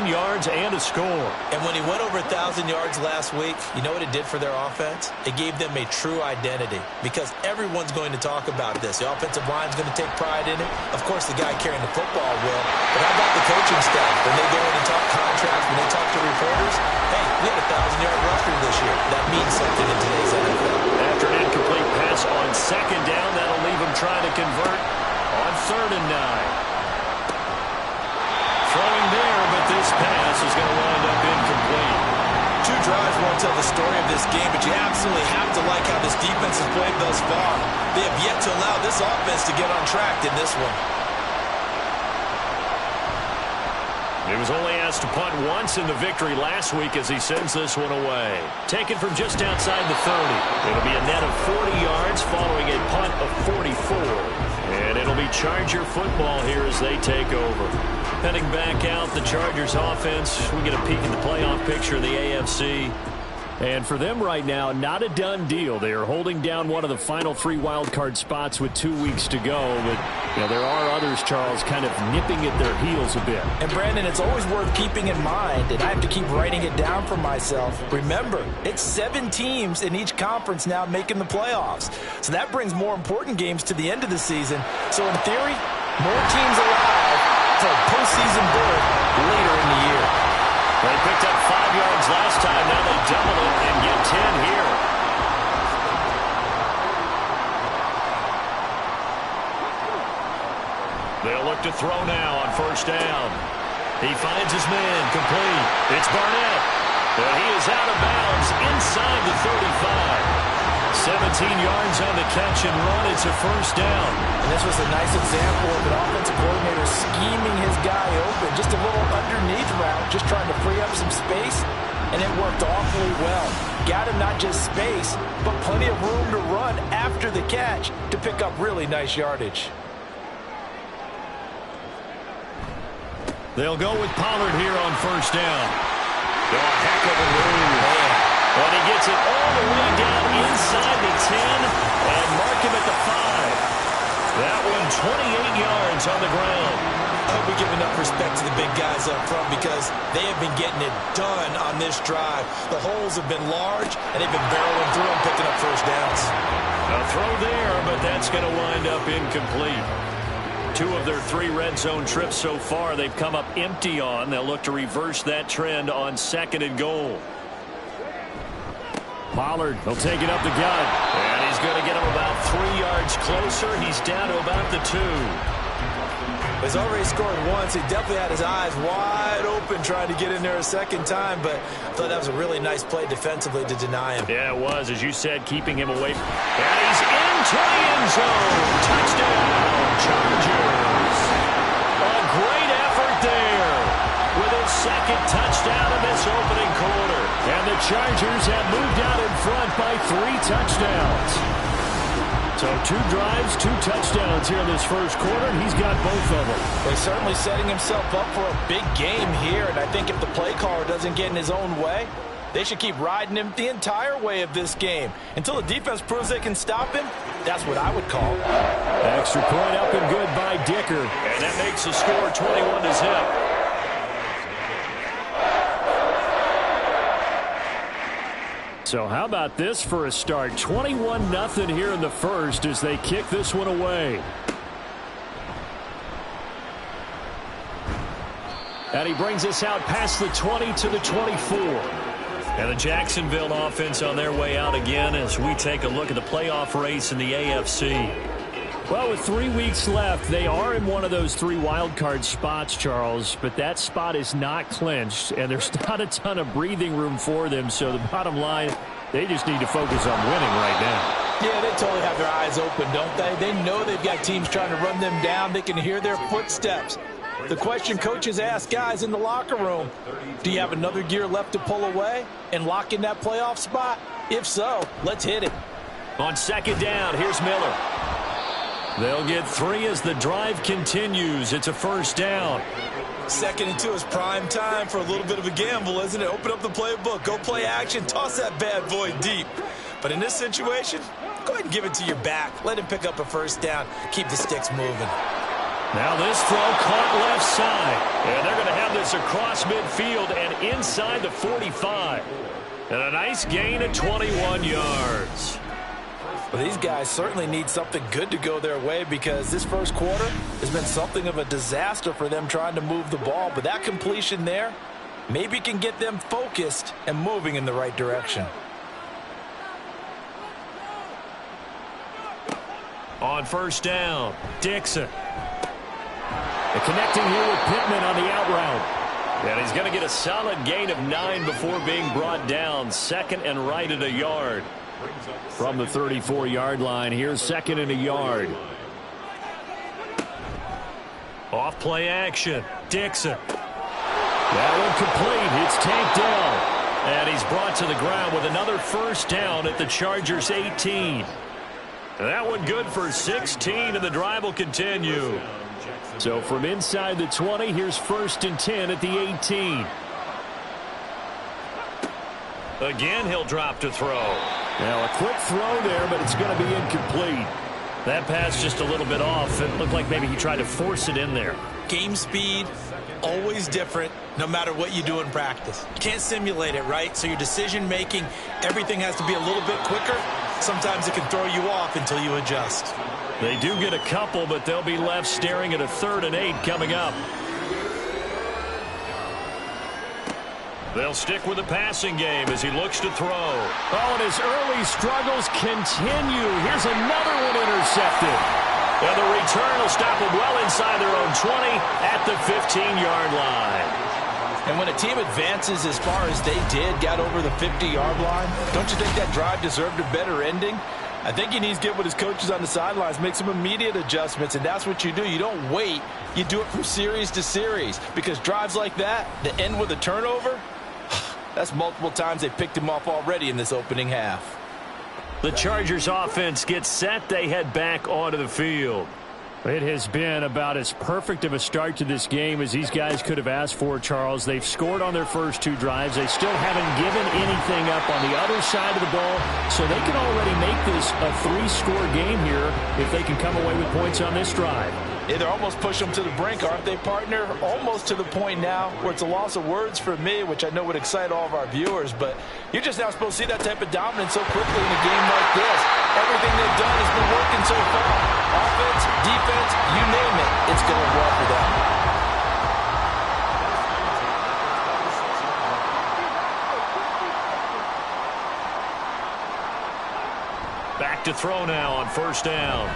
yards, and a score. And when he went over 1,000 yards last week, you know what it did for their offense? It gave them a true identity because everyone's going to talk about this. The offensive line's going to take pride in it. Of course, the guy carrying the football will. But how about the coaching staff? When they go in and talk contracts, when they talk to reporters, hey, we had a 1,000-yard rusher this year. That means something in today's NFL. After an incomplete pass on second down, that'll leave him trying to convert on 3rd and 9. Throwing there, but this pass is going to wind up incomplete. 2 drives won't tell the story of this game, but you absolutely have to like how this defense has played thus far. They have yet to allow this offense to get on track in this one. He was only asked to punt once in the victory last week as he sends this one away. Taken from just outside the 30. It'll be a net of 40 yards following a punt of 44. And it'll be Charger football here as they take over. Heading back out, the Chargers offense. We get a peek at the playoff picture in the AFC. And for them right now, not a done deal. They are holding down one of the final 3 wildcard spots with 2 weeks to go. But you know, there are others, Charles, kind of nipping at their heels a bit. And Brandon, it's always worth keeping in mind, and I have to keep writing it down for myself. Remember, it's 7 teams in each conference now making the playoffs. So that brings more important games to the end of the season. So in theory, more teams alive for a postseason berth later in the year. They picked up 5 yards last time. Now they double it and get 10 here. They'll look to throw now on first down. He finds his man complete. It's Barnett. And he is out of bounds inside the 35. 17 yards on the catch and run. It's a first down. And this was a nice example of an offensive coordinator scheming his guy open. Just a little underneath route, just trying to free up some space, and it worked awfully well. Got him not just space, but plenty of room to run after the catch to pick up really nice yardage. They'll go with Pollard here on first down. Oh, a heck of a move. And he gets it all the way down inside the 10 and mark him at the 5. That one 28 yards on the ground. I hope we give enough respect to the big guys up front because they have been getting it done on this drive. The holes have been large, and they've been barreling through and picking up first downs. A throw there, but that's going to wind up incomplete. 2 of their 3 red zone trips so far they've come up empty on. They'll look to reverse that trend on 2nd and goal. Pollard, he'll take it up the gut. And he's going to get him about 3 yards closer. He's down to about the 2. He's already scored once. He definitely had his eyes wide open trying to get in there a second time, but I thought that was a really nice play defensively to deny him. Yeah, it was, as you said, keeping him away. And he's into the end zone. Touchdown, Chargers. A great effort there with his 2nd touchdown in this opening quarter. And the Chargers have moved out in front by 3 touchdowns. So 2 drives, 2 touchdowns here in this first quarter, and he's got both of them. Well, he's certainly setting himself up for a big game here, and I think if the play caller doesn't get in his own way, they should keep riding him the entire way of this game. Until the defense proves they can stop him, that's what I would call. Extra point up and good by Dicker. And that makes the score 21-0. So how about this for a start? 21-0 here in the first as they kick this one away. And he brings us out past the 20 to the 24. And the Jacksonville offense on their way out again as we take a look at the playoff race in the AFC. Well, with 3 weeks left, they are in one of those 3 wildcard spots, Charles, but that spot is not clinched, and there's not a ton of breathing room for them. So the bottom line, They just need to focus on winning right now. Yeah, they totally have their eyes open, don't they? They know they've got teams trying to run them down. They can hear their footsteps. The question coaches ask guys in the locker room, do you have another gear left to pull away and lock in that playoff spot? If so, let's hit it. On second down, here's Miller. They'll get 3 as the drive continues. It's a first down. 2nd and 2 is prime time for a little bit of a gamble, isn't it? Open up the playbook, go play action, toss that bad boy deep. But in this situation, go ahead and give it to your back. Let him pick up a first down. Keep the sticks moving. Now this throw caught left side. And they're going to have this across midfield and inside the 45. And a nice gain of 21 yards. Well, these guys certainly need something good to go their way because this first quarter has been something of a disaster for them trying to move the ball. But that completion there maybe can get them focused and moving in the right direction. On first down, Dixon. They're connecting here with Pittman on the out route. And he's going to get a solid gain of 9 before being brought down. 2nd and right at a yard. From the 34-yard line, here's 2nd and a yard. Off play action, Dixon. That one complete. It's tanked down. And he's brought to the ground with another first down at the Chargers' 18. That one good for 16, and the drive will continue. So from inside the 20, here's 1st and 10 at the 18. Again, he'll drop to throw. Now, a quick throw there, but it's going to be incomplete. That pass just a little bit off. It looked like maybe he tried to force it in there. Game speed, always different, no matter what you do in practice. You can't simulate it, right? So your decision-making, everything has to be a little bit quicker. Sometimes it can throw you off until you adjust. They do get a couple, but they'll be left staring at a 3rd and 8 coming up. They'll stick with the passing game as he looks to throw. Oh, and his early struggles continue. Here's another one intercepted. And the return will stop him well inside their own 20 at the 15-yard line. And when a team advances as far as they did, got over the 50-yard line, don't you think that drive deserved a better ending? I think he needs to get with his coaches on the sidelines, make some immediate adjustments, and that's what you do. You don't wait. You do it from series to series because drives like that end with a turnover, that's multiple times they picked him off already in this opening half. The Chargers offense gets set. They head back onto the field. It has been about as perfect of a start to this game as these guys could have asked for, Charles. They've scored on their first 2 drives. They still haven't given anything up on the other side of the ball, so they can already make this a 3-score game here if they can come away with points on this drive. Yeah, they're almost pushing them to the brink, aren't they, partner? Almost to the point now where it's a loss of words for me, which I know would excite all of our viewers, but you're just not supposed to see that type of dominance so quickly in a game like this. Everything they've done has been working so far. Offense, defense, you name it, it's going well for them. Back to throw now on first down.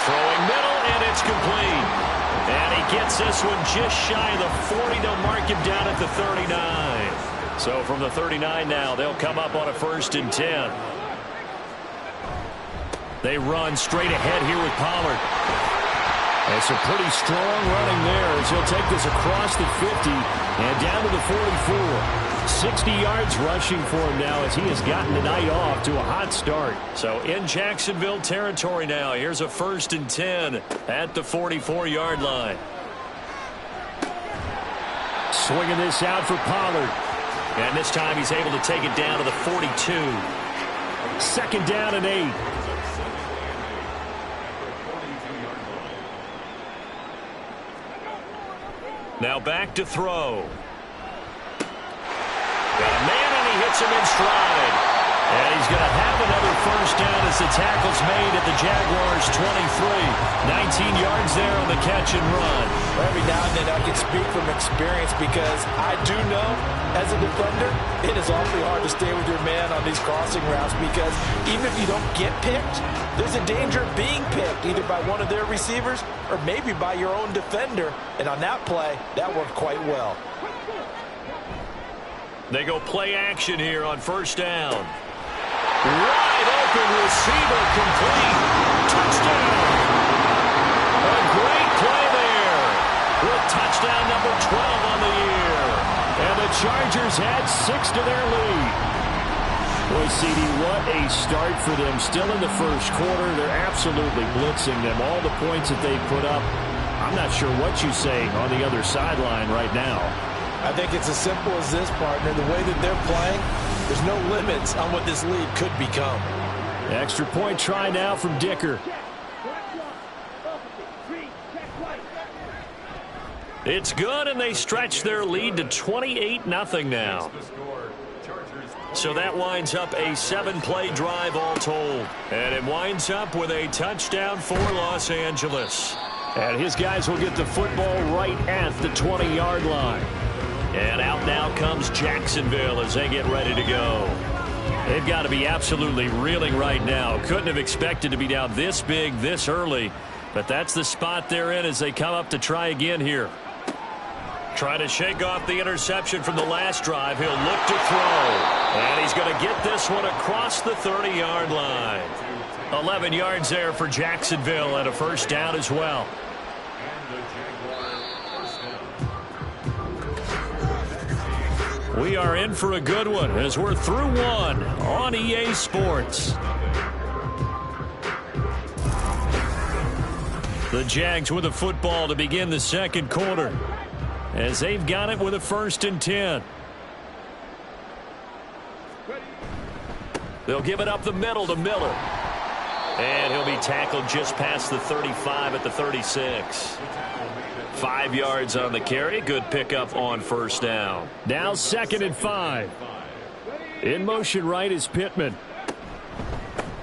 Throwing middle, and it's complete. And he gets this one just shy of the 40. They'll mark him down at the 39. So from the 39 now, they'll come up on a 1st and 10. They run straight ahead here with Pollard. And some pretty strong running there as he'll take this across the 50 and down to the 44. 60 yards rushing for him now as he has gotten the night off to a hot start. So in Jacksonville territory now. Here's a 1st and 10 at the 44-yard line. Swinging this out for Pollard. And this time he's able to take it down to the 42. 2nd down and 8. Now back to throw. Got a man, and he hits him in stride. And he's going to have another first down as the tackle's made at the Jaguars' 23. 19 yards there on the catch and run. Every now and then I can speak from experience because I do know, as a defender, it is awfully hard to stay with your man on these crossing routes because even if you don't get picked, there's a danger of being picked either by one of their receivers or maybe by your own defender. And on that play, that worked quite well. They go play action here on first down. Wide open receiver, complete. Touchdown. A great play there with touchdown number 12 on the year. And the Chargers add 6 to their lead. Boy, CD, what a start for them. Still in the first quarter. They're absolutely blitzing them. All the points that they put up, I'm not sure what you say on the other sideline right now. I think it's as simple as this, partner. The way that they're playing, there's no limits on what this lead could become. Extra point try now from Dicker. It's good, and they stretch their lead to 28-0 now. So that winds up a 7-play drive all told. And it winds up with a touchdown for Los Angeles. And his guys will get the football right at the 20-yard line. And out now comes Jacksonville as they get ready to go. They've got to be absolutely reeling right now. Couldn't have expected to be down this big this early. But that's the spot they're in as they come up to try again here. Trying to shake off the interception from the last drive. He'll look to throw. And he's going to get this one across the 30-yard line. 11 yards there for Jacksonville and a first down as well. We are in for a good one as we're through one on EA Sports. The Jags with the football to begin the second quarter as they've got it with a 1st and 10. They'll give it up the middle to Miller. And he'll be tackled just past the 35 at the 36. 5 yards on the carry. Good pickup on first down. Now 2nd and 5. In motion right is Pittman.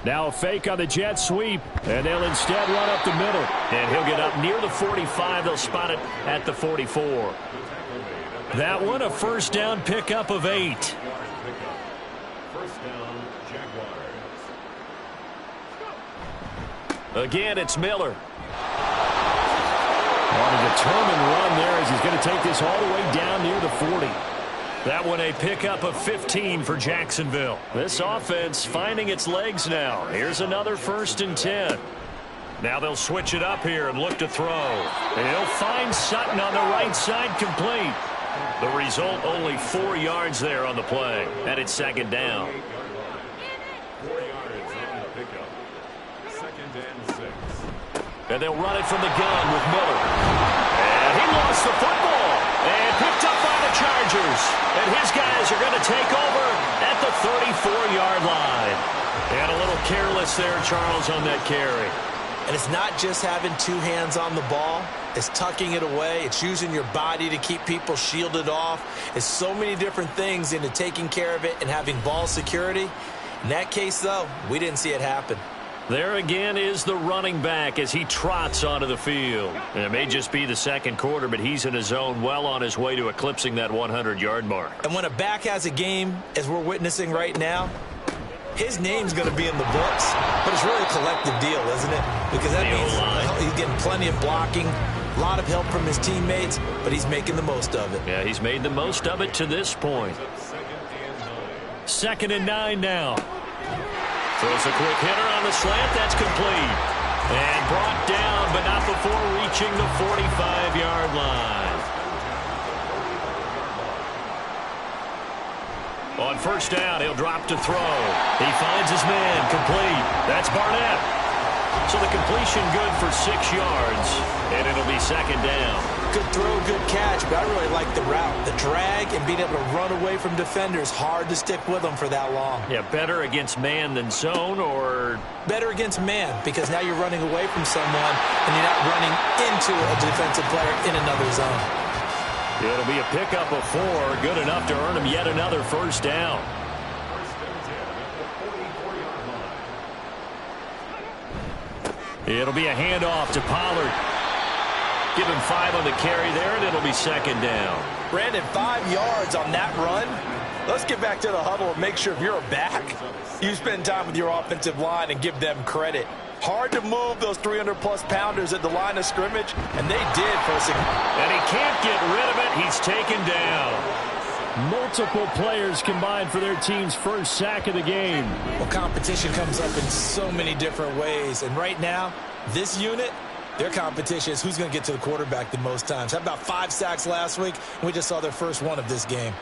Now a fake on the jet sweep. And they'll instead run up the middle. And he'll get up near the 45. They'll spot it at the 44. That one a first down pickup of 8. Again, it's Miller. On a determined run there as he's going to take this all the way down near the 40. That one a pickup of 15 for Jacksonville. This offense finding its legs now. Here's another 1st and 10. Now they'll switch it up here and look to throw. And he'll find Sutton on the right side, complete. The result, only 4 yards there on the play. And it's 2nd down. 4 yards on the pickup. 2nd and 6. And they'll run it from the gun with Miller. And he lost the football. And picked up by the Chargers. And his guys are going to take over at the 34-yard line. And a little careless there, Charles, on that carry. And it's not just having 2 hands on the ball. It's tucking it away. It's using your body to keep people shielded off. It's so many different things into taking care of it and having ball security. In that case, though, we didn't see it happen. There again is the running back as he trots onto the field. And it may just be the second quarter, but he's in his zone, well on his way to eclipsing that 100-yard mark. And when a back has a game, as we're witnessing right now, his name's going to be in the books, but it's really a collective deal, isn't it? Because that means he's getting plenty of blocking, a lot of help from his teammates, but he's making the most of it. Yeah, he's made the most of it to this point. 2nd and 9 now. Throws a quick hitter on the slant. That's complete. And brought down, but not before reaching the 45-yard line. On first down, he'll drop to throw. He finds his man, complete. That's Barnett. So the completion good for 6 yards, and it'll be 2nd down. Good throw, good catch, but I really like the route. The drag and being able to run away from defenders, hard to stick with them for that long. Yeah, better against man than zone, or? Better against man, because now you're running away from someone, and you're not running into a defensive player in another zone. It'll be a pickup of 4, good enough to earn him yet another first down. It'll be a handoff to Pollard. Give him 5 on the carry there, and it'll be 2nd down. Brandon, 5 yards on that run. Let's get back to the huddle and make sure if you're a back, you spend time with your offensive line and give them credit. Hard to move those 300-plus pounders at the line of scrimmage, and they did for a second. And he can't get rid of it. He's taken down. Multiple players combined for their team's first sack of the game. Well, competition comes up in so many different ways. And right now, this unit, their competition is who's going to get to the quarterback the most times. Had about 5 sacks last week, and we just saw their first one of this game.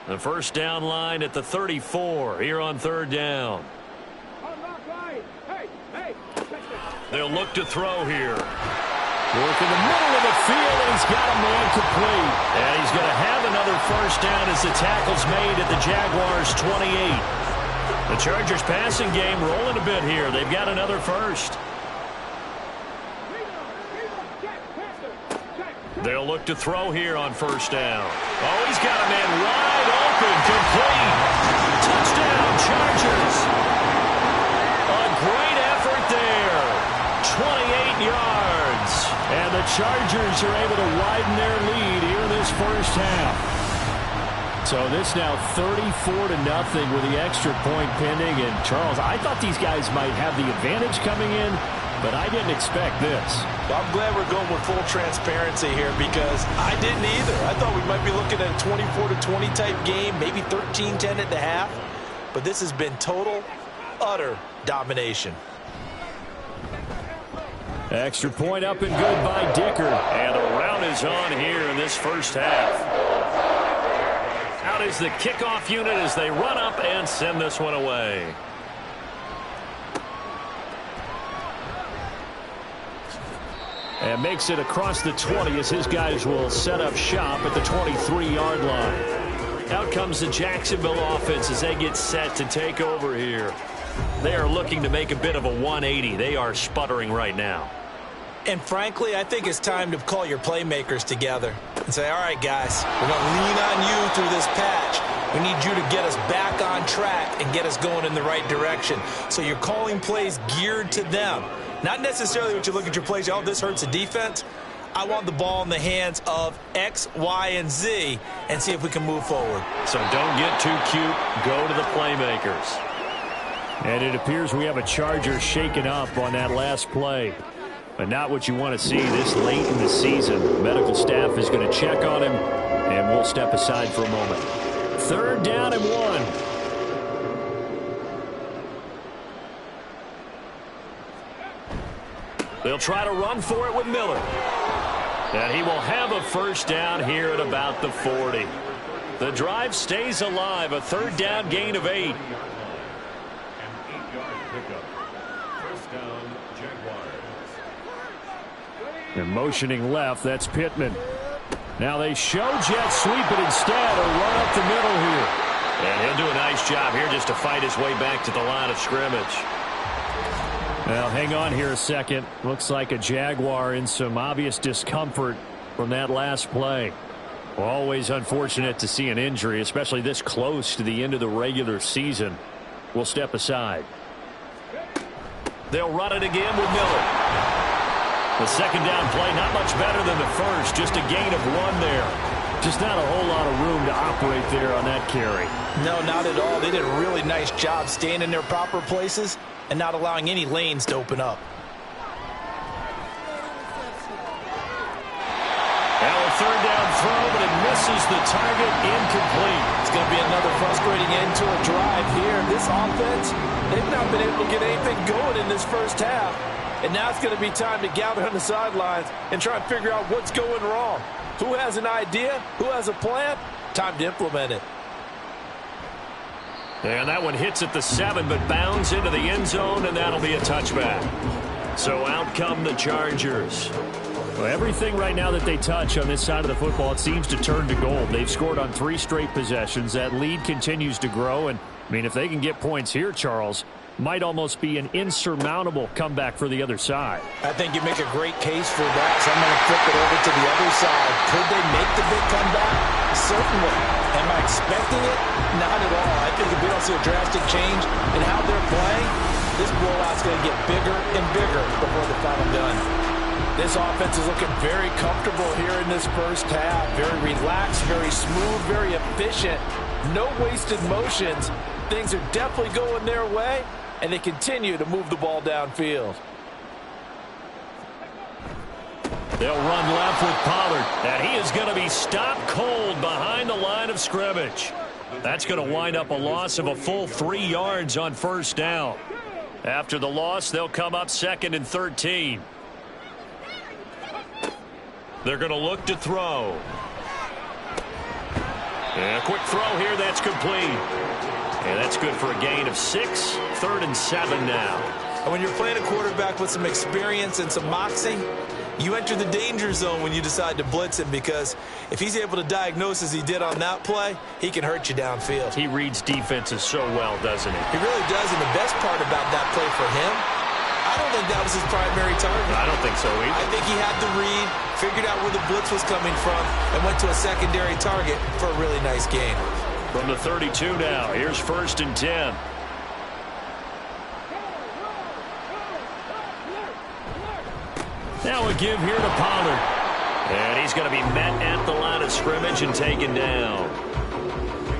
The first down line at the 34 here on third down. They'll look to throw here. Work in the middle of the field, and he's got a man complete. And he's going to have another first down as the tackle's made at the Jaguars' 28. The Chargers passing game rolling a bit here. They've got another first. They'll look to throw here on first down. Oh, he's got a man wide open, complete. Touchdown, Chargers. A great effort there. 28 yards. And the Chargers are able to widen their lead here in this first half. So this now 34-0 with the extra point pending. And Charles, I thought these guys might have the advantage coming in, but I didn't expect this. Well, I'm glad we're going with full transparency here because I didn't either. I thought we might be looking at a 24-20 type game, maybe 13-10 at the half. But this has been total, utter domination. Extra point up and good by Dicker. And the rout is on here in this first half. Out is the kickoff unit as they run up and send this one away. And makes it across the 20 as his guys will set up shop at the 23-yard line. Out comes the Jacksonville offense as they get set to take over here. They are looking to make a bit of a 180. They are sputtering right now. And frankly, I think it's time to call your playmakers together and say, all right, guys, we're going to lean on you through this patch. We need you to get us back on track and get us going in the right direction. So you're calling plays geared to them. Not necessarily what you look at your plays, oh, this hurts the defense. I want the ball in the hands of X, Y, and Z and see if we can move forward. So don't get too cute. Go to the playmakers. And it appears we have a Charger shaken up on that last play. But not what you want to see this late in the season. The medical staff is going to check on him, and we'll step aside for a moment. Third down and 1. They'll try to run for it with Miller. And he will have a first down here at about the 40. The drive stays alive. A third down gain of 8. They're motioning left. That's Pittman. Now they show jet sweep, but instead a run up the middle here. And he'll do a nice job here just to fight his way back to the line of scrimmage. Well, hang on here a second. Looks like a Jaguar in some obvious discomfort from that last play. Well, always unfortunate to see an injury, especially this close to the end of the regular season. We'll step aside. They'll run it again with Miller. The second down play, not much better than the first. Just a gain of 1 there. Just not a whole lot of room to operate there on that carry. No, not at all. They did a really nice job staying in their proper places and not allowing any lanes to open up. Now a third down throw, but it misses the target, incomplete. It's going to be another frustrating end to a drive here. This offense, they've not been able to get anything going in this first half. And now it's going to be time to gather on the sidelines and try and figure out what's going wrong. Who has an idea? Who has a plan? Time to implement it. And that one hits at the 7, but bounds into the end zone, and that'll be a touchback. So out come the Chargers. Well, everything right now that they touch on this side of the football, it seems to turn to gold. They've scored on 3 straight possessions. That lead continues to grow. And, I mean, if they can get points here, Charles, might almost be an insurmountable comeback for the other side. I think you make a great case for that. So I'm going to flip it over to the other side. Could they make the big comeback? Certainly. Am I expecting it? Not at all. I think if we don't see a drastic change in how they're playing, this blowout's going to get bigger and bigger before the final done. This offense is looking very comfortable here in this first half. Very relaxed, very smooth, very efficient. No wasted motions. Things are definitely going their way, and they continue to move the ball downfield. They'll run left with Pollard, and he is going to be stopped cold behind the line of scrimmage. That's going to wind up a loss of a full 3 yards on first down. After the loss, they'll come up 2nd and 13. They're going to look to throw. And a quick throw here, that's complete. And that's good for a gain of 6, 3rd and 7 now. And when you're playing a quarterback with some experience and some moxie, you enter the danger zone when you decide to blitz him, because if he's able to diagnose as he did on that play, he can hurt you downfield. He reads defenses so well, doesn't he? He really does, and the best part about that play for him, I don't think that was his primary target. I don't think so either. I think he had to read, figured out where the blitz was coming from, and went to a secondary target for a really nice gain. From the 32 now, here's 1st and 10. Now a give here to Pollard. And he's going to be met at the line of scrimmage and taken down.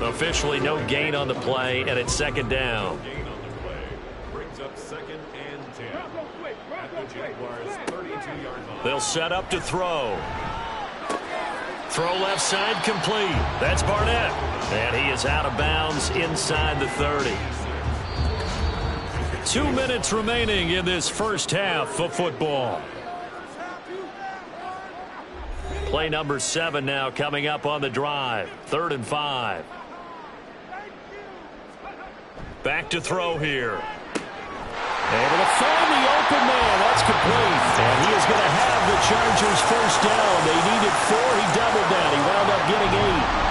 Officially no gain on the play, and it's 2nd down. Gain on the play brings up 2nd and 10. At the Jaguars' 32-yard line. They'll set up to throw. Throw left side complete. That's Barnett. And he is out of bounds inside the 30. 2 minutes remaining in this first half of football. Play number 7 now coming up on the drive. 3rd and 5. Back to throw here. Able to find the open man. That's complete. And he is going to have the Chargers first down. They needed 4. He doubled that. He wound up getting 8.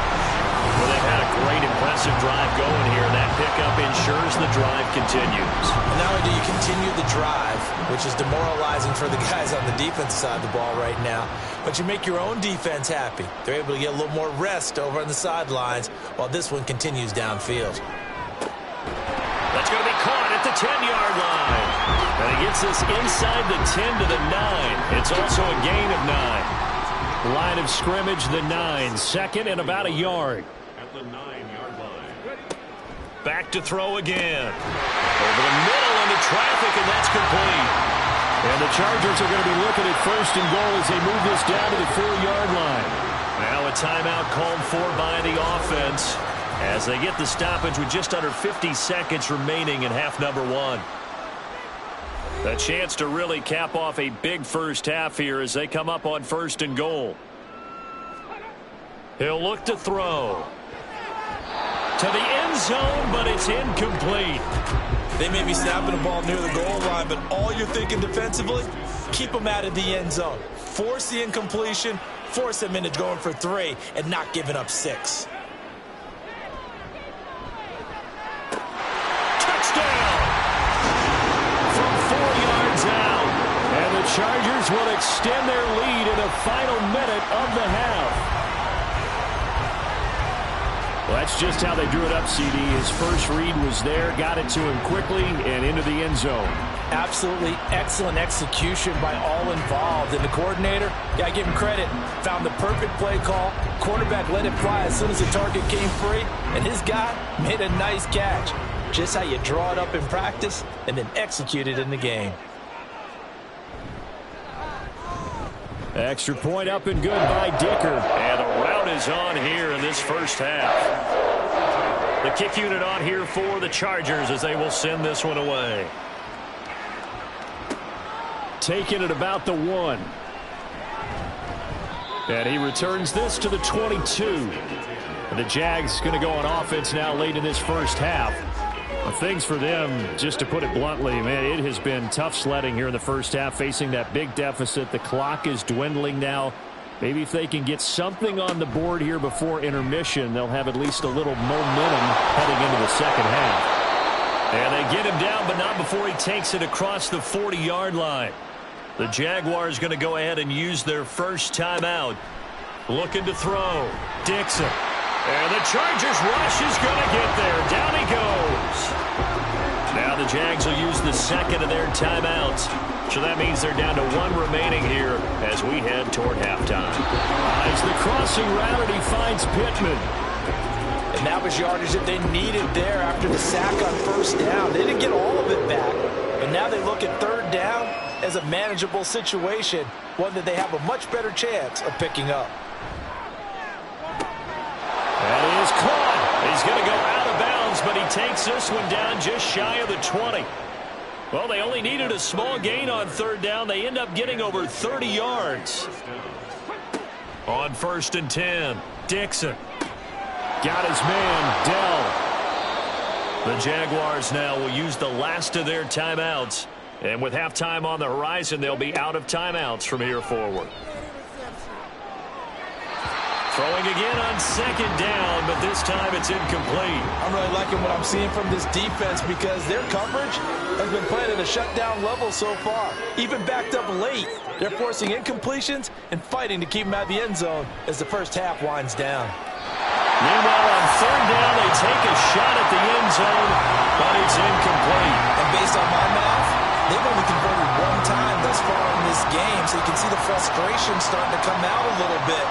Well, they've had a great, impressive drive going here. That pickup ensures the drive continues. And not only do you continue the drive, which is demoralizing for the guys on the defensive side of the ball right now, but you make your own defense happy. They're able to get a little more rest over on the sidelines while this one continues downfield. That's going to be caught at the 10-yard line. And he gets this inside the 10 to the 9. It's also a gain of 9. Line of scrimmage, the 9. 2nd and about a yard. At the 9-yard line. Back to throw again. Over the middle into traffic, and that's complete. And the Chargers are going to be looking at 1st and goal as they move this down to the 4-yard line. Now a timeout called for by the offense as they get the stoppage with just under 50 seconds remaining in half number 1. A chance to really cap off a big first half here as they come up on 1st and goal. He'll look to throw. To the end zone, but it's incomplete. They may be snapping the ball near the goal line, but all you're thinking defensively, keep them out of the end zone. Force the incompletion, force them into going for 3, and not giving up 6. Chargers will extend their lead in the final minute of the half. Well, that's just how they drew it up, CD. His first read was there, got it to him quickly, and into the end zone. Absolutely excellent execution by all involved. And the coordinator, got to give him credit, found the perfect play call. Quarterback let it fly as soon as the target came free, and his guy made a nice catch. Just how you draw it up in practice and then execute it in the game. Extra point up and good by Dicker. And the route is on here in this first half. The kick unit on here for the Chargers as they will send this one away. Taking it about the 1. And he returns this to the 22. And the Jags going to go on offense now late in this first half. Well, things for them, just to put it bluntly, man, it has been tough sledding here in the first half, facing that big deficit. The clock is dwindling now. Maybe if they can get something on the board here before intermission, they'll have at least a little momentum heading into the second half. And they get him down, but not before he takes it across the 40-yard line. The Jaguars going to go ahead and use their first timeout. Looking to throw. Dixon. And the Chargers rush is going to get there. Down he goes. Now the Jags will use the second of their timeouts. So that means they're down to 1 remaining here as we head toward halftime. As the crossing route, and he finds Pittman. And that was yardage that they needed there after the sack on first down. They didn't get all of it back. But now they look at 3rd down. as a manageable situation, one that they have a much better chance of picking up. That is caught. He's going to go out of bounds, but he takes this one down just shy of the 20. Well, they only needed a small gain on third down. They end up getting over 30 yards. On 1st and 10, Dixon. Got his man, Dell. The Jaguars now will use the last of their timeouts. And with halftime on the horizon, they'll be out of timeouts from here forward. Throwing again on 2nd down, but this time it's incomplete. I'm really liking what I'm seeing from this defense because their coverage has been playing at a shutdown level so far. Even backed up late, they're forcing incompletions and fighting to keep them out of the end zone as the first half winds down. Meanwhile, on 3rd down, they take a shot at the end zone, but it's incomplete. And based on my math, they've only converted one time thus far in this game, so you can see the frustration starting to come out a little bit.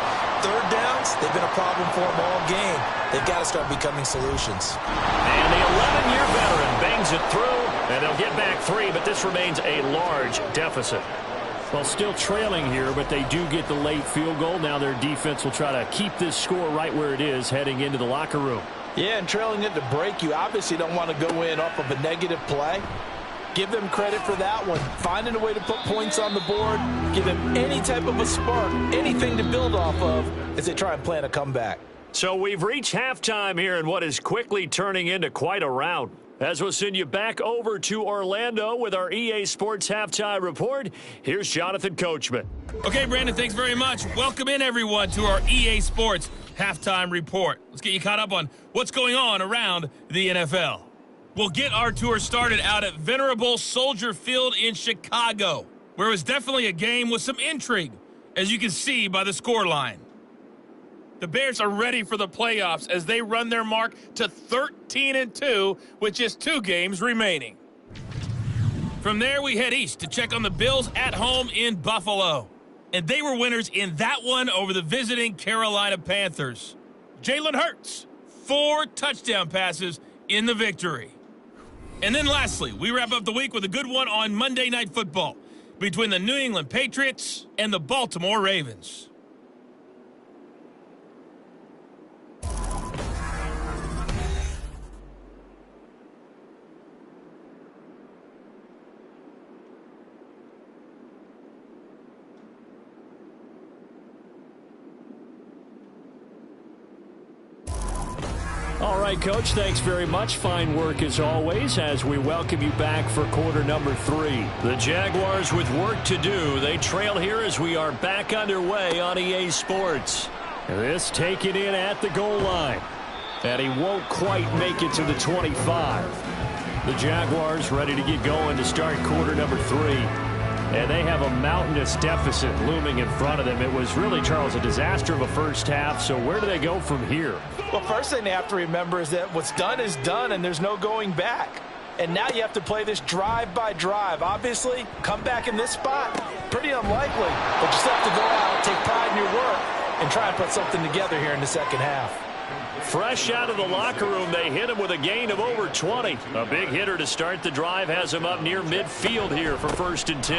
3rd downs, they've been a problem for them all game. They've got to start becoming solutions. And the 11-year veteran bangs it through, and they'll get back 3, but this remains a large deficit. Well, still trailing here, but they do get the late field goal. Now their defense will try to keep this score right where it is heading into the locker room. Yeah, and trailing it to break, you obviously don't want to go in off of a negative play. Give them credit for that one. Finding a way to put points on the board, give them any type of a spark, anything to build off of as they try and plan a comeback. So we've reached halftime here in what is quickly turning into quite a rout. As we'll send you back over to Orlando with our EA Sports Halftime Report, here's Jonathan Coachman. Okay, Brandon, thanks very much. Welcome in, everyone, to our EA Sports Halftime Report. Let's get you caught up on what's going on around the NFL. We'll get our tour started out at Venerable Soldier Field in Chicago, where it was definitely a game with some intrigue, as you can see by the scoreline. The Bears are ready for the playoffs as they run their mark to 13-2 with just 2 games remaining. From there, we head east to check on the Bills at home in Buffalo. And they were winners in that one over the visiting Carolina Panthers. Jalen Hurts, 4 touchdown passes in the victory. And then lastly, we wrap up the week with a good one on Monday Night Football between the New England Patriots and the Baltimore Ravens. All right, Coach, thanks very much. Fine work as always as we welcome you back for quarter number 3. The Jaguars with work to do. They trail here as we are back underway on EA Sports. This taken in at the goal line. And he won't quite make it to the 25. The Jaguars ready to get going to start quarter number 3. And they have a mountainous deficit looming in front of them. It was really, Charles, a disaster of a first half. So where do they go from here? Well, first thing they have to remember is that what's done is done, and there's no going back. And now you have to play this drive by drive. Obviously, come back in this spot, pretty unlikely. But you still have to go out, take pride in your work, and try and put something together here in the second half. Fresh out of the locker room, they hit him with a gain of over 20. A big hitter to start the drive has him up near midfield here for 1st and 10.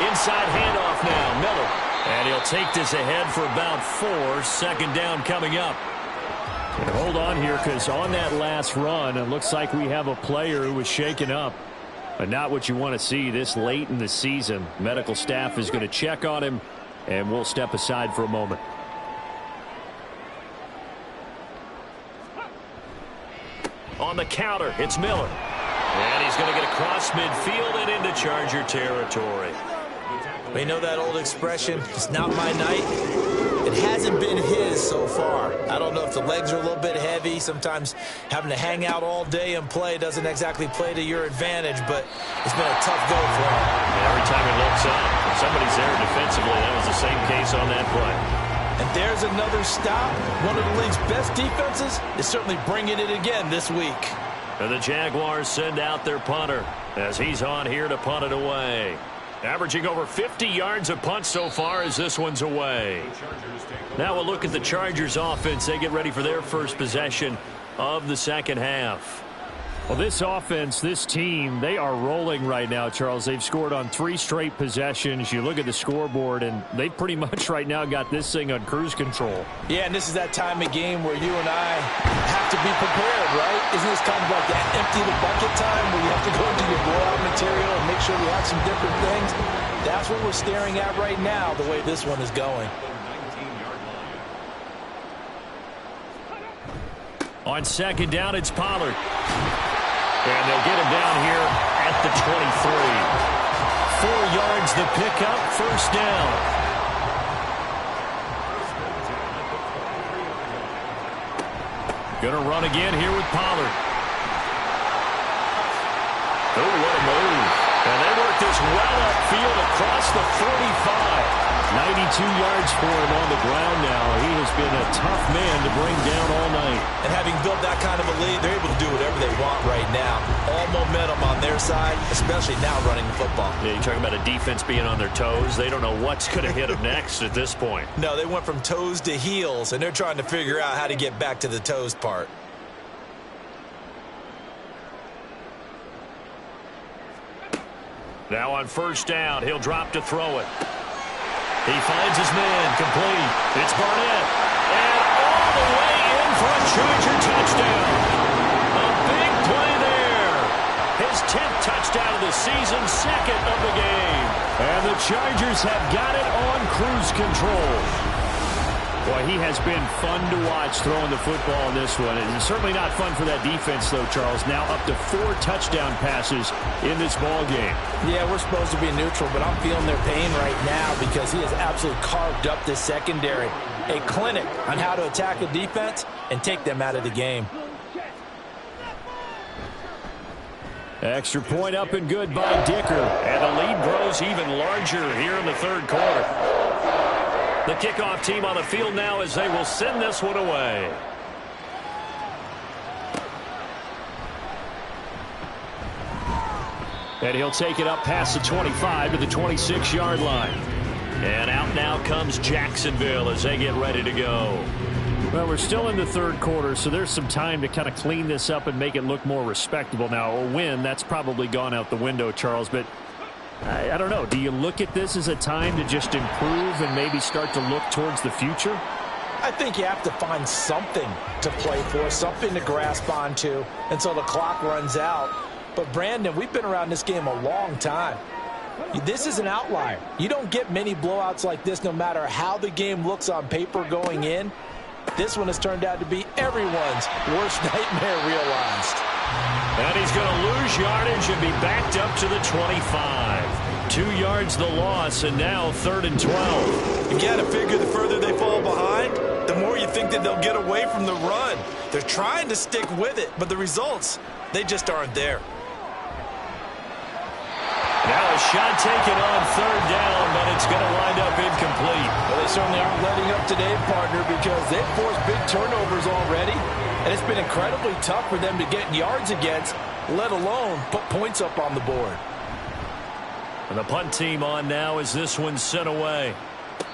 Inside handoff now, Miller. And he'll take this ahead for about 4. 2nd down coming up. And hold on here, because on that last run, it looks like we have a player who was shaken up. But not what you want to see this late in the season. Medical staff is going to check on him, and we'll step aside for a moment. On the counter, it's Miller. And he's going to get across midfield and into Charger territory. We know that old expression, it's not my night. It hasn't been his so far. I don't know if the legs are a little bit heavy. Sometimes having to hang out all day and play doesn't exactly play to your advantage, but it's been a tough go for him. Every time he looks up, if somebody's there defensively, that was the same case on that play. And there's another stop. One of the league's best defenses is certainly bringing it again this week. And the Jaguars send out their punter as he's on here to punt it away. Averaging over 50 yards a punt so far as this one's away. Now we'll look at the Chargers offense. They get ready for their first possession of the second half. Well, this offense, this team, they are rolling right now, Charles. They've scored on 3 straight possessions. You look at the scoreboard, and they pretty much right now got this thing on cruise control. Yeah, and this is that time of game where you and I have to be prepared, right? Isn't this kind of like that empty the bucket time where you have to go into your blowout material and make sure we have some different things? That's what we're staring at right now, the way this one is going. On second down, it's Pollard. And they'll get him down here at the 23. 4 yards the pickup, first down. Gonna run again here with Pollard. Oh, what a move. And they work this well upfield across the 45. 92 yards for him on the ground now. He has been a tough man to bring down all night. And having built that kind of a lead, they're able to do whatever they want right now. All momentum on their side, especially now running the football. Yeah, you're talking about a defense being on their toes. They don't know what's going to hit them next at this point. No, they went from toes to heels, and they're trying to figure out how to get back to the toes part. Now on first down, he'll drop to throw it. He finds his man, complete. It's Barnett. And all the way in for a Charger touchdown. A big play there. His 10th touchdown of the season, second of the game. And the Chargers have got it on cruise control. Boy, he has been fun to watch throwing the football in this one. It's certainly not fun for that defense, though, Charles. Now up to 4 touchdown passes in this ball game. Yeah, we're supposed to be neutral, but I'm feeling their pain right now because he has absolutely carved up this secondary. A clinic on how to attack a defense and take them out of the game. Extra point up and good by Dicker. And the lead grows even larger here in the third quarter. The kickoff team on the field now as they will send this one away. And he'll take it up past the 25 to the 26-yard line. And out now comes Jacksonville as they get ready to go. Well, we're still in the third quarter, so there's some time to kind of clean this up and make it look more respectable. Now, a win, that's probably gone out the window, Charles, but I don't know. Do you look at this as a time to just improve and maybe start to look towards the future? I think you have to find something to play for, something to grasp onto until the clock runs out. But, Brandon, we've been around this game a long time. This is an outlier. You don't get many blowouts like this no matter how the game looks on paper going in. This one has turned out to be everyone's worst nightmare realized. And he's going to lose yardage and be backed up to the 25. 2 yards the loss, and now 3rd and 12. You got to figure the further they fall behind, the more you think that they'll get away from the run. They're trying to stick with it, but the results, they just aren't there. Now a shot taken on 3rd down, but it's going to wind up incomplete. Well, they certainly aren't letting up today, partner, because they've forced big turnovers already, and it's been incredibly tough for them to get yards against, let alone put points up on the board. And the punt team on now as this one's sent away.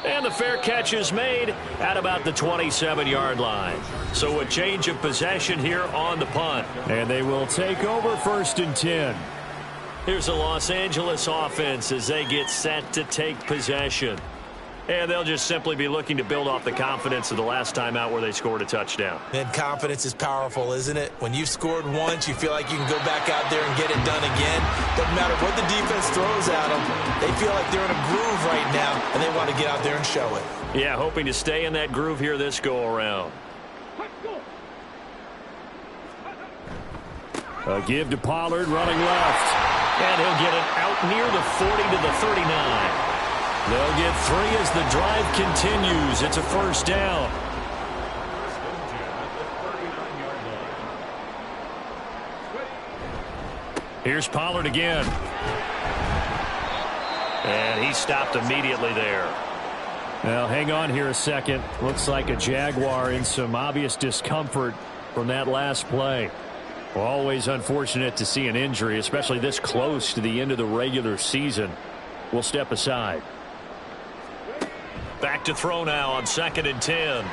And the fair catch is made at about the 27-yard line. So a change of possession here on the punt. And they will take over 1st and 10. Here's the Los Angeles offense as they get set to take possession. And they'll just simply be looking to build off the confidence of the last time out where they scored a touchdown. And confidence is powerful, isn't it? When you've scored once, you feel like you can go back out there and get it done again. Doesn't matter what the defense throws at them. They feel like they're in a groove right now, and they want to get out there and show it. Yeah, hoping to stay in that groove here this go-around. A give to Pollard running left. And he'll get it out near the 40 to the 39. They'll get 3 as the drive continues. It's a 1st down. Here's Pollard again. And he stopped immediately there. Well, hang on here a second. Looks like a Jaguar in some obvious discomfort from that last play. Well, always unfortunate to see an injury, especially this close to the end of the regular season. We'll step aside. Back to throw now on 2nd and 10.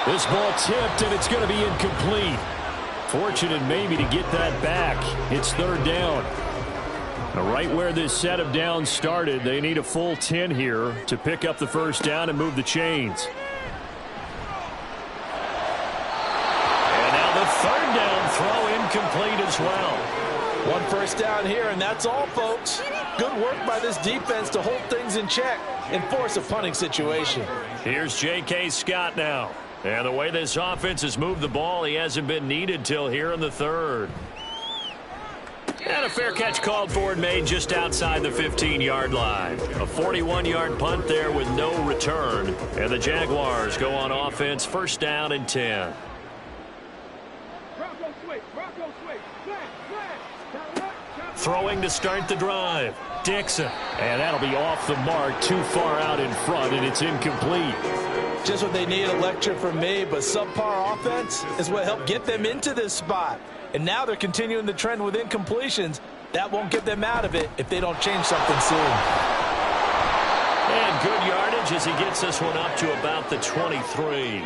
This ball tipped, and it's going to be incomplete. Fortunate maybe to get that back. It's third down. Right where this set of downs started, they need a full 10 here to pick up the first down and move the chains. And now the third down throw incomplete as well. One first down here, and that's all, folks. Good work by this defense to hold things in check and force a punting situation. Here's J.K. Scott now. And the way this offense has moved the ball, he hasn't been needed till here in the third. And a fair catch called for and made just outside the 15-yard line. A 41-yard punt there with no return. And the Jaguars go on offense, first down and 10. Throwing to start the drive. Dixon. And that'll be off the mark, too far out in front, and it's incomplete. Just what they need, a lecture from me, but subpar offense is what helped get them into this spot. And now they're continuing the trend with incompletions. That won't get them out of it if they don't change something soon. And good yardage as he gets this one up to about the 23.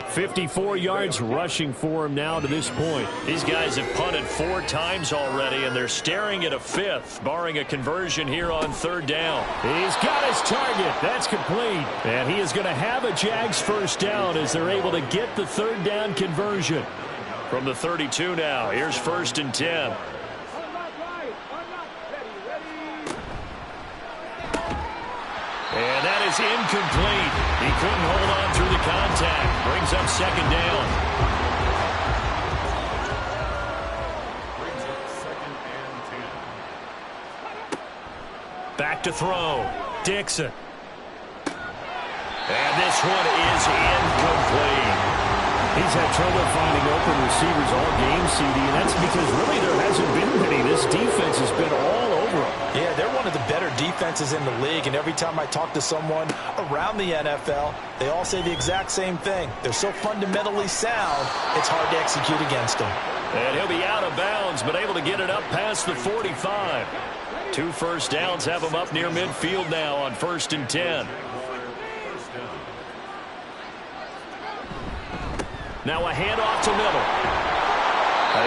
54 yards rushing for him now to this point. These guys have punted 4 times already, and they're staring at a 5th, barring a conversion here on third down. He's got his target. That's complete. And he is going to have a Jags first down as they're able to get the third down conversion. From the 32 now, here's first and 10. And that is incomplete. He couldn't hold on through the contact. Brings up second down. Back to throw. Dixon. And this one is incomplete. He's had trouble finding open receivers all game, CD, and that's because really there hasn't been many. This defense has been all over him. Yeah, they're one of the better defenses in the league, and every time I talk to someone around the NFL, they all say the exact same thing. They're so fundamentally sound, it's hard to execute against them. And he'll be out of bounds, but able to get it up past the 45. 2 first downs have him up near midfield now on first and 10. Now a handoff to Miller.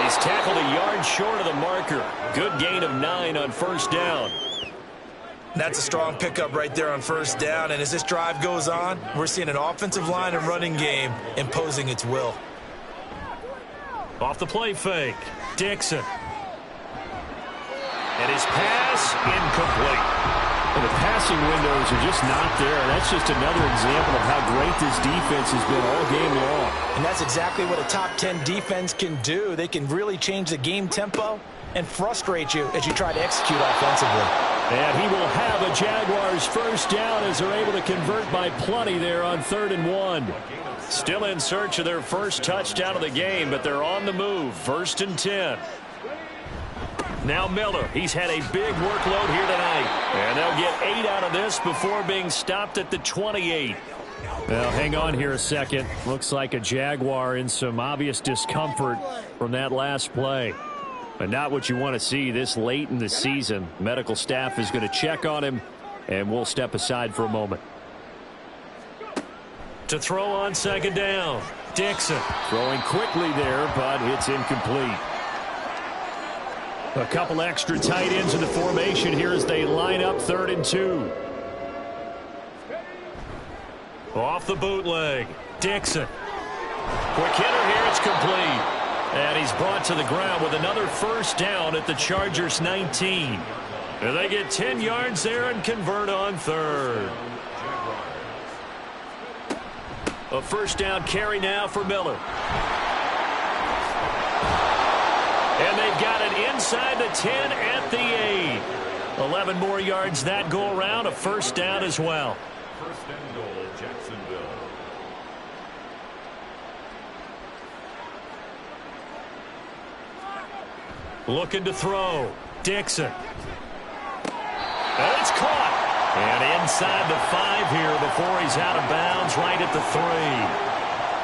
He's tackled a yard short of the marker. Good gain of 9 on first down. That's a strong pickup right there on first down. And as this drive goes on, we're seeing an offensive line and running game imposing its will. Off the play fake. Dixon. And his pass incomplete. And the passing windows are just not there. That's just another example of how great this defense has been all game long. And that's exactly what a top 10 defense can do. They can really change the game tempo and frustrate you as you try to execute offensively. And he will have a Jaguars first down as they're able to convert by plenty there on 3rd and 1. Still in search of their first touchdown of the game, but they're on the move. 1st and 10. Now Miller, he's had a big workload here tonight. And they'll get 8 out of this before being stopped at the 28. Well, hang on here a second. Looks like a Jaguar in some obvious discomfort from that last play. But not what you want to see this late in the season. Medical staff is going to check on him, and we'll step aside for a moment. To throw on second down, Dixon. Throwing quickly there, but it's incomplete. A couple extra tight ends in the formation here as they line up 3rd and 2. Off the bootleg, Dixon. Quick hitter here, it's complete. And he's brought to the ground with another first down at the Chargers' 19. And they get 10 yards there and convert on 3rd. A first down carry now for Miller. And they've got it inside the 10 at the 8. 11 more yards that go around, a first down as well. First and goal, Jacksonville. Looking to throw. Dixon. And it's caught. And inside the 5 here before he's out of bounds right at the 3.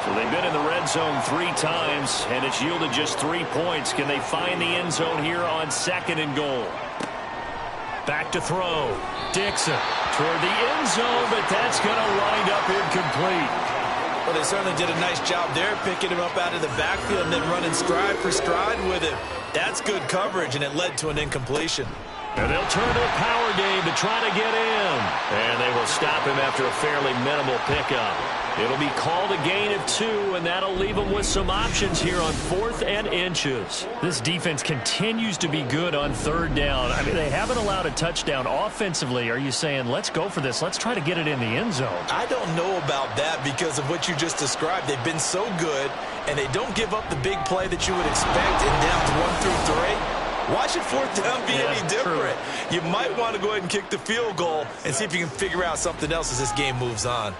So they've been in the red zone 3 times, and it's yielded just 3 points. Can they find the end zone here on 2nd and goal? Back to throw. Dixon toward the end zone, but that's going to wind up incomplete. Well, they certainly did a nice job there, picking him up out of the backfield and then running stride for stride with him. That's good coverage, and it led to an incompletion. And they'll turn to a power game to try to get in. And they will stop him after a fairly minimal pickup. It'll be called a gain of 2, and that'll leave them with some options here on 4th and inches. This defense continues to be good on 3rd down. I mean, they haven't allowed a touchdown offensively. Are you saying, let's go for this? Let's try to get it in the end zone. I don't know about that because of what you just described. They've been so good, and they don't give up the big play that you would expect in downs 1 through 3. Why should 4th down be any different? True. You might want to go ahead and kick the field goal and see if you can figure out something else as this game moves on.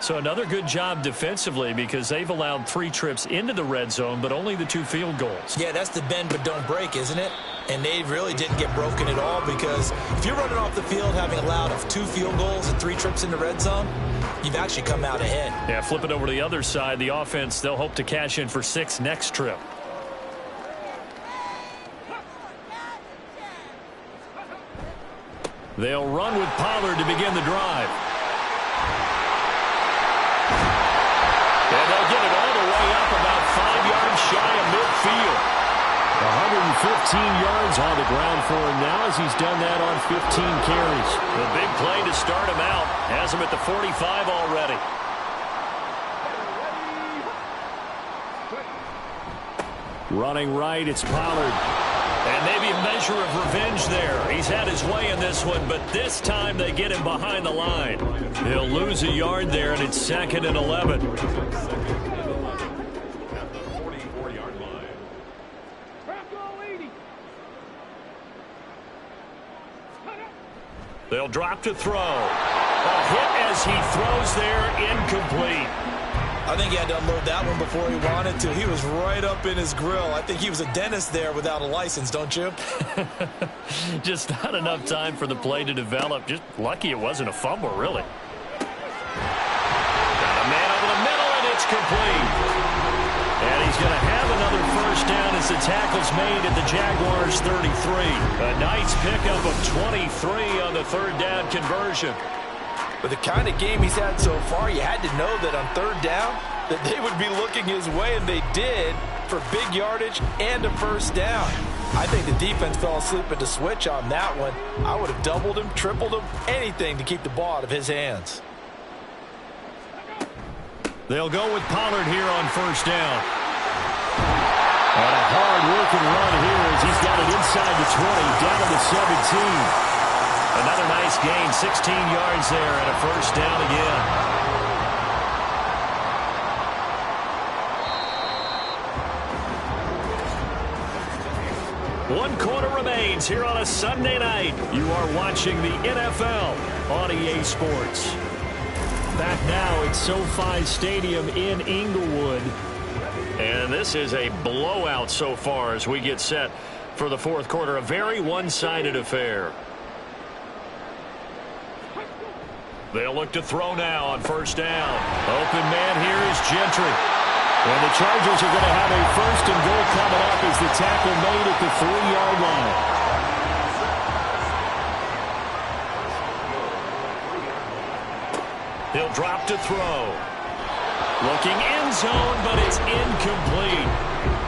So another good job defensively because they've allowed 3 trips into the red zone, but only the 2 field goals. Yeah, that's the bend but don't break, isn't it? And they really didn't get broken at all because if you're running off the field having allowed 2 field goals and 3 trips in the red zone, you've actually come out ahead. Yeah, flip it over to the other side. The offense, they'll hope to cash in for 6 next trip. They'll run with Pollard to begin the drive. And they'll get it all the way up about 5 yards shy of midfield. 115 yards on the ground for him now as he's done that on 15 carries. The big play to start him out. Has him at the 45 already. Running right, it's Pollard. And maybe a measure of revenge there. He's had his way in this one, but this time they get him behind the line. He'll lose a yard there, and it's 2nd and 11. They'll drop to throw. A hit as he throws there, incomplete. I think he had to unload that one before he wanted to. He was right up in his grill. I think he was a dentist there without a license, don't you? Just not enough time for the play to develop. Just lucky it wasn't a fumble, really. Got a man over the middle, and it's complete. And he's going to have another first down as the tackle's made at the Jaguars' 33. A nice pickup of 23 on the 3rd down conversion. With the kind of game he's had so far, you had to know that on 3rd down that they would be looking his way, and they did, for big yardage and a first down. I think the defense fell asleep at the switch on that one. I would have doubled him, tripled him, anything to keep the ball out of his hands. They'll go with Pollard here on 1st down. And a hard-working run here as he's got it inside the 20, down to the 17. Another nice gain, 16 yards there, and a first down again. One quarter remains here on a Sunday night. You are watching the NFL on EA Sports. Back now at SoFi Stadium in Inglewood. And this is a blowout so far as we get set for the 4th quarter. A very one-sided affair. They'll look to throw now on 1st down. Open man here is Gentry. And the Chargers are going to have a 1st and goal coming up as the tackle made at the 3-yard line. He'll drop to throw. Looking end zone, but it's incomplete.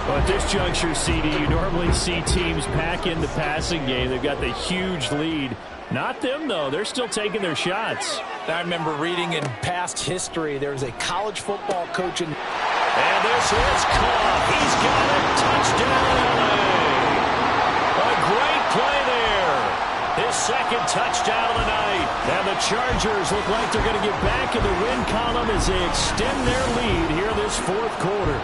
Well, at this juncture, CD, you normally see teams pack in the passing game. They've got the huge lead. Not them, though. They're still taking their shots. I remember reading in past history, there was a college football coach in... And this is caught. He's got a touchdown, LA. A great play there. His 2nd touchdown of the night. And the Chargers look like they're going to get back in the win column as they extend their lead here this 4th quarter.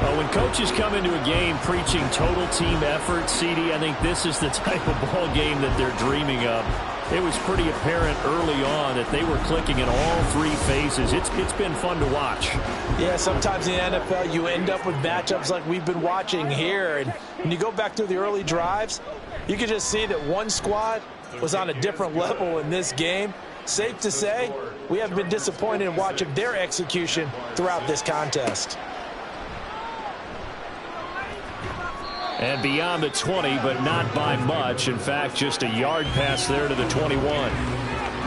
Well, when coaches come into a game preaching total team effort, CD, I think this is the type of ball game that they're dreaming of. It was pretty apparent early on that they were clicking in all 3 phases. It's been fun to watch. Yeah, sometimes in the NFL you end up with matchups like we've been watching here. And when you go back to the early drives, you can just see that one squad was on a different level in this game. Safe to say, we haven't been disappointed in watching their execution throughout this contest. And beyond the 20, but not by much. In fact, just a yard pass there to the 21.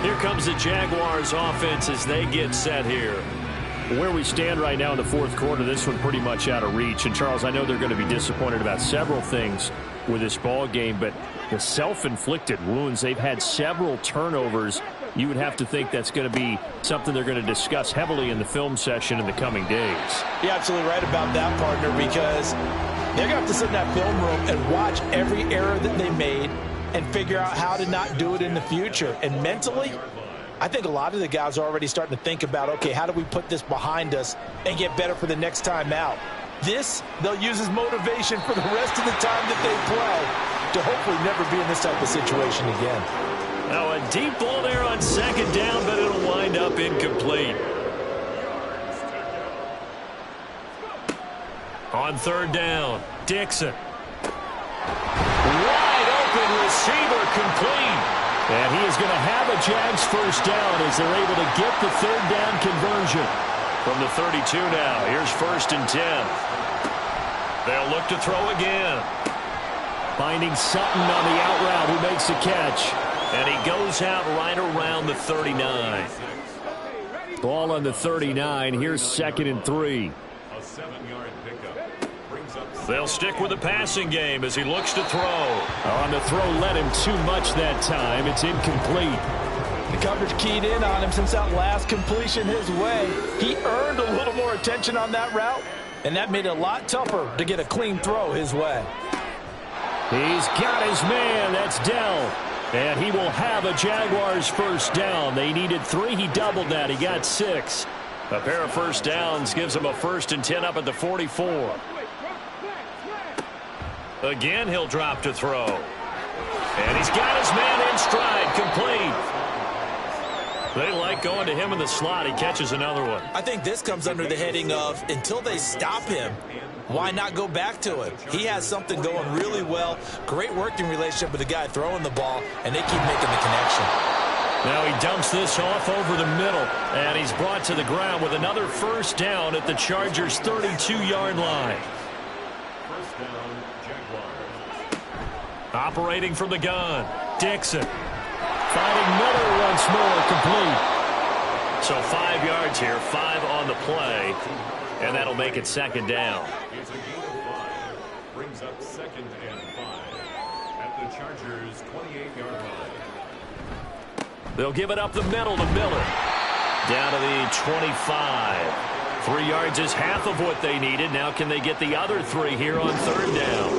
Here comes the Jaguars offense as they get set here. Where we stand right now in the fourth quarter, this one pretty much out of reach. And, Charles, I know they're going to be disappointed about several things with this ball game, but the self-inflicted wounds, they've had several turnovers. You would have to think that's going to be something they're going to discuss heavily in the film session in the coming days. You're absolutely right about that, partner, because they're going to have to sit in that film room and watch every error that they made and figure out how to not do it in the future. And mentally, I think a lot of the guys are already starting to think about, okay, how do we put this behind us and get better for the next time out? This, they'll use as motivation for the rest of the time that they play to hopefully never be in this type of situation again. Now a deep ball there on second down, but it'll wind up incomplete. On third down, Dixon. Wide open receiver complete. And he is going to have a Jags first down as they're able to get the third down conversion. From the 32 now, here's 1st and 10. They'll look to throw again. Finding Sutton on the out route who makes the catch. And he goes out right around the 39. Ball on the 39. Here's 2nd and 3. A 7-yard pickup brings up. They'll stick with the passing game as he looks to throw. On the throw, led him too much that time. It's incomplete. The coverage keyed in on him since that last completion his way. He earned a little more attention on that route, and that made it a lot tougher to get a clean throw his way. He's got his man. That's Dell. And he will have a Jaguars first down. They needed 3. He doubled that. He got 6. A pair of first downs gives him a 1st and 10 up at the 44. Again, he'll drop to throw. And he's got his man in stride, complete. They like going to him in the slot. He catches another one. I think this comes under the heading of, until they stop him, why not go back to it? He has something going really well. Great working relationship with the guy throwing the ball, and they keep making the connection. Now he dumps this off over the middle, and he's brought to the ground with another first down at the Chargers' 32-yard line. First down, Jaguars. Operating from the gun, Dixon. Finding Miller once more, complete. So 5 yards here, 5 on the play, and that'll make it 2nd down. It's a gain of 5. Brings up 2nd and 5 at the Chargers' 28-yard line. They'll give it up the middle to Miller. Down to the 25. 3 yards is half of what they needed. Now can they get the other 3 here on 3rd down?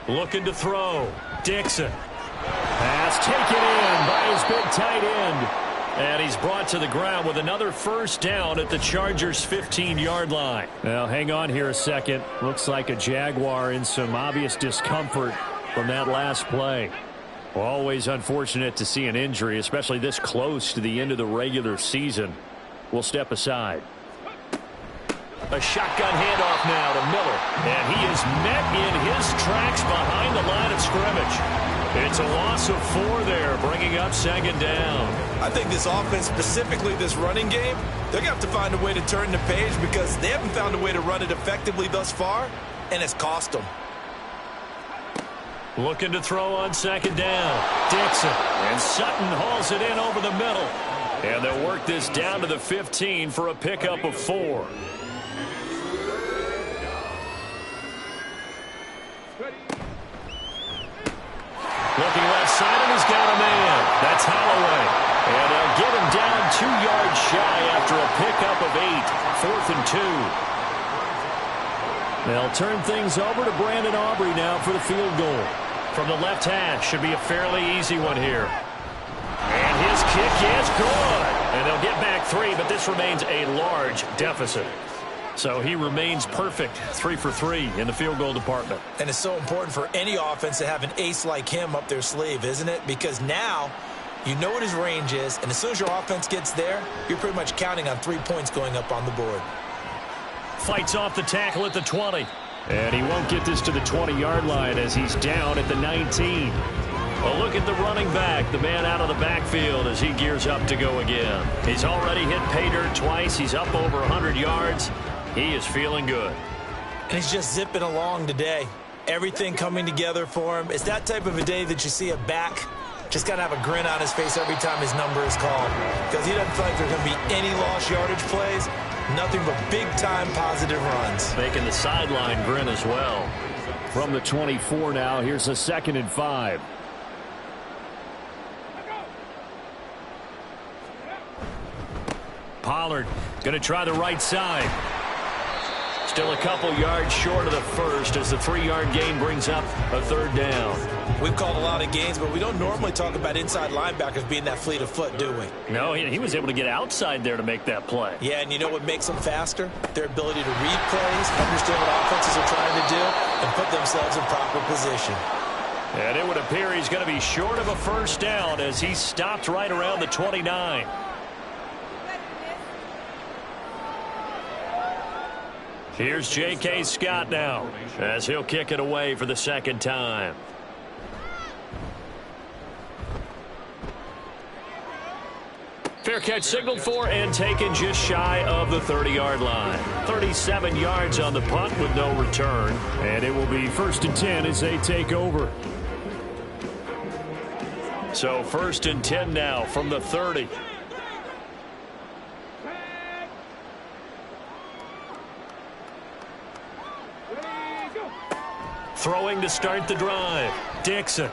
Looking to throw. Dixon. Pass taken in by his big tight end. And he's brought to the ground with another first down at the Chargers' 15-yard line. Now, hang on here a second. Looks like a Jaguar in some obvious discomfort from that last play. Always unfortunate to see an injury, especially this close to the end of the regular season. We'll step aside. A shotgun handoff now to Miller. And he is met in his tracks behind the line of scrimmage. It's a loss of 4 there, bringing up 2nd down. I think this offense, specifically this running game, they're going to have to find a way to turn the page because they haven't found a way to run it effectively thus far, and it's cost them. Looking to throw on 2nd down. Dixon. And Sutton hauls it in over the middle. And they'll work this down to the 15 for a pickup of 4. Looking left side, and he's got a man. That's Holloway. And they'll get him down 2 yards shy after a pickup of 8. 4th and 2. They'll turn things over to Brandon Aubrey now for the field goal. From the left hash, should be a fairly easy one here. And his kick is good. And they'll get back 3, but this remains a large deficit. So he remains perfect, 3 for 3 in the field goal department. And it's so important for any offense to have an ace like him up their sleeve, isn't it? Because now you know what his range is, and as soon as your offense gets there, you're pretty much counting on 3 points going up on the board. Fights off the tackle at the 20. And he won't get this to the 20-yard line as he's down at the 19. A look at the running back, the man out of the backfield as he gears up to go again. He's already hit pay dirt twice. He's up over 100 yards. He is feeling good. And he's just zipping along today. Everything coming together for him. It's that type of a day that you see a back just got to have a grin on his face every time his number is called, because he doesn't feel like there's going to be any lost yardage plays, nothing but big-time positive runs. Making the sideline grin as well. From the 24 now, here's a 2nd and 5. Pollard going to try the right side. Still a couple yards short of the first as the 3-yard gain brings up a 3rd down. We've called a lot of games, but we don't normally talk about inside linebackers being that fleet of foot, do we? No, he was able to get outside there to make that play. Yeah, and you know what makes them faster? Their ability to read plays, understand what offenses are trying to do, and put themselves in proper position. And it would appear he's going to be short of a 1st down as he stopped right around the 29. Here's J.K. Scott now as he'll kick it away for the 2nd time. Fair catch signaled for and taken just shy of the 30-yard line. 37 yards on the punt with no return. And it will be 1st and 10 as they take over. So 1st and 10 now from the 30. Throwing to start the drive. Dixon.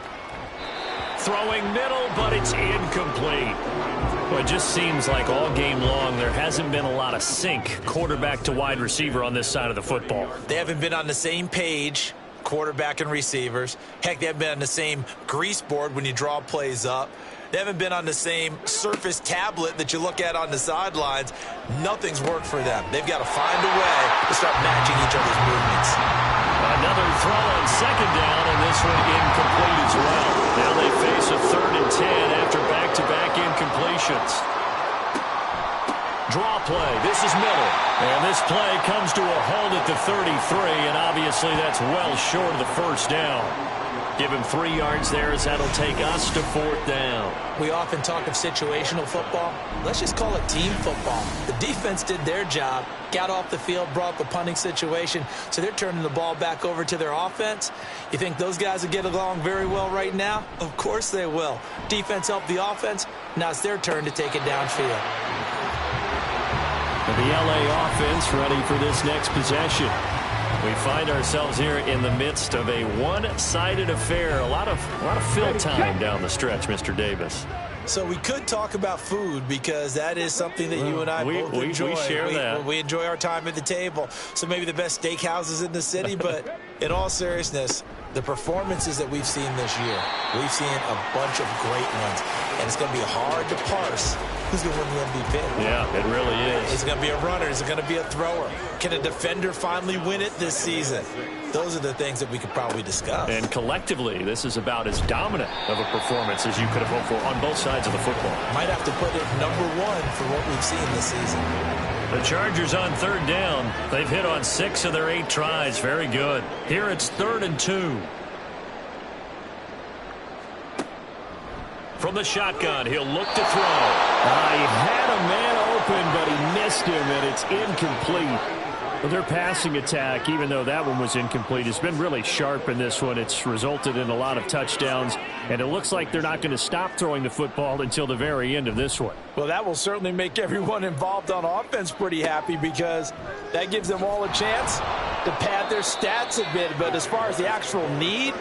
Throwing middle, but it's incomplete. Well, it just seems like all game long there hasn't been a lot of sync quarterback to wide receiver on this side of the football. They haven't been on the same page, quarterback and receivers. Heck, they haven't been on the same grease board when you draw plays up. They haven't been on the same Surface tablet that you look at on the sidelines. Nothing's worked for them. They've got to find a way to start matching each other's movements. Another throw on 2nd down, and this one incomplete as well. Now they face a 3rd and 10 after back-to-back incompletions. Draw play. This is middle. And this play comes to a halt at the 33, and obviously that's well short of the 1st down. Give him 3 yards there as that'll take us to 4th down. We often talk of situational football. Let's just call it team football. The defense did their job, got off the field, brought the punting situation, so they're turning the ball back over to their offense. You think those guys will get along very well right now? Of course they will. Defense helped the offense. Now it's their turn to take it downfield. The LA offense ready for this next possession. We find ourselves here in the midst of a one-sided affair. A lot of fill time down the stretch, Mr. Davis. So we could talk about food because that is something that you and I both enjoy. We share that. We enjoy our time at the table. So maybe the best steakhouses in the city, but in all seriousness, the performances that we've seen this year, we've seen a bunch of great ones. And it's going to be hard to parse who's going to win the MVP. Yeah, it really is. Is it going to be a runner? Is it going to be a thrower? Can a defender finally win it this season? Those are the things that we could probably discuss. And collectively, this is about as dominant of a performance as you could have hoped for on both sides of the football. Might have to put it #1 for what we've seen this season. The Chargers on 3rd down. They've hit on 6 of their 8 tries. Very good. Here it's 3rd and 2. From the shotgun, he'll look to throw. He had a man open, but he missed him, and it's incomplete. Well, their passing attack, even though that one was incomplete, has been really sharp in this one. It's resulted in a lot of touchdowns, and it looks like they're not going to stop throwing the football until the very end of this one. Well, that will certainly make everyone involved on offense pretty happy because that gives them all a chance to pad their stats a bit. But as far as the actual need,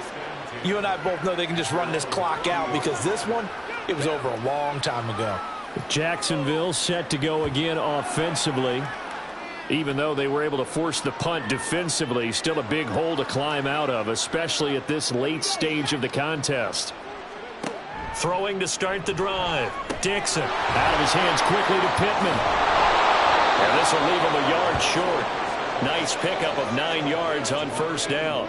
you and I both know they can just run this clock out because this one, it was over a long time ago. Jacksonville set to go again offensively. Even though they were able to force the punt defensively, still a big hole to climb out of, especially at this late stage of the contest. Throwing to start the drive. Dixon out of his hands quickly to Pittman. And this will leave him a yard short. Nice pickup of 9 yards on 1st down.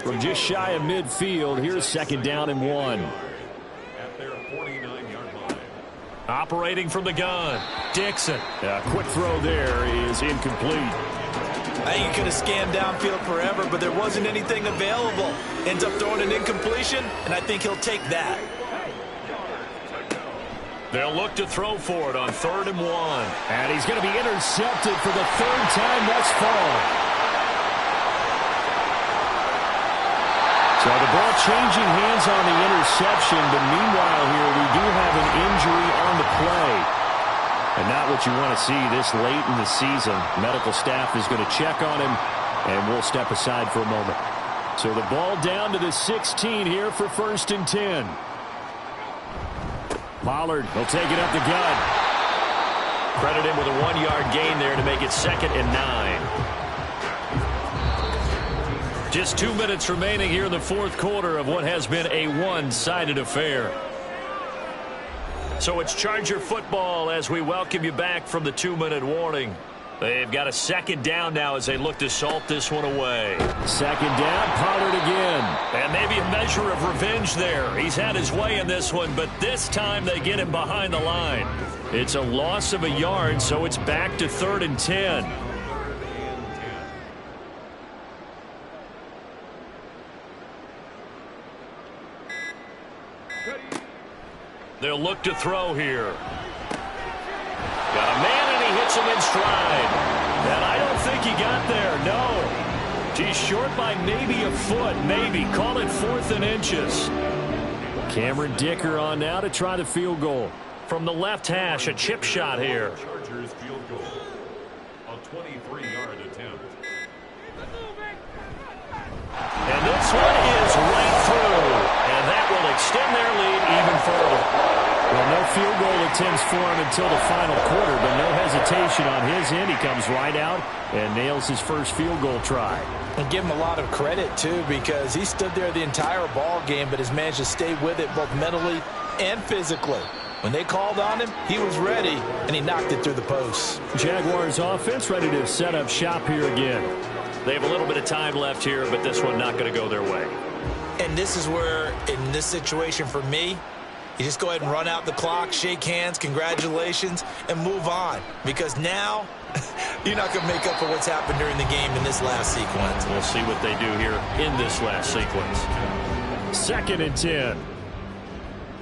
From just shy of midfield, here's 2nd down and 1. At their 49-yard line. Operating from the gun. Dixon. A quick throw there is incomplete. I think he could have scanned downfield forever, but there wasn't anything available. Ends up throwing an incompletion, and I think he'll take that. They'll look to throw for it on 3rd and 1. And he's going to be intercepted for the 3rd time thus far. So the ball changing hands on the interception, but meanwhile here we do have an injury on the play. And not what you want to see this late in the season. Medical staff is going to check on him, and we'll step aside for a moment. So the ball down to the 16 here for 1st and 10. Pollard will take it up the gut. Credit him with a 1-yard gain there to make it 2nd and 9. Just 2 minutes remaining here in the 4th quarter of what has been a one-sided affair. So it's Charger football as we welcome you back from the 2-minute warning. They've got a 2nd down now as they look to salt this one away. 2nd down, Pollard again. And maybe a measure of revenge there. He's had his way in this one, but this time they get him behind the line. It's a loss of a yard, so it's back to 3rd and 10. They'll look to throw here. Got a man, and he hits him in stride. And I don't think he got there, no. He's short by maybe a foot, maybe. Call it 4th and inches. Cameron Dicker on now to try the field goal. From the left hash, a chip shot here. Chargers field goal. A 23-yard attempt. And this one is right through. And that will extend their lead even further. Well, no field goal attempts for him until the final quarter, but no hesitation on his end. He comes right out and nails his first field goal try. And give him a lot of credit, too, because he stood there the entire ball game, but has managed to stay with it both mentally and physically. When they called on him, he was ready, and he knocked it through the posts. Jaguars offense ready to set up shop here again. They have a little bit of time left here, but this one not going to go their way. And this is where, in this situation for me, you just go ahead and run out the clock, shake hands, congratulations, and move on. Because now, you're not going to make up for what's happened during the game in this last sequence. We'll see what they do here in this last sequence. 2nd and 10.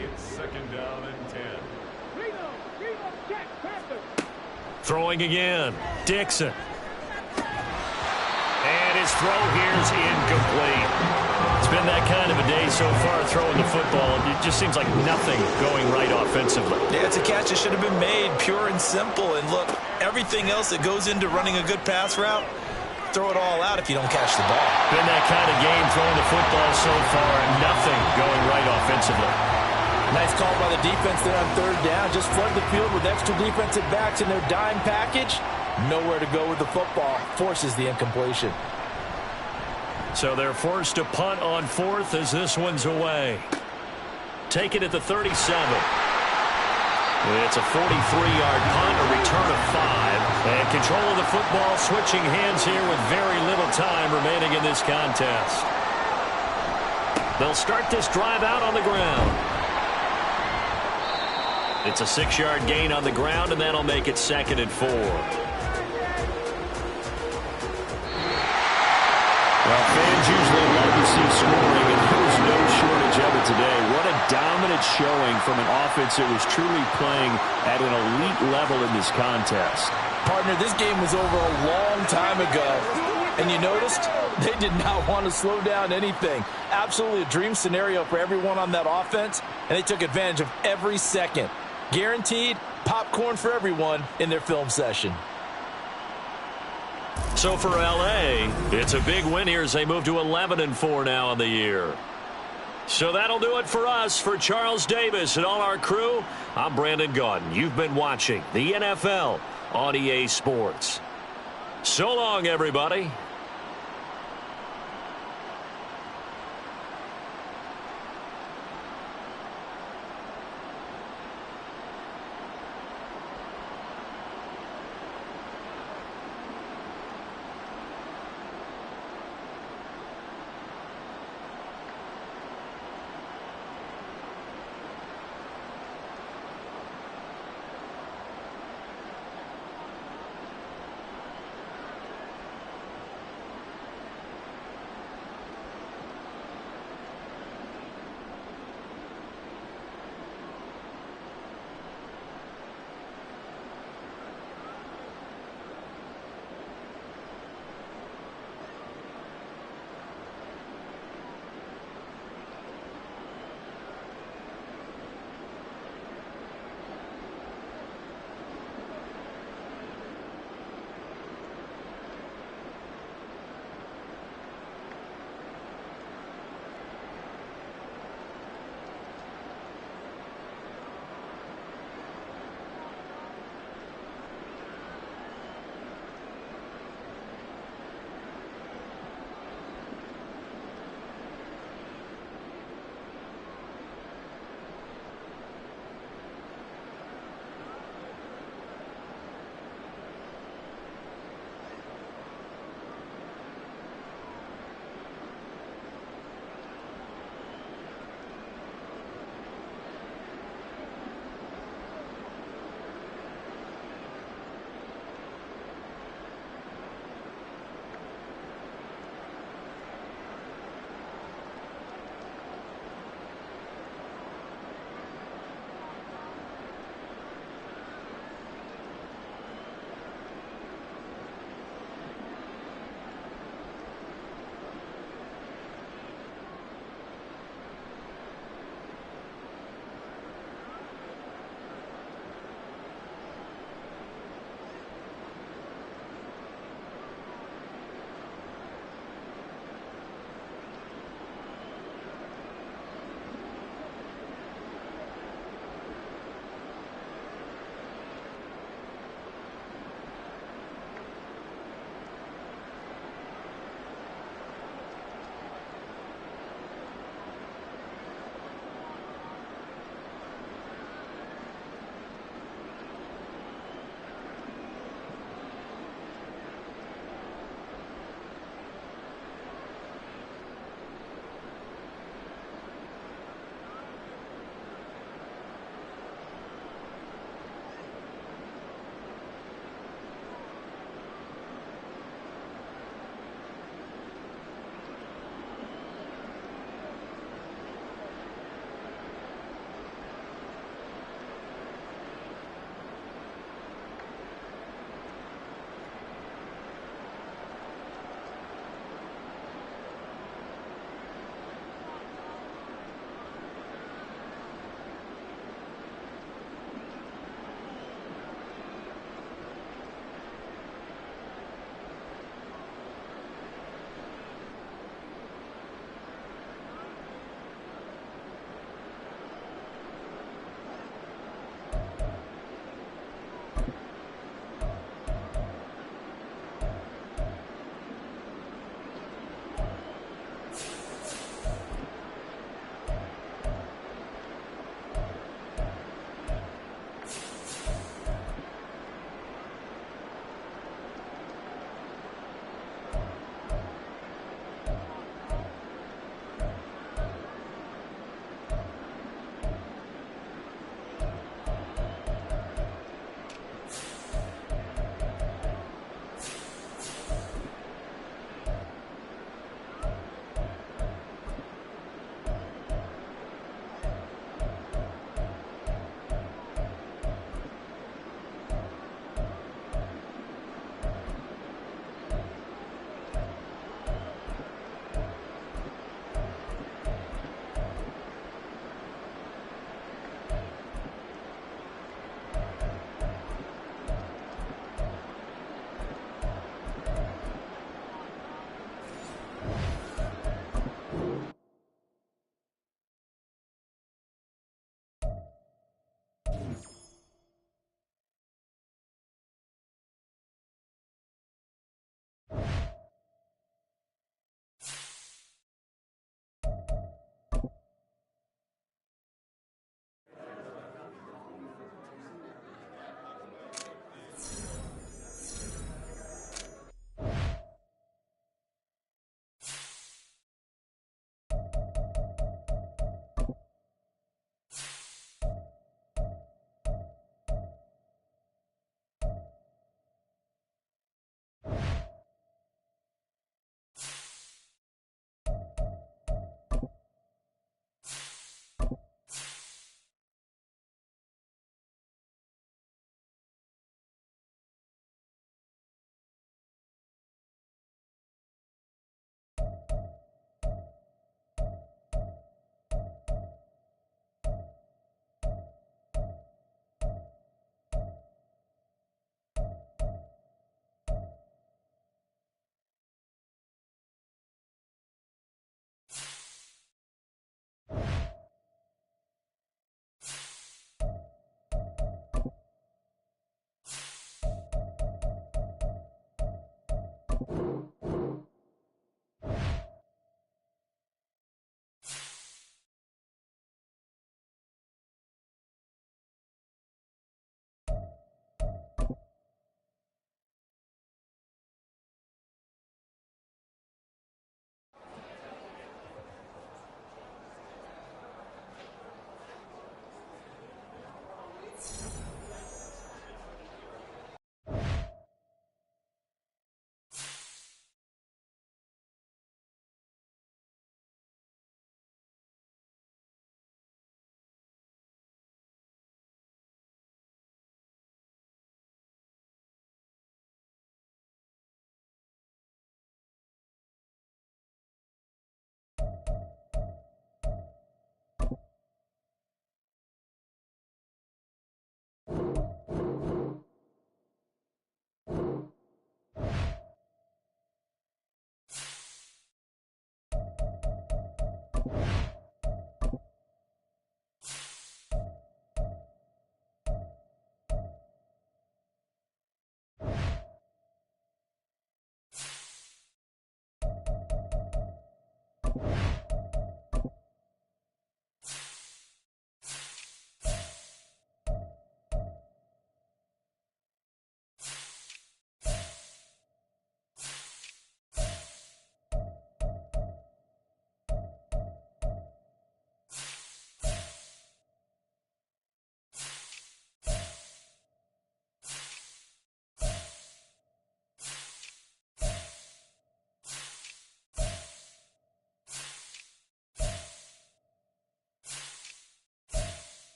It's 2nd down and 10. Throwing again. Dixon. And his throw here is incomplete. It's been that kind of a day so far throwing the football. It just seems like nothing going right offensively. Yeah, it's a catch that should have been made, pure and simple. And look, everything else that goes into running a good pass route, throw it all out if you don't catch the ball. Been that kind of game throwing the football so far, nothing going right offensively. Nice call by the defense there on 3rd down. Just flood the field with extra defensive backs in their dime package. Nowhere to go with the football. Forces the incompletion. So they're forced to punt on 4th as this one's away. Take it at the 37. It's a 43-yard punt, a return of 5. And control of the football, switching hands here with very little time remaining in this contest. They'll start this drive out on the ground. It's a 6-yard gain on the ground, and that'll make it 2nd and 4. Well, fans usually love to see scoring, and there's no shortage of it today. What a dominant showing from an offense that was truly playing at an elite level in this contest. Partner, this game was over a long time ago, and you noticed they did not want to slow down anything. Absolutely a dream scenario for everyone on that offense, and they took advantage of every second. Guaranteed popcorn for everyone in their film session. So for L.A., it's a big win here as they move to 11-4 now on the year. So that'll do it for us. For Charles Davis and all our crew, I'm Brandon Gaudin. You've been watching the NFL on EA Sports. So long, everybody.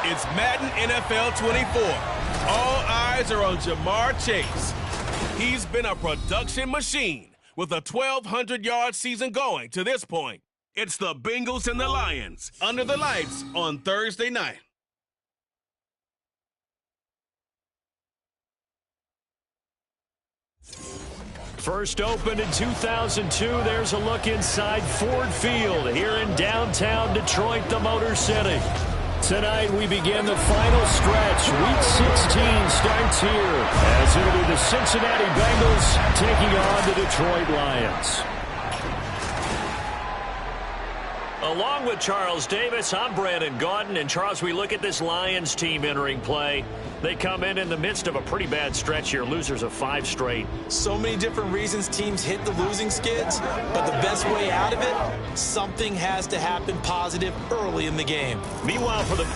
It's Madden NFL 24. All eyes are on Jamar Chase. He's been a production machine with a 1,200-yard season going to this point. It's the Bengals and the Lions under the lights on Thursday night. First opened in 2002, there's a look inside Ford Field here in downtown Detroit, the Motor City. Tonight we begin the final stretch. Week 16 starts here as it'll be the Cincinnati Bengals taking on the Detroit Lions. Along with Charles Davis, I'm Brandon Gaudin. And, Charles, we look at this Lions team entering play. They come in the midst of a pretty bad stretch here, losers of 5 straight. So many different reasons teams hit the losing skids, but the best way out of it, something has to happen positive early in the game. Meanwhile, for the...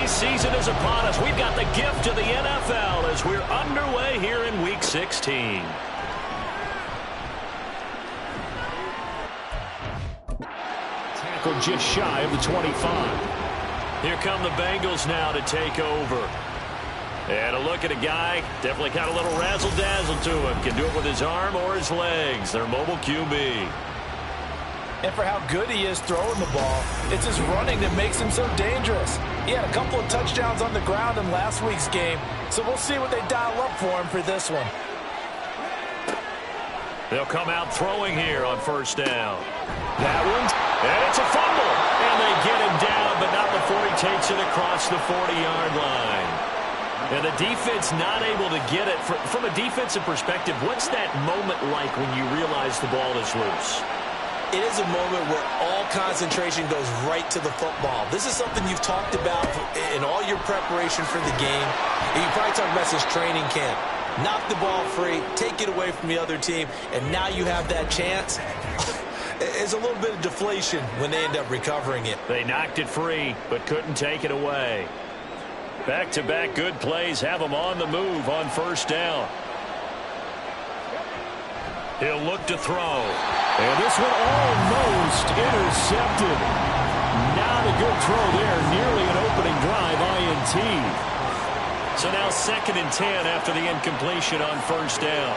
season is upon us. We've got the gift of the NFL as we're underway here in Week 16. Tackle just shy of the 25. Here come the Bengals now to take over. And a look at a guy, definitely got a little razzle-dazzle to him. Can do it with his arm or his legs. Their mobile QB. And for how good he is throwing the ball, it's his running that makes him so dangerous. He had a couple of touchdowns on the ground in last week's game, so we'll see what they dial up for him for this one. They'll come out throwing here on first down. That one, and it's a fumble. And they get him down, but not before he takes it across the 40-yard line. And the defense not able to get it. From a defensive perspective, what's that moment like when you realize the ball is loose? It is a moment where all concentration goes right to the football. This is something you've talked about in all your preparation for the game. And you probably talked about since training camp. Knock the ball free, take it away from the other team, and now you have that chance. It's a little bit of deflation when they end up recovering it. They knocked it free, but couldn't take it away. Back-to-back good plays have them on the move on first down. He'll look to throw. And this one almost intercepted. Not a good throw there. Nearly an opening drive INT. So now 2nd and 10 after the incompletion on first down.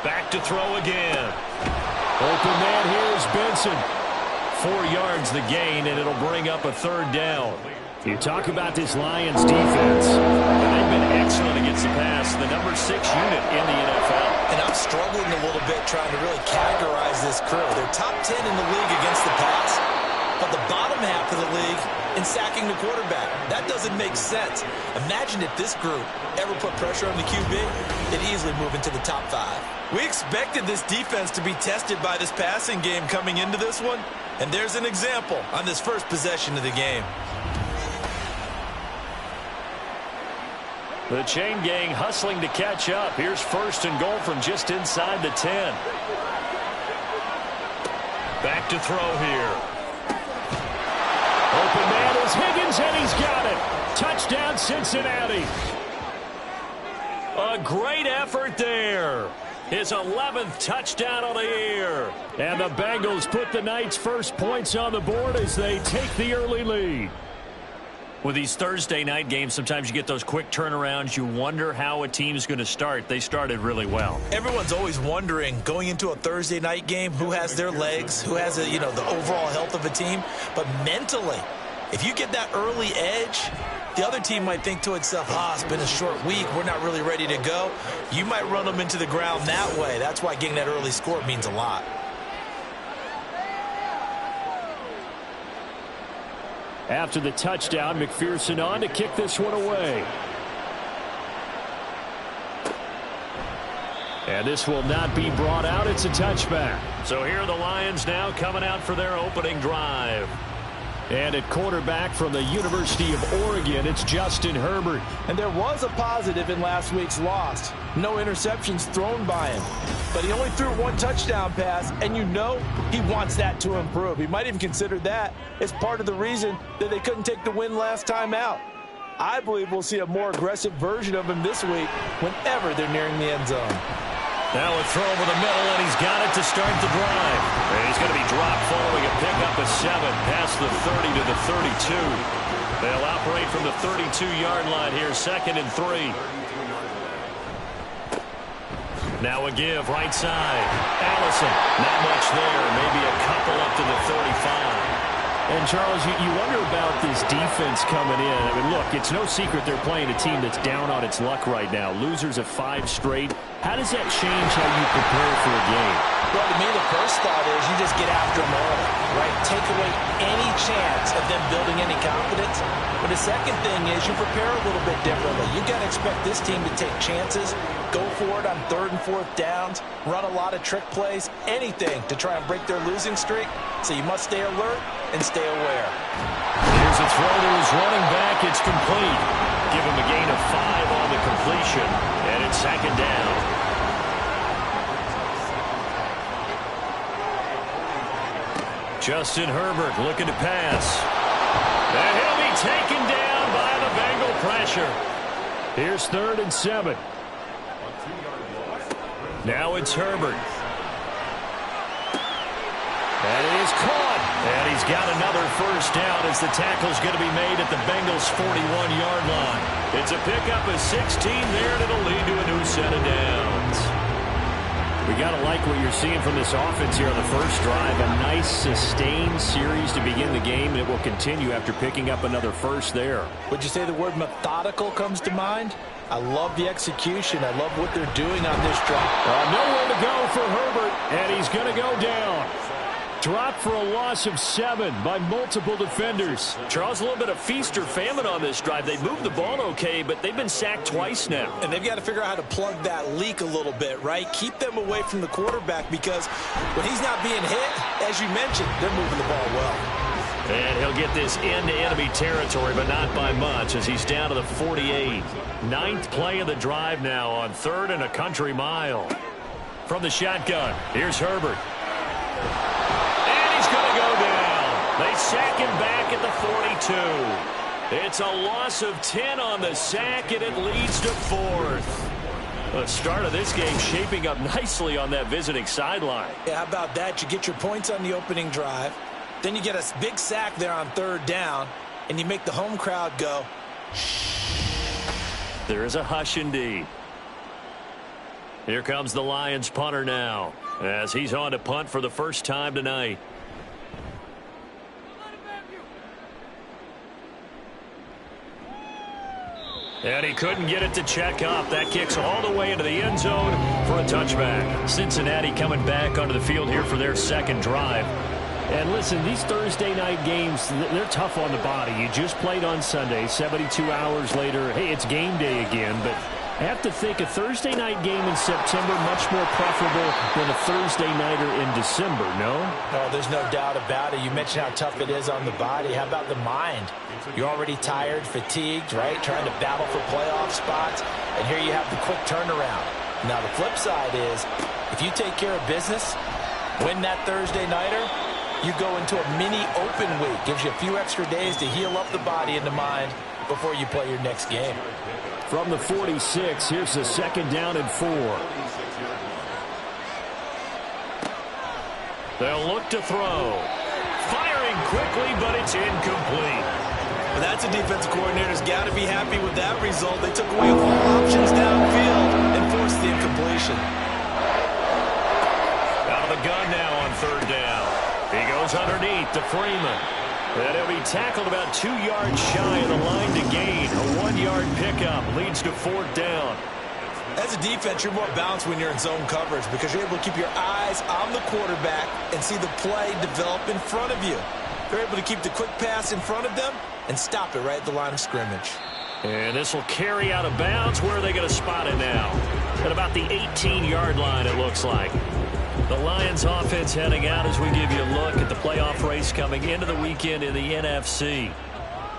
Back to throw again. Open man here is Benson. 4 yards the gain, and it'll bring up a 3rd down. You talk about this Lions defense. They've been excellent against the pass. The number 6 unit in the NFL. And I'm struggling a little bit trying to really categorize this crew. They're top 10 in the league against the pass, but the bottom half of the league in sacking the quarterback. That doesn't make sense. Imagine if this group ever put pressure on the QB, they'd easily move into the top 5. We expected this defense to be tested by this passing game coming into this one, and there's an example on this first possession of the game. The chain gang hustling to catch up. Here's 1st and goal from just inside the 10. Back to throw here. Open man is Higgins, and he's got it. Touchdown, Cincinnati. A great effort there. His 11th touchdown on the year. And the Bengals put the Knights' first points on the board as they take the early lead. With these Thursday night games, sometimes you get those quick turnarounds. You wonder how a team's going to start. They started really well. Everyone's always wondering, going into a Thursday night game, who has their legs, who has the overall health of a team. But mentally, if you get that early edge, the other team might think to itself, it's been a short week. We're not really ready to go. You might run them into the ground that way. That's why getting that early score means a lot. After the touchdown, McPherson on to kick this one away. And this will not be brought out. It's a touchback. So here are the Lions now coming out for their opening drive. And at quarterback from the University of Oregon, it's Justin Herbert. And there was a positive in last week's loss. No interceptions thrown by him. But he only threw 1 touchdown pass, and you know he wants that to improve. He might even consider that as part of the reason that they couldn't take the win last time out. I believe we'll see a more aggressive version of him this week whenever they're nearing the end zone. Now a throw over the middle, and he's got it to start the drive. And he's going to be dropped following a pickup of 7 past the 30 to the 32. They'll operate from the 32-yard line here, 2nd and 3. Now a give, right side. Allison, not much there, maybe a couple up to the 35. And, Charles, you wonder about this defense coming in. I mean, look, it's no secret they're playing a team that's down on its luck right now. Losers of 5 straight. How does that change how you prepare for a game? Well, to me, the first thought is you just get after them early, right? Take away any chance of them building any confidence. But the second thing is you prepare a little bit differently. You got to expect this team to take chances, go for it on 3rd and 4th downs, run a lot of trick plays, anything to try and break their losing streak. So you must stay alert and stay aware. Here's a throw to his running back. It's complete. Give him a gain of 5 on the completion, and it's 2nd down. Justin Herbert looking to pass. And he'll be taken down by the Bengal pressure. Here's 3rd and 7. Now it's Herbert. And it is caught. And he's got another first down as the tackle's going to be made at the Bengals' 41-yard line. It's a pickup of 16 there, and it'll lead to a new set of downs. We got to like what you're seeing from this offense here on the first drive. A nice, sustained series to begin the game, and it will continue after picking up another first there. Would you say the word methodical comes to mind? I love the execution. I love what they're doing on this drive. Nowhere to go for Herbert, and he's going to go down. Dropped for a loss of 7 by multiple defenders. Charles, a little bit of feast or famine on this drive. They moved the ball okay, but they've been sacked twice now. And they've got to figure out how to plug that leak a little bit, right? Keep them away from the quarterback because when he's not being hit, as you mentioned, they're moving the ball well. And he'll get this into enemy territory, but not by much as he's down to the 48. 9th play of the drive now on 3rd and a country mile. From the shotgun, here's Herbert. They sack him back at the 42. It's a loss of 10 on the sack, and it leads to 4th. The start of this game shaping up nicely on that visiting sideline. Yeah, how about that? You get your points on the opening drive. Then you get a big sack there on 3rd down, and you make the home crowd go, shh. There is a hush indeed. Here comes the Lions punter now as he's on to punt for the first time tonight. And he couldn't get it to check up. That kicks all the way into the end zone for a touchback. Cincinnati coming back onto the field here for their 2nd drive. And listen, these Thursday night games, they're tough on the body. You just played on Sunday, 72 hours later. Hey, it's game day again. But I have to think a Thursday night game in September much more preferable than a Thursday nighter in December, no? No, there's no doubt about it. You mentioned how tough it is on the body. How about the mind? You're already tired, fatigued, right? Trying to battle for playoff spots. And here you have the quick turnaround. Now, the flip side is if you take care of business, win that Thursday nighter, you go into a mini open week. Gives you a few extra days to heal up the body and the mind before you play your next game. From the 46, here's the 2nd down and 4. They'll look to throw. Firing quickly, but it's incomplete. Well, that's a defensive coordinator's got to be happy with that result. They took away all options downfield and forced the incompletion. Out of the gun now on 3rd down. He goes underneath to Freeman. And he'll be tackled about 2 yards shy of the line to gain. A 1-yard pickup leads to 4th down. As a defense, you're more balanced when you're in zone coverage because you're able to keep your eyes on the quarterback and see the play develop in front of you. They're able to keep the quick pass in front of them and stop it right at the line of scrimmage. And this will carry out of bounds. Where are they going to spot it now? At about the 18-yard line, it looks like. The Lions offense heading out as we give you a look at the playoff race coming into the weekend in the NFC.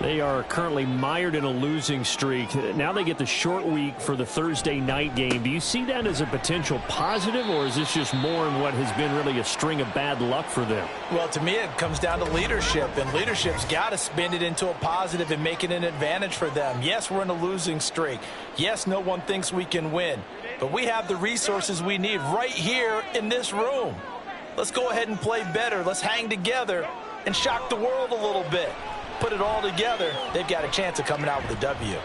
They are currently mired in a losing streak. Now they get the short week for the Thursday night game. Do you see that as a potential positive, or is this just more in what has been really a string of bad luck for them? Well, to me, it comes down to leadership, and leadership's got to spin it into a positive and make it an advantage for them. Yes, we're in a losing streak. Yes, no one thinks we can win, but we have the resources we need right here in this room. Let's go ahead and play better. Let's hang together and shock the world a little bit. Put it all together, they've got a chance of coming out with a W.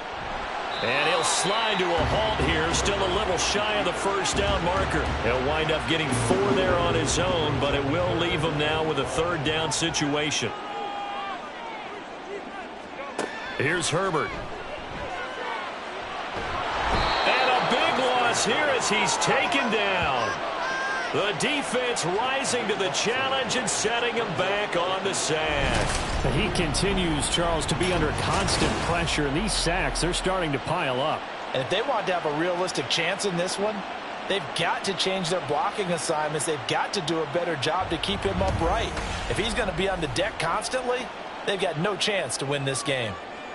And he'll slide to a halt here, still a little shy of the first down marker. He'll wind up getting 4 there on his own, but it will leave him now with a 3rd down situation. Here's Herbert. And a big loss here as he's taken down. The defense rising to the challenge and setting him back on the sack. He continues, Charles, to be under constant pressure, and these sacks, they're starting to pile up. And if they want to have a realistic chance in this one, they've got to change their blocking assignments. They've got to do a better job to keep him upright. If he's going to be on the deck constantly, they've got no chance to win this game.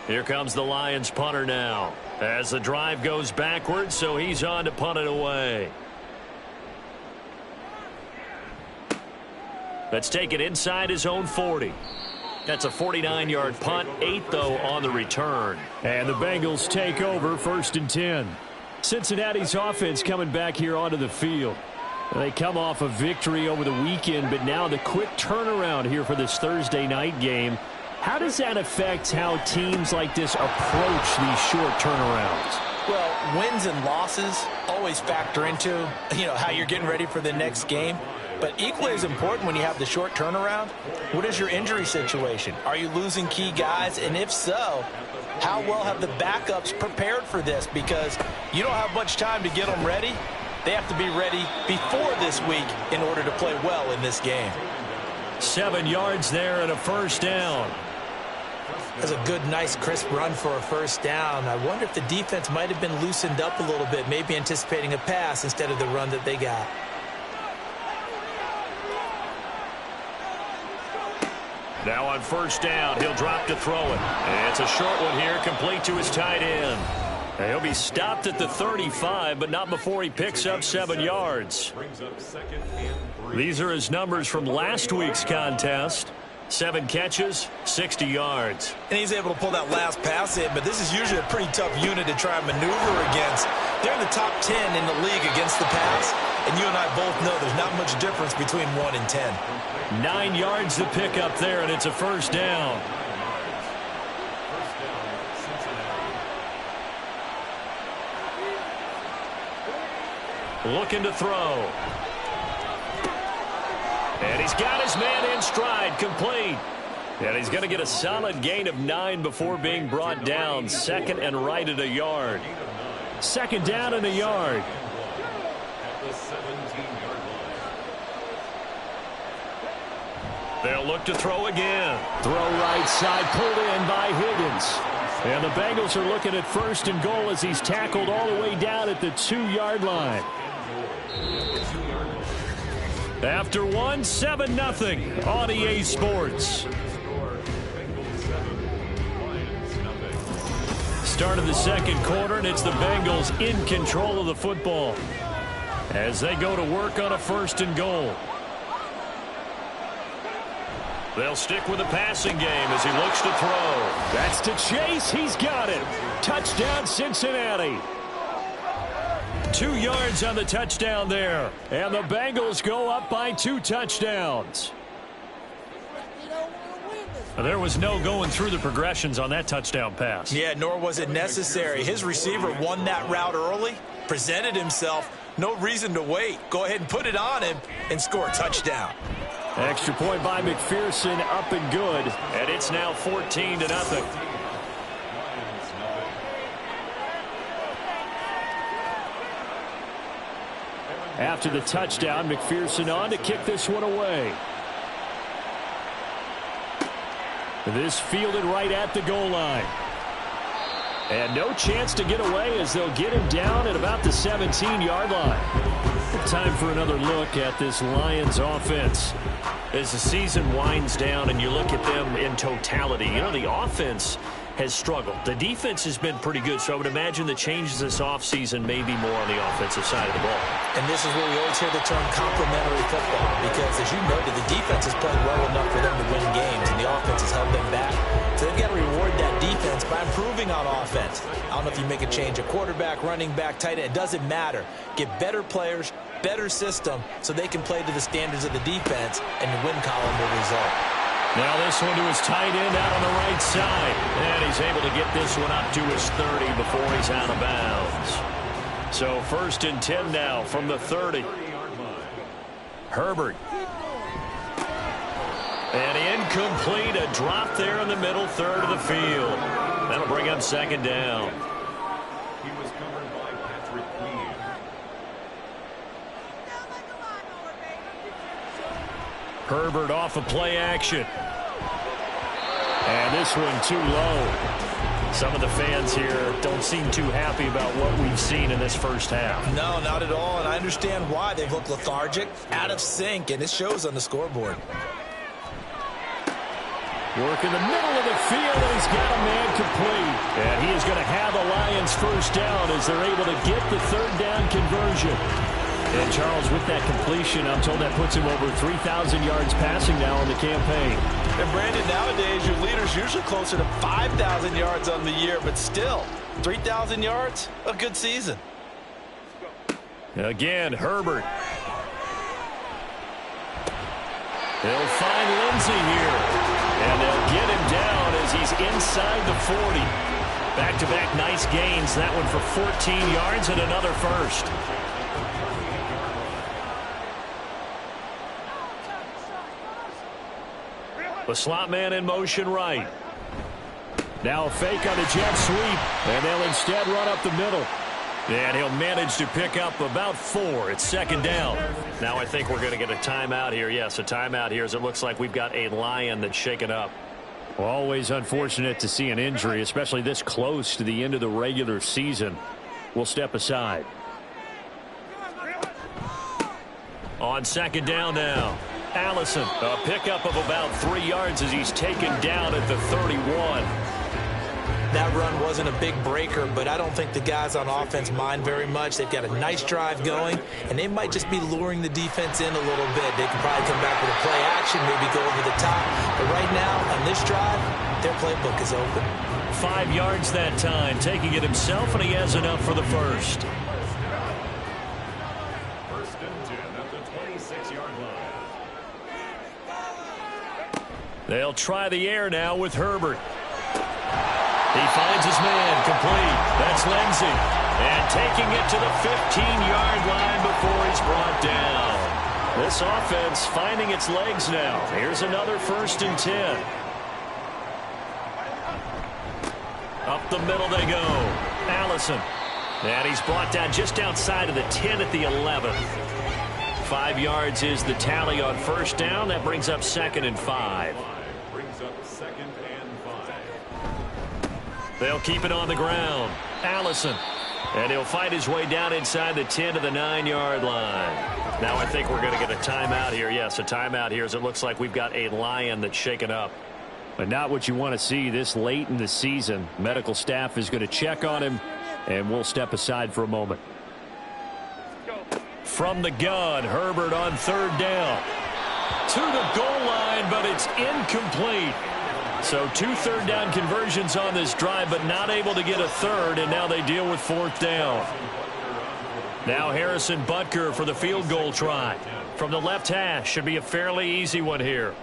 Here comes the Lions punter now as the drive goes backwards, so he's on to punt it away. Let's take it inside his own 40. That's a 49-yard punt, 8 though on the return. And the Bengals take over 1st and 10. Cincinnati's offense coming back here onto the field. They come off a victory over the weekend, but now the quick turnaround here for this Thursday night game. How does that affect how teams like this approach these short turnarounds? Well, wins and losses always factor into, how you're getting ready for the next game. But equally as important when you have the short turnaround, what is your injury situation? Are you losing key guys? And if so, how well have the backups prepared for this? Because you don't have much time to get them ready. They have to be ready before this week in order to play well in this game. 7 yards there and a 1st down. That's a good, nice, crisp run for a 1st down. I wonder if the defense might have been loosened up a little bit, maybe anticipating a pass instead of the run that they got. Now on 1st down, he'll drop to throw it. And it's a short one here, complete to his tight end. And he'll be stopped at the 35, but not before he picks up 7 yards. These are his numbers from last week's contest. 7 catches, 60 yards. And he's able to pull that last pass in, but this is usually a pretty tough unit to try and maneuver against. They're in the top 10 in the league against the pass, and you and I both know there's not much difference between 1 and 10. 9 yards to pick up there, and it's a 1st down. Looking to throw. And he's got his man in stride, complete. And he's going to get a solid gain of 9 before being brought down. 2nd and right at a yard. 2nd down and a yard. They'll look to throw again. Throw right side, pulled in by Higgins. And the Bengals are looking at 1st and goal as he's tackled all the way down at the 2-yard line. After 1, 7-0 on EA Sports. Start of the 2nd quarter, and it's the Bengals in control of the football as they go to work on a 1st and goal. They'll stick with the passing game as he looks to throw. That's to Chase. He's got it. Touchdown, Cincinnati. 2 yards on the touchdown there. And the Bengals go up by 2 touchdowns. There was no going through the progressions on that touchdown pass. Yeah, nor was it necessary. His receiver won that route early, presented himself. No reason to wait. Go ahead and put it on him and score a touchdown. Extra point by McPherson, up and good. And it's now 14-0. After the touchdown, McPherson on to kick this one away. This fielded right at the goal line. And no chance to get away as they'll get him down at about the 17-yard line. Time for another look at this Lions offense. As the season winds down and you look at them in totality, the offense has struggled. The defense has been pretty good, so I would imagine the changes this offseason may be more on the offensive side of the ball. And this is where we always hear the term complementary football, because as you noted, the defense is playing well enough for them to win games, and the offense has held them back. So they've got to reward that defense by improving on offense. I don't know if you make a change, a quarterback, running back, tight end, it doesn't matter. Get better players, better system, so they can play to the standards of the defense, and the win column will result. Now this one to his tight end out on the right side. And he's able to get this one up to his 30 before he's out of bounds. So 1st and 10 now from the 30. Herbert. And incomplete, a drop there in the middle third of the field. That'll bring up second down. He was covered by Patrick Queen. Herbert off of play action. And this one too low. Some of the fans here don't seem too happy about what we've seen in this first half. No, not at all, and I understand why. They've looked lethargic, out of sync, and it shows on the scoreboard. Work in the middle of the field, and he's got a man complete. And he is going to have the Lions first down as they're able to get the third down conversion. And Charles, with that completion, I'm told that puts him over 3,000 yards passing now in the campaign. And Brandon, nowadays your leader's usually closer to 5,000 yards on the year, but still, 3,000 yards, a good season. Again, Herbert. They'll find Lindsey here. And they'll get him down as he's inside the 40. Back-to-back nice gains. That one for 14 yards and another first. The slot man in motion right. Now a fake on the jet sweep, and they'll instead run up the middle. And he'll manage to pick up about 4. It's second down. Now I think we're going to get a timeout here. Yes, a timeout here as it looks like we've got a Lion that's shaken up. Well, always unfortunate to see an injury, especially this close to the end of the regular season. We'll step aside. On second down now. Allison, a pickup of about 3 yards as he's taken down at the 31. That run wasn't a big breaker, but I don't think the guys on offense mind very much. They've got a nice drive going, and they might just be luring the defense in a little bit. They can probably come back with a play action, maybe go over the top. But right now, on this drive, their playbook is open. 5 yards that time, taking it himself, and he has enough for the first. First and 10 at the 26-yard line. They'll try the air now with Herbert. He finds his man complete. That's Lindsey. And taking it to the 15-yard line before he's brought down. This offense finding its legs now. Here's another first and 10. Up the middle they go. Allison. And he's brought down just outside of the 10 at the 11. 5 yards is the tally on first down. That brings up second and 5. Brings up second and 5. They'll keep it on the ground. Allison. And he'll fight his way down inside the 10 to the 9-yard line. Now I think we're going to get a timeout here. Yes, a timeout here as it looks like we've got a Lion that's shaken up. But not what you want to see this late in the season. Medical staff is going to check on him, and we'll step aside for a moment. From the gun, Herbert on third down. To the goal line, but it's incomplete. So 2 third-down conversions on this drive, but not able to get a third, and now they deal with fourth down. Now Harrison Butker for the field goal try. From the left hash, should be a fairly easy one here.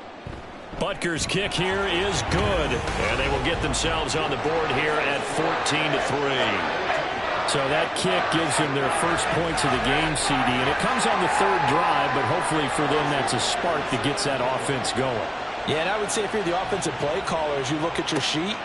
Butker's kick here is good, and they will get themselves on the board here at 14-3. So that kick gives them their first points of the game, CD, and it comes on the third drive, but hopefully for them that's a spark that gets that offense going. Yeah, and I would say if you're the offensive play caller, as you look at your sheet,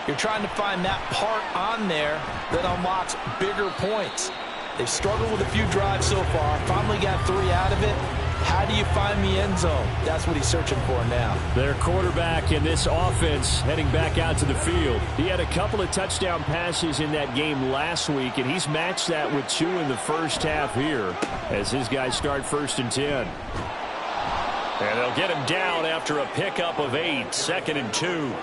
you're trying to find that part on there that unlocks bigger points. They've struggled with a few drives so far, finally got 3 out of it. How do you find the end zone? That's what he's searching for now. Their quarterback in this offense heading back out to the field. He had a couple of touchdown passes in that game last week, and he's matched that with 2 in the first half here as his guys start first and 10. And they'll get him down after a pickup of 8, second and 2.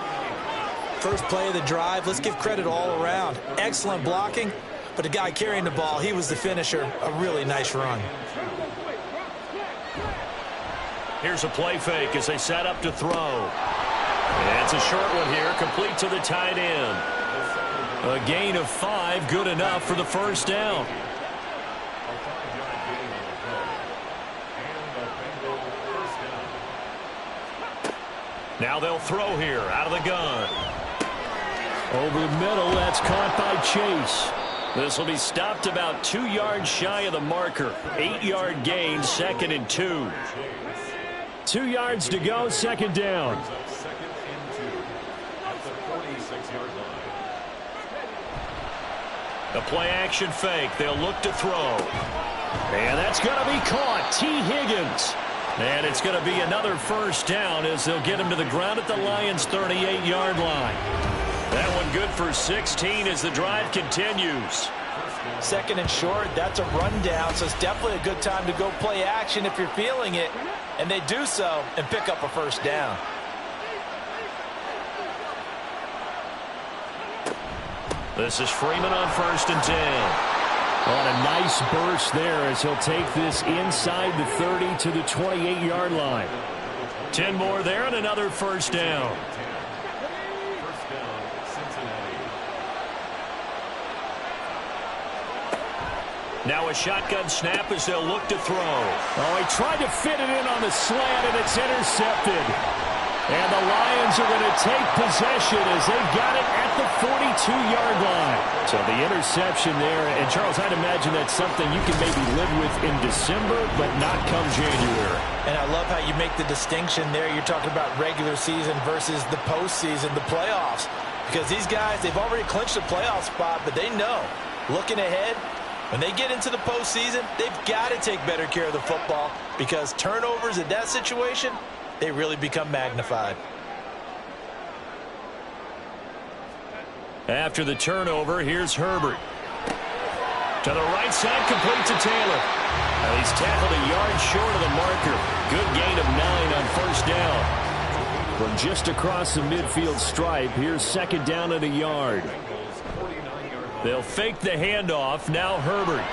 First play of the drive, let's give credit all around. Excellent blocking, but the guy carrying the ball, he was the finisher. A really nice run. Here's a play fake as they set up to throw. And it's a short one here, complete to the tight end. A gain of 5, good enough for the first down. Now they'll throw here out of the gun. Over the middle, that's caught by Chase. This will be stopped about 2 yards shy of the marker. 8-yard gain, second and 2. 2 yards to go, second down. The play-action fake. They'll look to throw. And that's going to be caught. T. Higgins. And it's going to be another first down as they'll get him to the ground at the Lions' 38-yard line. That one good for 16 as the drive continues. Second and short, that's a rundown, so it's definitely a good time to go play action if you're feeling it. And they do so and pick up a first down. This is Freeman on 1st and 10. On a nice burst there as he'll take this inside the 30 to the 28-yard line. 10 more there and another first down. Now a shotgun snap as they'll look to throw. Oh, he tried to fit it in on the slant, and it's intercepted. And the Lions are going to take possession as they've got it at the 42-yard line. So the interception there, and Charles, I'd imagine that's something you can maybe live with in December, but not come January. And I love how you make the distinction there. You're talking about regular season versus the postseason, the playoffs. Because these guys, they've already clinched a playoff spot, but they know, looking ahead, when they get into the postseason, they've got to take better care of the football because turnovers in that situation, they really become magnified. After the turnover, here's Herbert. To the right side, complete to Taylor. Now he's tackled a yard short of the marker. Good gain of 9 on first down. From just across the midfield stripe, here's second down and a yard. They'll fake the handoff. Now Herbert.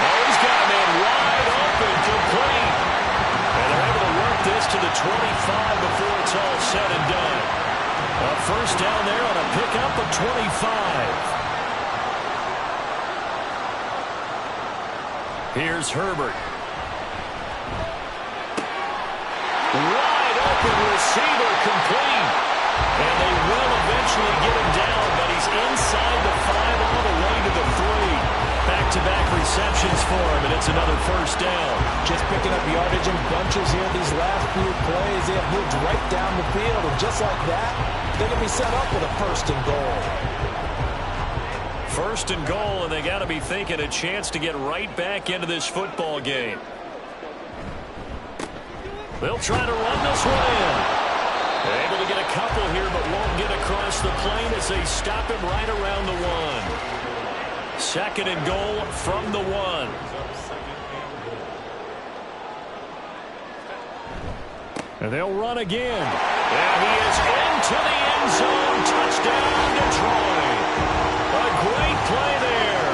Oh, he's got a man wide open, complete. And they're able to work this to the 25 before it's all said and done. A first down there on a pickup of 25. Here's Herbert. Wide open receiver, complete. And they will eventually get him down, but he's inside the 5 all the way to the 3. Back-to-back receptions for him, and it's another first down. Just picking up yardage in bunches here these last few plays. They have moved right down the field, and just like that, they're going to be set up with a first and goal. First and goal, and they got to be thinking a chance to get right back into this football game. They'll try to run this one in. Able to get a couple here, but won't get across the plane as they stop him right around the 1. Second and goal from the 1. And they'll run again. And he is into the end zone. Touchdown, Detroit. A great play there.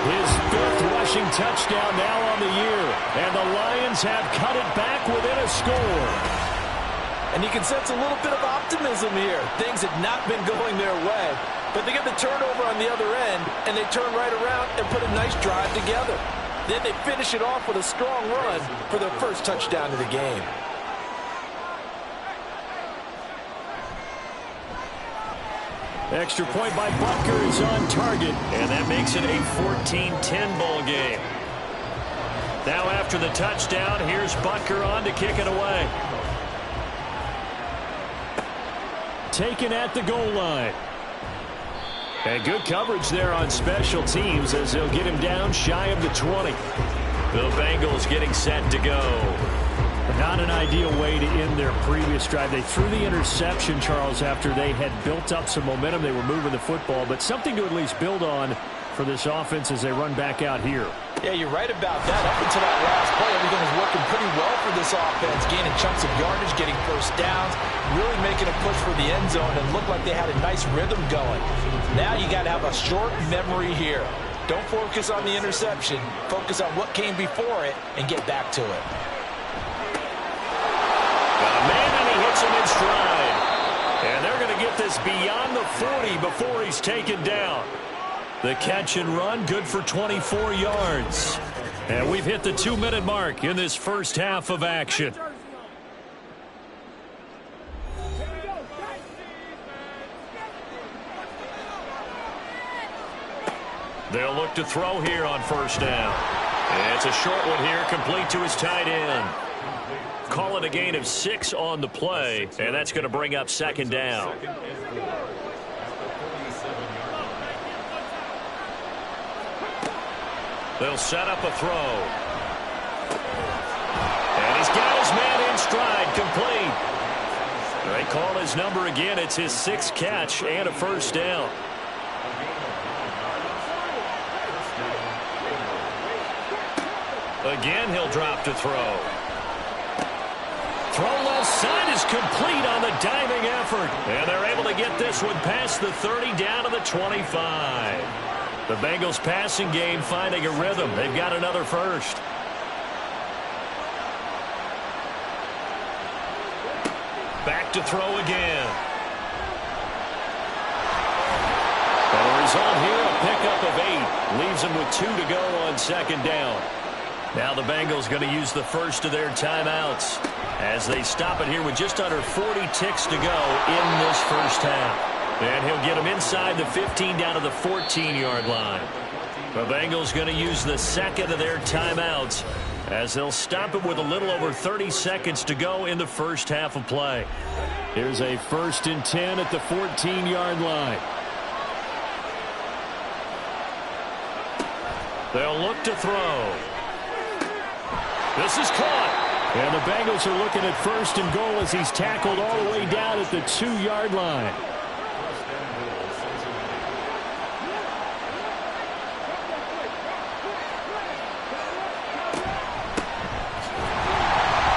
His 5th rushing touchdown now on the year. And the Lions have cut it back within a score. And you can sense a little bit of optimism here. Things had not been going their way. But they get the turnover on the other end, and they turn right around and put a nice drive together. Then they finish it off with a strong run for their first touchdown of the game. Extra point by Butker is on target. And that makes it a 14-10 ball game. Now after the touchdown, here's Butker on to kick it away. Taken at the goal line. And good coverage there on special teams as they'll get him down shy of the 20. The Bengals getting set to go. Not an ideal way to end their previous drive. They threw the interception, Charles, after they had built up some momentum. They were moving the football, but something to at least build on for this offense as they run back out here. Yeah, you're right about that. Up until that last play, everything was working pretty well for this offense, gaining chunks of yardage, getting first downs, really making a push for the end zone, and looked like they had a nice rhythm going. Now you got to have a short memory here. Don't focus on the interception. Focus on what came before it and get back to it. Got a man, and he hits him in stride. And they're going to get this beyond the 40 before he's taken down. The catch and run, good for 24 yards. And we've hit the 2-minute mark in this first half of action. They'll look to throw here on first down. And it's a short one here, complete to his tight end. Call it a gain of 6 on the play, and that's going to bring up second down. They'll set up a throw. And he's got his man in stride, complete. They call his number again. It's his 6th catch and a first down. Again, he'll drop to throw. Throw left side is complete on the diving effort. And they're able to get this one past the 30 down to the 25. The Bengals passing game finding a rhythm. They've got another first. Back to throw again. The result here, a pickup of 8. Leaves them with 2 to go on second down. Now the Bengals going to use the first of their timeouts as they stop it here with just under 40 ticks to go in this first half. And he'll get them inside the 15 down to the 14-yard line. The Bengals going to use the second of their timeouts as they'll stop it with a little over 30 seconds to go in the first half of play. Here's a 1st and 10 at the 14-yard line. They'll look to throw. This is caught. And the Bengals are looking at 1st and goal as he's tackled all the way down at the 2-yard line.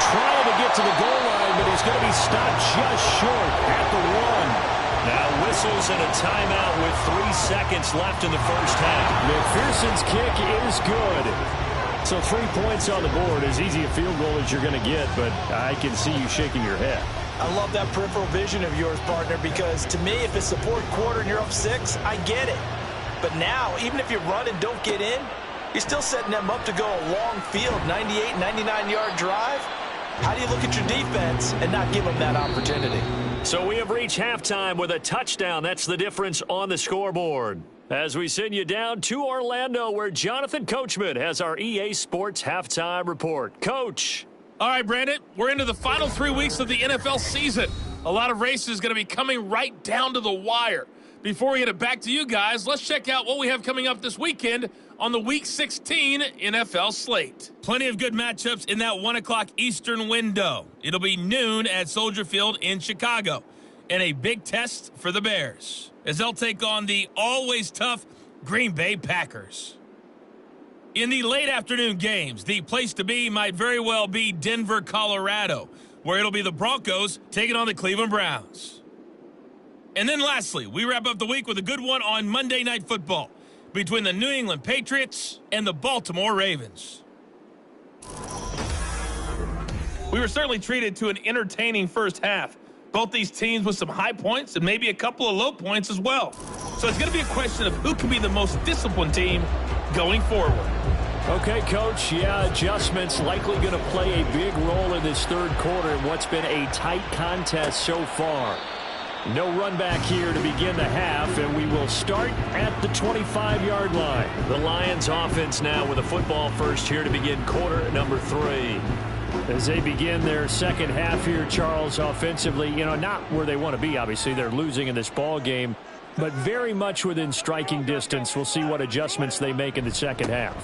Trying to get to the goal line, but he's going to be stopped just short at the 1. Now whistles and a timeout with 3 seconds left in the first half. McPherson's kick is good. So 3 points on the board, as easy a field goal as you're going to get, but I can see you shaking your head. I love that peripheral vision of yours, partner, because to me, if it's the 4th quarter and you're up 6, I get it. But now, even if you run and don't get in, you're still setting them up to go a long field, 98, 99-yard drive. How do you look at your defense and not give them that opportunity? So we have reached halftime with a touchdown. That's the difference on the scoreboard. As we send you down to Orlando, where Jonathan Coachman has our EA Sports Halftime Report. Coach. All right, Brandon, we're into the final 3 weeks of the NFL season. A lot of races going to be coming right down to the wire. Before we get it back to you guys, let's check out what we have coming up this weekend on the Week 16 NFL slate. Plenty of good matchups in that 1 o'clock Eastern window. It'll be noon at Soldier Field in Chicago. And a big test for the Bears, as they'll take on the always tough Green Bay Packers. In the late afternoon games, the place to be might very well be Denver, Colorado, where it'll be the Broncos taking on the Cleveland Browns. And then lastly, we wrap up the week with a good one on Monday Night Football between the New England Patriots and the Baltimore Ravens. We were certainly treated to an entertaining first half. Both these teams with some high points and maybe a couple of low points as well. So it's going to be a question of who can be the most disciplined team going forward. Okay, Coach, adjustments likely going to play a big role in this third quarter in what's been a tight contest so far. No run back here to begin the half, and we will start at the 25-yard line. The Lions offense now with a football first here to begin quarter number 3. As they begin their second half here, Charles, offensively, not where they want to be, obviously. They're losing in this ball game, but very much within striking distance. We'll see what adjustments they make in the second half.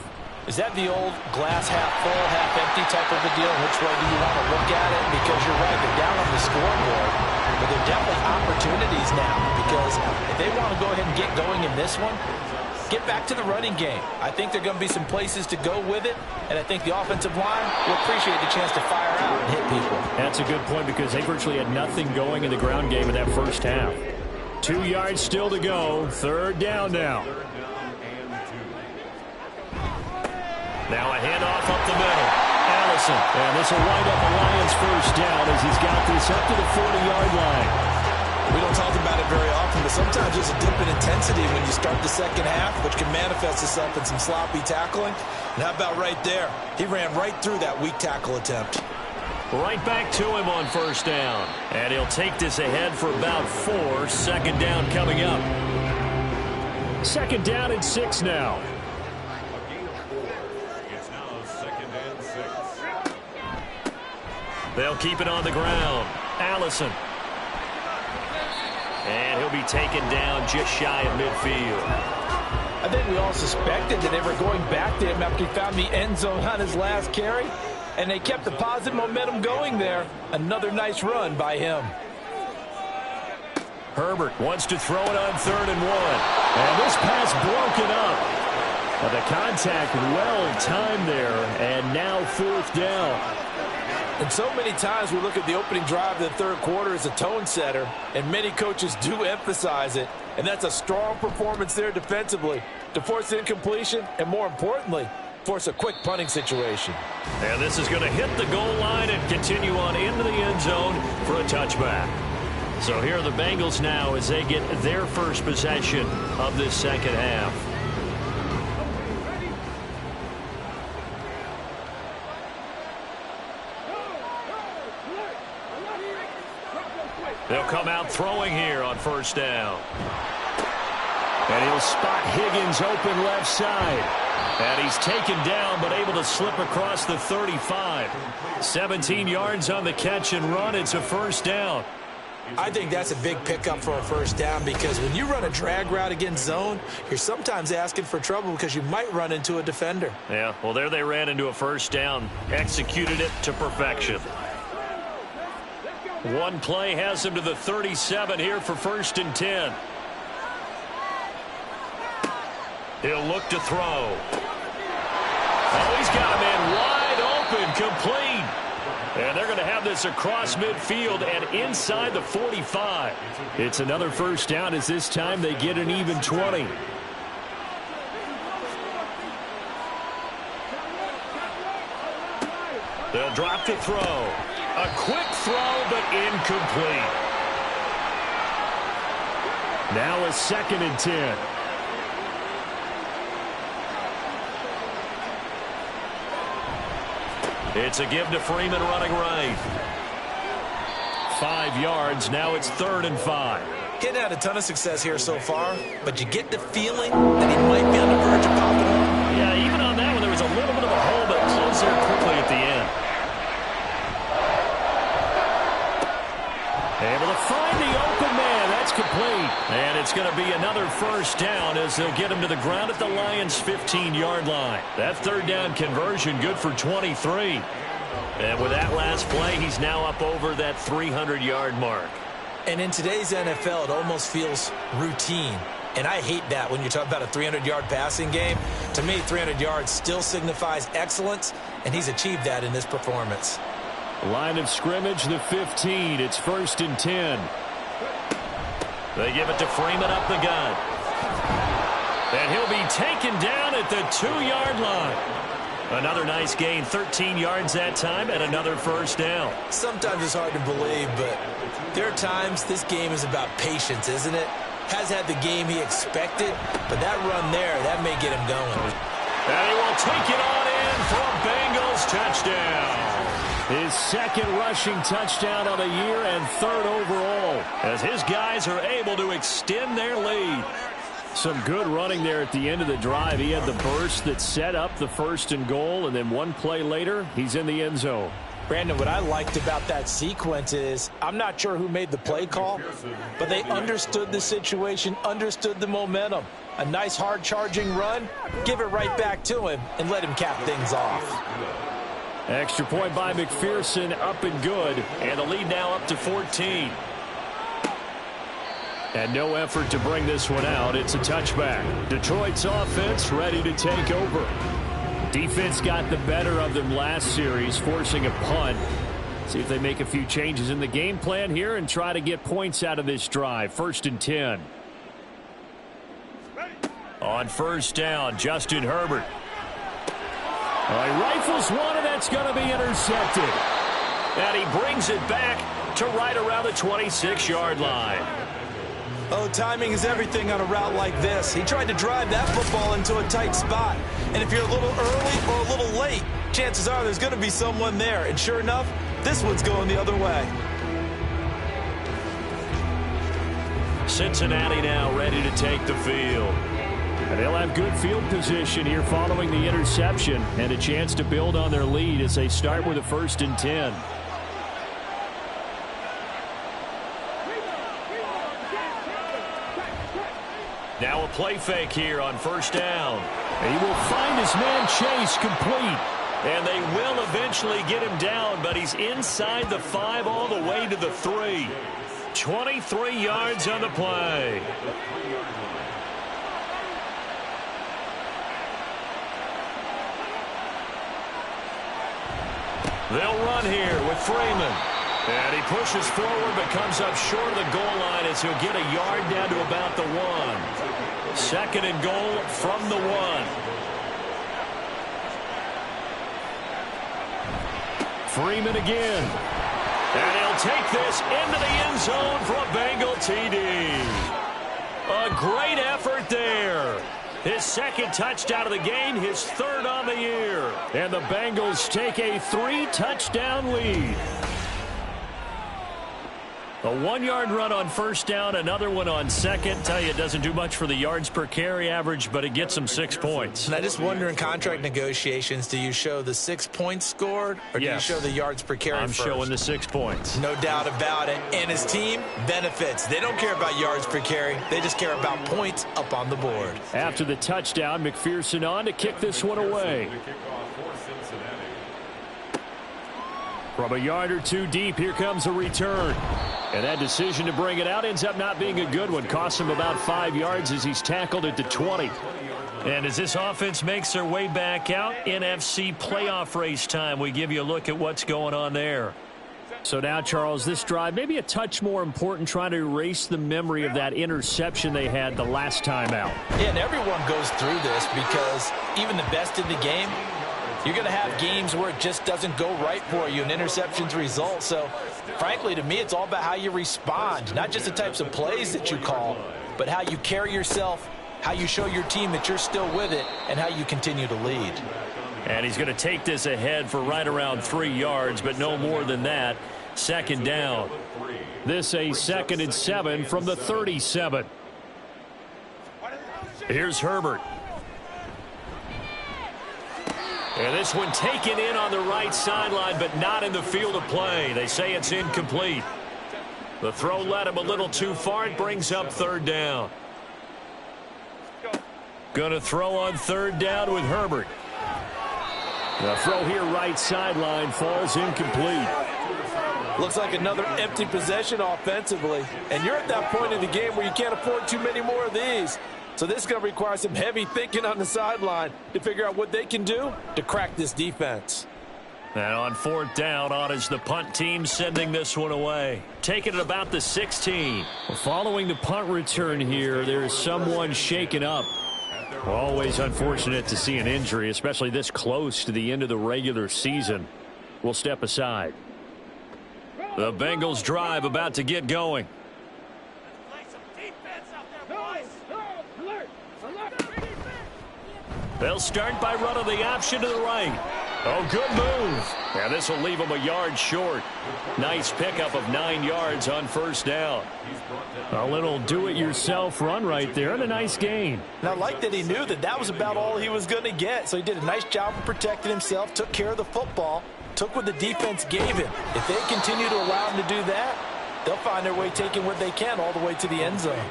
Is that the old glass half full, half empty type of a deal? Which way do you want to look at it? Because you're right, they're down on the scoreboard, but there are definitely opportunities now, because if they want to go ahead and get going in this one, get back to the running game. I think there are going to be some places to go with it, and I think the offensive line will appreciate the chance to fire out and hit people. That's a good point, because they virtually had nothing going in the ground game in that first half. 2 yards still to go. Third down now. Now a handoff up the middle. Allison. And this will wind up a Lions first down as he's got this up to the 40-yard line. We don't talk about it very often, but sometimes there's a dip in intensity when you start the second half, which can manifest itself in some sloppy tackling. And how about right there? He ran right through that weak tackle attempt. Right back to him on first down. And he'll take this ahead for about 4. Second down coming up. Second down and 6 now. They'll keep it on the ground. Allison. And he'll be taken down just shy of midfield. I think we all suspected that they were going back to him after he found the end zone on his last carry, and they kept the positive momentum going there. Another nice run by him. Herbert wants to throw it on 3rd and 1. And this pass broken up. But the contact well timed there, and now 4th down. And so many times we look at the opening drive of the third quarter as a tone setter, and many coaches do emphasize it. And that's a strong performance there defensively to force incompletion and, more importantly, force a quick punting situation. And this is going to hit the goal line and continue on into the end zone for a touchback. So here are the Bengals now as they get their first possession of this second half. They'll come out throwing here on 1st down. And he'll spot Higgins open left side. And he's taken down but able to slip across the 35. 17 yards on the catch and run. It's a 1st down. I think that's a big pickup for a 1st down, because when you run a drag route against zone, you're sometimes asking for trouble because you might run into a defender. Yeah, well, there they ran into a 1st down. Executed it to perfection. One play has him to the 37 here for 1st and 10. He'll look to throw. Oh, he's got a man wide open, complete. And they're going to have this across midfield and inside the 45. It's another 1st down as this time they get an even 20. They'll drop to throw. A quick throw, but incomplete. Now a 2nd and 10. It's a give to Freeman running right. 5 yards. Now it's 3rd and 5. He's had a ton of success here so far, but you get the feeling that he might be on the verge of popping off. Yeah, even on that one, there was a little bit of a hole, but closed there quickly at the end. Able to find the open man. That's complete. And it's going to be another 1st down as they'll get him to the ground at the Lions' 15-yard line. That 3rd down conversion good for 23. And with that last play, he's now up over that 300-yard mark. And in today's NFL, it almost feels routine. And I hate that when you're talking about a 300-yard passing game. To me, 300 yards still signifies excellence, and he's achieved that in this performance. Line of scrimmage, the 15. It's 1st and 10. They give it to Freeman up the gun. And he'll be taken down at the 2-yard line. Another nice gain, 13 yards that time, and another 1st down. Sometimes it's hard to believe, but there are times this game is about patience, isn't it? Has had the game he expected, but that run there, that may get him going. And he will take it on in for a Bengals touchdown. His 2nd rushing touchdown on the year and 3rd overall, as his guys are able to extend their lead. Some good running there at the end of the drive. He had the burst that set up the 1st and goal, and then one play later, he's in the end zone. Brandon, what I liked about that sequence is I'm not sure who made the play call, but they understood the situation, understood the momentum. A nice hard-charging run, give it right back to him, and let him cap things off. Extra point by McPherson, up and good. And the lead now up to 14. And no effort to bring this one out. It's a touchback. Detroit's offense ready to take over. Defense got the better of them last series, forcing a punt. See if they make a few changes in the game plan here and try to get points out of this drive. 1st and 10. On 1st down, Justin Herbert. He rifles one, and that's going to be intercepted. And he brings it back to right around the 26-yard line. Oh, timing is everything on a route like this. He tried to drive that football into a tight spot. And if you're a little early or a little late, chances are there's going to be someone there. And sure enough, this one's going the other way. Cincinnati now ready to take the field. And they'll have good field position here following the interception and a chance to build on their lead as they start with a 1st and 10. Now a play fake here on first down. He will find his man Chase complete. And they will eventually get him down, but he's inside the 5 all the way to the 3. 23 yards on the play. They'll run here with Freeman. And he pushes forward but comes up short of the goal line as he'll get a yard down to about the 1. Second and goal from the 1. Freeman again. And he'll take this into the end zone for a Bengal TD. A great effort there. His second touchdown of the game, his third on the year. And the Bengals take a 3-touchdown lead. A 1-yard run on first down, another one on second. Tell you, it doesn't do much for the yards per carry average, but it gets them 6 points. And I just wonder in contract negotiations, do you show the 6 points scored, or do you show the yards per carry I'm first? showing the 6 points. No doubt about it. And his team benefits. They don't care about yards per carry. They just care about points up on the board. After the touchdown, McPherson on to kick this one away. From a yard or two deep, here comes a return. And that decision to bring it out ends up not being a good one. Costs him about 5 yards as he's tackled at the 20. And as this offense makes their way back out, NFC playoff race time, we give you a look at what's going on there. So now, Charles, this drive maybe a touch more important, trying to erase the memory of that interception they had the last time out. Yeah, and everyone goes through this because even the best in the game, you're going to have games where it just doesn't go right for you, and interceptions result. So, frankly, to me, it's all about how you respond, not just the types of plays that you call, but how you carry yourself, how you show your team that you're still with it, and how you continue to lead. And he's going to take this ahead for right around 3 yards, but no more than that. Second down. This a 2nd and 7 from the 37. Here's Herbert. And this one taken in on the right sideline, but not in the field of play. They say it's incomplete. The throw led him a little too far. It brings up third down. Going to throw on third down with Herbert. The throw here right sideline falls incomplete. Looks like another empty possession offensively. And you're at that point in the game where you can't afford too many more of these. So this is going to require some heavy thinking on the sideline to figure out what they can do to crack this defense. And on fourth down, on is the punt team sending this one away. Taking it about the 16. Following the punt return here, there is someone shaken up. Always unfortunate to see an injury, especially this close to the end of the regular season. We'll step aside. The Bengals drive about to get going. They'll start by running the option to the right. Oh, good move. And this will leave them a yard short. Nice pickup of 9 yards on first down. A little do-it-yourself run right there and a nice gain. And I like that he knew that that was about all he was going to get. So he did a nice job of protecting himself, took care of the football, took what the defense gave him. If they continue to allow him to do that, they'll find their way taking what they can all the way to the end zone.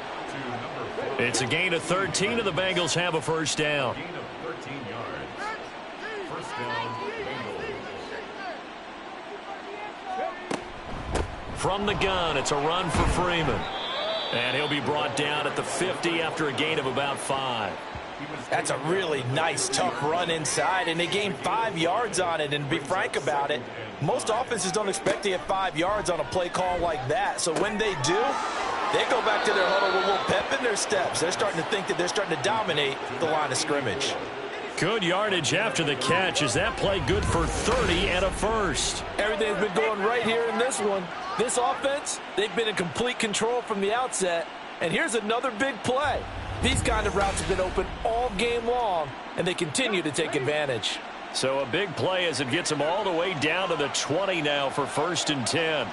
It's a gain of 13, and the Bengals have a first down. From the gun, it's a run for Freeman. And he'll be brought down at the 50 after a gain of about 5. That's a really nice, tough run inside, and they gained 5 yards on it. And to be frank about it, most offenses don't expect to get 5 yards on a play call like that. So when they do, they go back to their huddle with a little pep in their steps. They're starting to think that they're starting to dominate the line of scrimmage. Good yardage after the catch. Is that play good for 30 and a first? Everything's been going right here in this one. This offense, they've been in complete control from the outset. And here's another big play. These kind of routes have been open all game long, and they continue to take advantage. So a big play as it gets them all the way down to the 20 now for 1st and 10.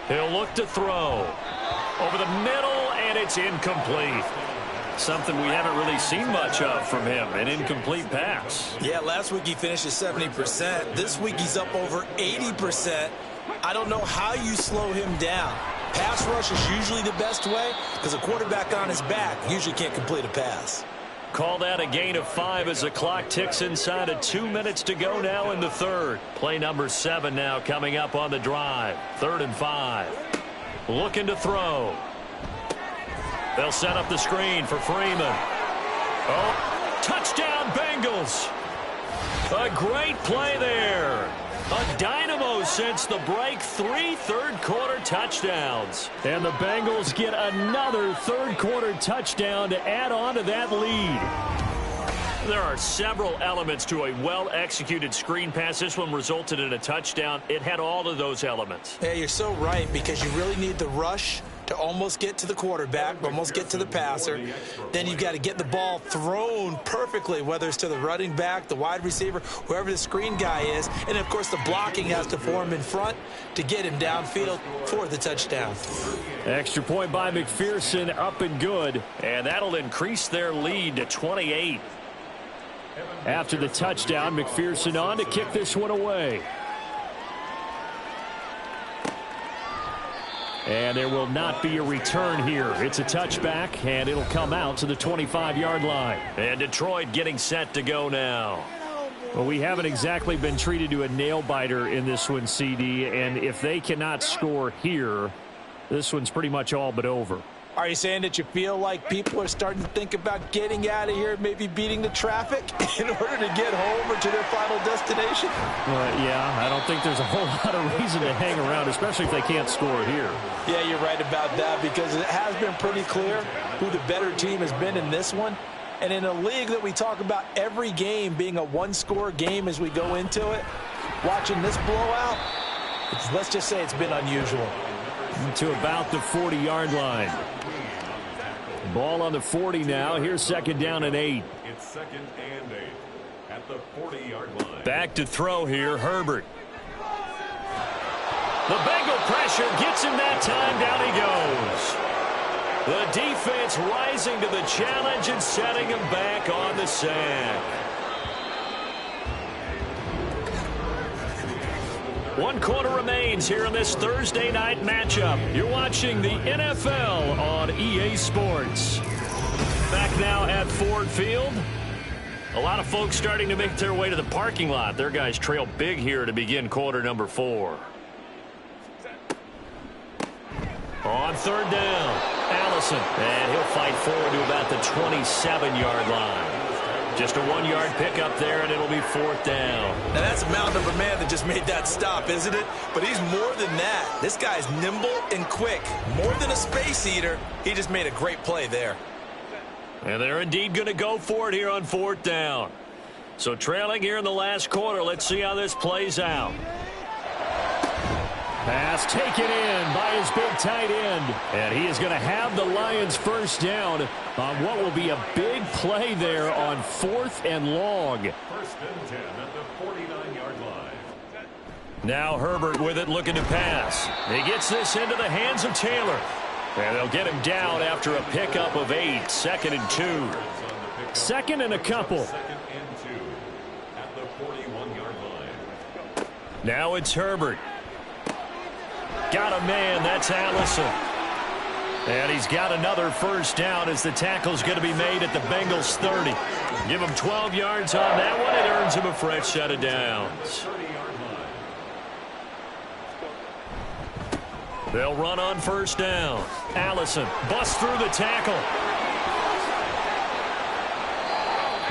He'll look to throw. Over the middle, and it's incomplete. Something we haven't really seen much of from him, an incomplete pass. Yeah, last week he finished at 70%. This week he's up over 80%. I don't know how you slow him down. pass rush is usually the best way because a quarterback on his back usually can't complete a pass. Call that a gain of 5 as the clock ticks inside of 2 minutes to go now in the third. Play number 7 now coming up on the drive. 3rd and 5. Looking to throw. They'll set up the screen for Freeman. Oh, touchdown Bengals. A great play there. A dynamo since the break. 3 third-quarter touchdowns. And the Bengals get another third-quarter touchdown to add on to that lead. There are several elements to a well-executed screen pass. This one resulted in a touchdown. It had all of those elements. Yeah, you're so right because you really need the rush to almost get to the quarterback, almost get to the passer. Then you've got to get the ball thrown perfectly, whether it's to the running back, the wide receiver, whoever the screen guy is. And, of course, the blocking has to form in front to get him downfield for the touchdown. Extra point by McPherson, up and good. And that'll increase their lead to 28. After the touchdown, McPherson on to kick this one away. And there will not be a return here. It's a touchback, and it'll come out to the 25-yard line. And Detroit getting set to go now. Well, we haven't exactly been treated to a nail-biter in this one, CD, and if they cannot score here, this one's pretty much all but over. Are you saying that you feel like people are starting to think about getting out of here, maybe beating the traffic in order to get home or to their final destination? Yeah, I don't think there's a whole lot of reason to hang around, especially if they can't score here. Yeah, you're right about that because it has been pretty clear who the better team has been in this one. And in a league that we talk about every game being a one-score game as we go into it, watching this blowout, let's just say it's been unusual. To about the 40-yard line. Ball on the 40 now. Here's 2nd down and 8. It's 2nd and 8 at the 40-yard line. Back to throw here, Herbert. The Bengal pressure gets him that time. Down he goes. The defense rising to the challenge and setting him back on the sack. 1 quarter remains here in this Thursday night matchup. You're watching the NFL on EA Sports. Back now at Ford Field. A lot of folks starting to make their way to the parking lot. Their guys trail big here to begin quarter number 4. On 3rd down, Allison. And he'll fight forward to about the 27-yard line. Just a 1-yard pickup there, and it'll be 4th down. Now, that's a mountain of a man that just made that stop, isn't it? But he's more than that. This guy's nimble and quick. More than a space eater, he just made a great play there. And they're indeed going to go for it here on 4th down. So trailing here in the last quarter, let's see how this plays out. Pass taken in by his big tight end. And he is going to have the Lions first down on what will be a big play there on 4th and long. 1st and 10 at the 49-yard line. Now Herbert with it, looking to pass. He gets this into the hands of Taylor. And they'll get him down after a pickup of 8. 2nd and 2. 2nd and a couple. 2nd and 2 at the 41-yard line. Now it's Herbert. Got a man, that's Allison. And he's got another first down as the tackle's going to be made at the Bengals 30. Give him 12 yards on that one. It earns him a fresh set of downs. They'll run on 1st down. Allison busts through the tackle.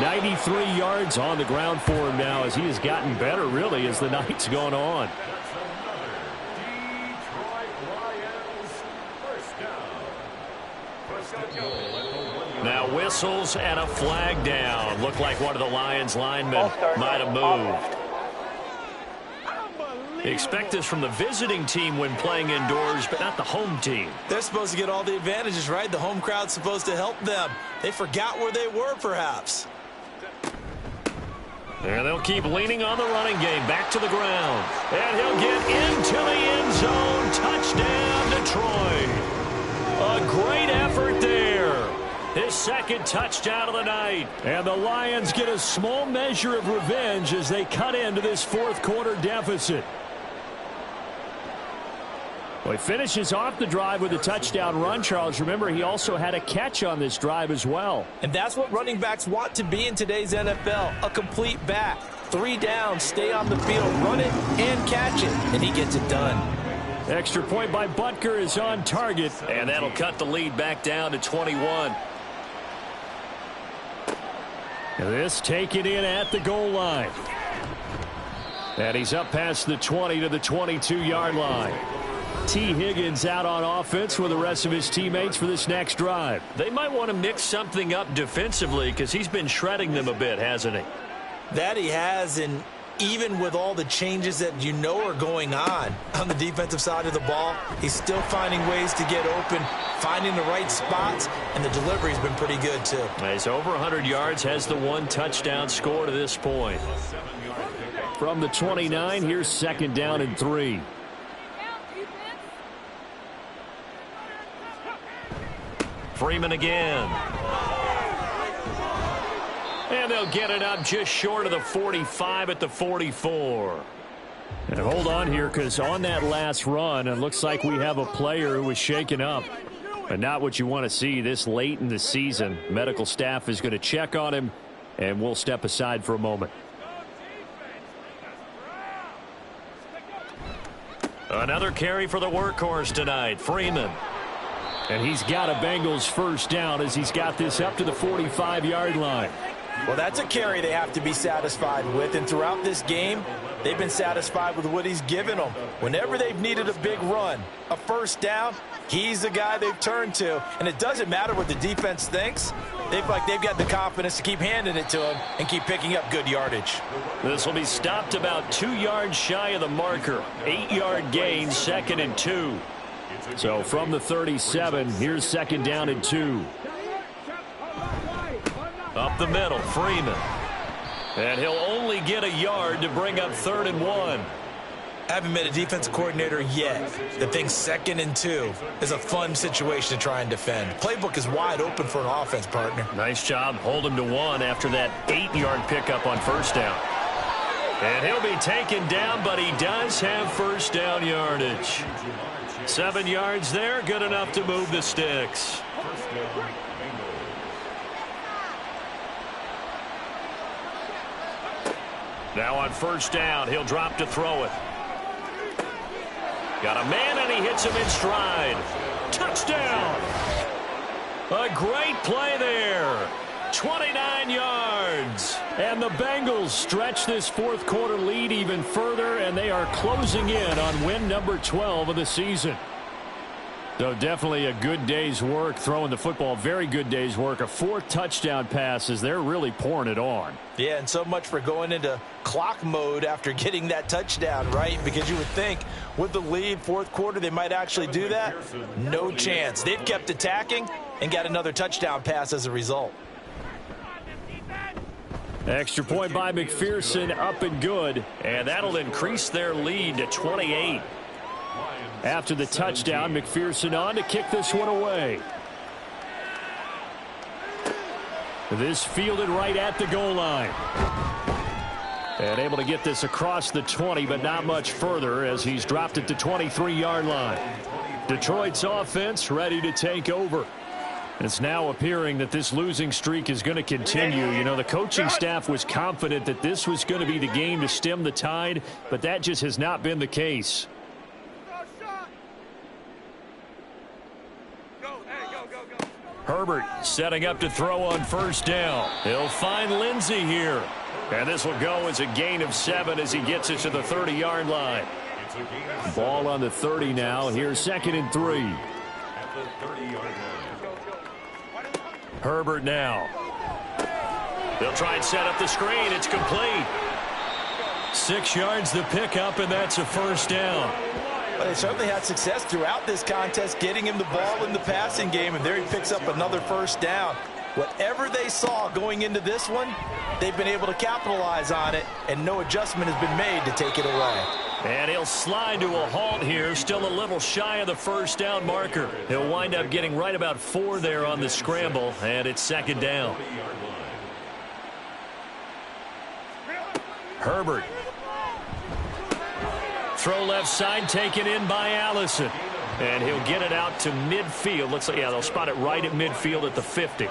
93 yards on the ground for him now as he has gotten better, really, as the night's gone on. Now whistles and a flag down. Looked like one of the Lions linemen might have moved. Expect this from the visiting team when playing indoors, but not the home team. They're supposed to get all the advantages, right? The home crowd's supposed to help them. They forgot where they were, perhaps. And they'll keep leaning on the running game. Back to the ground. And he'll get into the end zone. Touchdown, Detroit. A great effort there. His 2nd touchdown of the night. And the Lions get a small measure of revenge as they cut into this 4th quarter deficit. Well, he finishes off the drive with a touchdown run, Charles. Remember, he also had a catch on this drive as well. And that's what running backs want to be in today's NFL, a complete back. 3 downs, stay on the field, run it, and catch it, and he gets it done. Extra point by Butker is on target. And that'll cut the lead back down to 21. This taken in at the goal line. And he's up past the 20 to the 22-yard line. T. Higgins out on offense with the rest of his teammates for this next drive. They might want to mix something up defensively because he's been shredding them a bit, hasn't he? That he has, and even with all the changes that you know are going on the defensive side of the ball, he's still finding ways to get open, finding the right spots, and the delivery's been pretty good too. He's over 100 yards, has the 1 touchdown score to this point. From the 29, here's 2nd down and 3. Freeman again. And they'll get it up just short of the 45 at the 44. And hold on here, because on that last run, it looks like we have a player who was shaken up. But not what you want to see this late in the season. Medical staff is going to check on him, and we'll step aside for a moment. Another carry for the workhorse tonight, Freeman. And he's got a Bengals first down as he's got this up to the 45-yard line. Well, that's a carry they have to be satisfied with, and throughout this game, they've been satisfied with what he's given them. Whenever they've needed a big run, a first down, he's the guy they've turned to. And it doesn't matter what the defense thinks. They've got the confidence to keep handing it to him and keep picking up good yardage. This will be stopped about 2 yards shy of the marker. 8-yard gain, 2nd and 2. So from the 37, here's 2nd down and 2. Up the middle, Freeman. And he'll only get a yard to bring up 3rd and 1. I haven't met a defensive coordinator yet that thinks 2nd and 2 is a fun situation to try and defend. Playbook is wide open for an offense, partner. Nice job. Hold him to 1 after that 8-yard pickup on first down. And he'll be taken down, but he does have first down yardage. 7 yards there, good enough to move the sticks. Now on first down, he'll drop to throw it. Got a man, and he hits him in stride. Touchdown! A great play there. 29 yards. And the Bengals stretch this 4th quarter lead even further, and they are closing in on win number 12 of the season. So definitely a good day's work throwing the football. Very good day's work. A 4th touchdown pass as they're really pouring it on. Yeah, and so much for going into clock mode after getting that touchdown, right? Because you would think with the lead, 4th quarter, they might actually do that. No chance. They've kept attacking and got another touchdown pass as a result. Extra point by McPherson, up and good. And that'll increase their lead to 28. After the touchdown, McPherson on to kick this one away. This fielded right at the goal line. And able to get this across the 20, but not much further as he's dropped it to 23-yard line. Detroit's offense ready to take over. It's now appearing that this losing streak is going to continue. You know, the coaching staff was confident that this was going to be the game to stem the tide, but that just has not been the case. Herbert setting up to throw on first down. He'll find Lindsey here. And this will go as a gain of 7 as he gets it to the 30-yard line. Ball on the 30 now. Here's 2nd and 3. Herbert now. They'll try and set up the screen. It's complete. 6 yards the pickup, and that's a first down. But they certainly had success throughout this contest, getting him the ball in the passing game, and there he picks up another first down. Whatever they saw going into this one, they've been able to capitalize on it, and no adjustment has been made to take it away. And he'll slide to a halt here, still a little shy of the first down marker. He'll wind up getting right about 4 there on the scramble, and it's 2nd down. Herbert. Throw left side taken in by Allison. And he'll get it out to midfield. Looks like, yeah, they'll spot it right at midfield at the 50.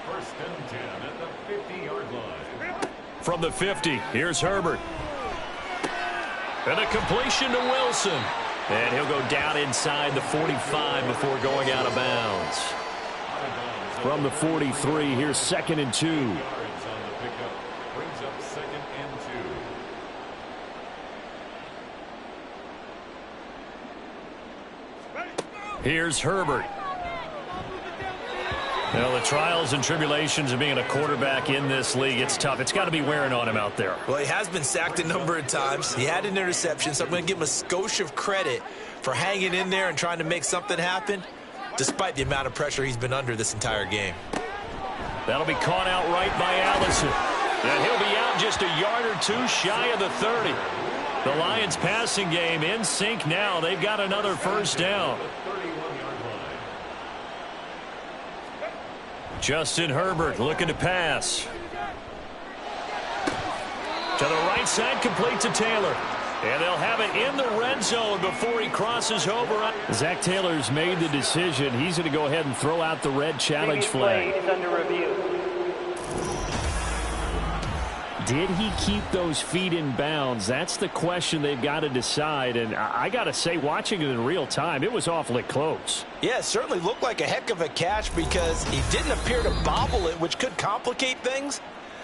First and 10 at the 50-yard line. From the 50, here's Herbert. And a completion to Wilson. And he'll go down inside the 45 before going out of bounds. From the 43, here's 2nd and 2. Yards on the pickup. Brings up 2nd and 2. Here's Herbert. You know, the trials and tribulations of being a quarterback in this league, it's tough. It's got to be wearing on him out there. Well, he has been sacked a number of times. He had an interception, so I'm going to give him a skosh of credit for hanging in there and trying to make something happen, despite the amount of pressure he's been under this entire game. That'll be caught out right by Allison. And he'll be out just a yard or two shy of the 30. The Lions passing game in sync now. They've got another first down. Justin Herbert looking to pass. To the right side, complete to Taylor. And they'll have it in the red zone before he crosses over. Zach Taylor's made the decision. He's going to go ahead and throw out the red challenge flag. Play is under review. Did he keep those feet in bounds? That's the question they've got to decide. And I got to say, watching it in real time, it was awfully close. Yeah, it certainly looked like a heck of a catch because he didn't appear to bobble it, which could complicate things.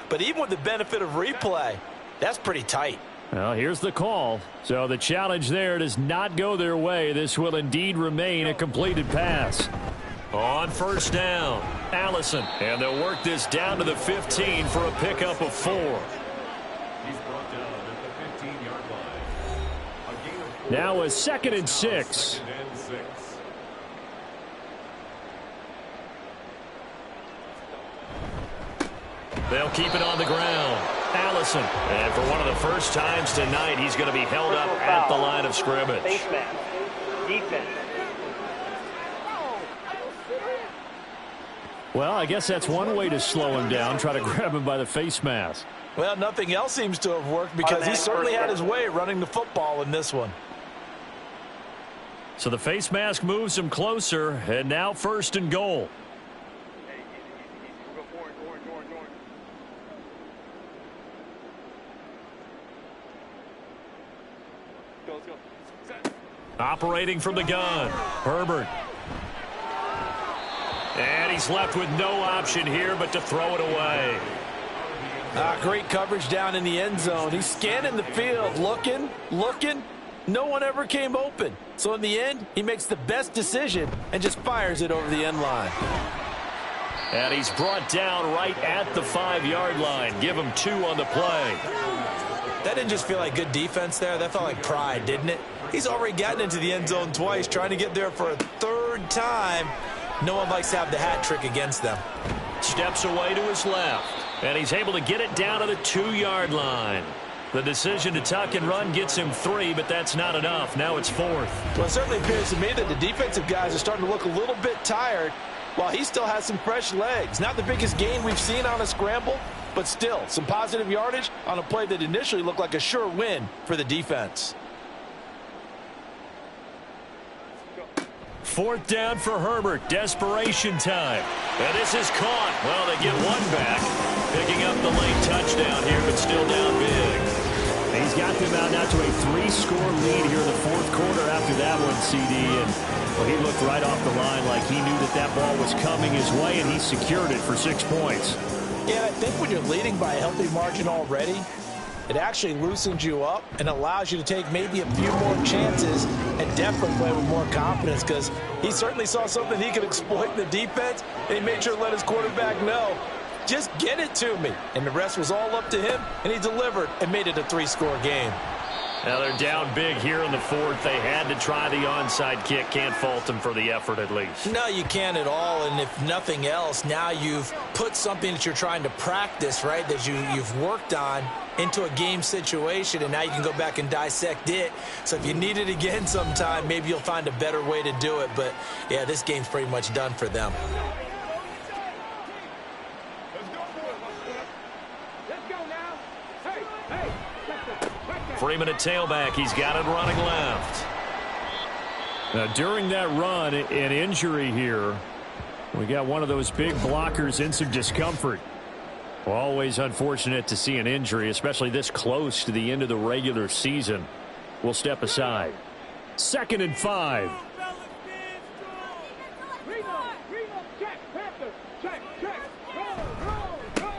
But even with the benefit of replay, that's pretty tight. Well, here's the call. So the challenge there does not go their way. This will indeed remain a completed pass. On first down, Allison. And they'll work this down to the 15 for a pickup of 4. He's brought down at the 15-yard line. A gain of 4. Now a 2nd and 6. 2nd and 6. They'll keep it on the ground. Allison. And for one of the first times tonight, he's going to be held up at the line of scrimmage. Face mask. Defense. Well, I guess that's one way to slow him down, try to grab him by the face mask. Well, nothing else seems to have worked because he certainly had his way running the football in this one. So the face mask moves him closer, and now 1st and goal. Operating from the gun, Herbert. And he's left with no option here but to throw it away. Great coverage down in the end zone. He's scanning the field, looking. No one ever came open. So in the end, he makes the best decision and just fires it over the end line. And he's brought down right at the 5-yard line. Give him 2 on the play. That didn't just feel like good defense there. That felt like pride, didn't it? He's already gotten into the end zone twice, trying to get there for a 3rd time. No one likes to have the hat trick against them. Steps away to his left. And he's able to get it down to the 2-yard line. The decision to tuck and run gets him 3, but that's not enough. Now it's 4th. Well, it certainly appears to me that the defensive guys are starting to look a little bit tired while he still has some fresh legs. Not the biggest gain we've seen on a scramble, but still some positive yardage on a play that initially looked like a sure win for the defense. 4th down for Herbert. Desperation time. And this is caught. Well, they get 1 back. Picking up the late touchdown here, but still down big. He's got them out now to a 3-score lead here in the 4th quarter after that one, CD. And well, he looked right off the line like he knew that that ball was coming his way, and he secured it for 6 points. Yeah, I think when you're leading by a healthy margin already, it actually loosens you up and allows you to take maybe a few more chances and definitely play with more confidence because he certainly saw something he could exploit in the defense, and he made sure to let his quarterback know, just get it to me. And the rest was all up to him, and he delivered and made it a 3-score game. Now they're down big here in the 4th. They had to try the onside kick. Can't fault them for the effort at least. No, you can't at all. And if nothing else, now you've put something that you're trying to practice, right, that you've worked on into a game situation, and now you can go back and dissect it. So if you need it again sometime, maybe you'll find a better way to do it. But, yeah, this game's pretty much done for them. Freeman at tailback. He's got it running left. Now, during that run, an injury here. We got one of those big blockers in some discomfort. Always unfortunate to see an injury, especially this close to the end of the regular season. We'll step aside. 2nd and 5.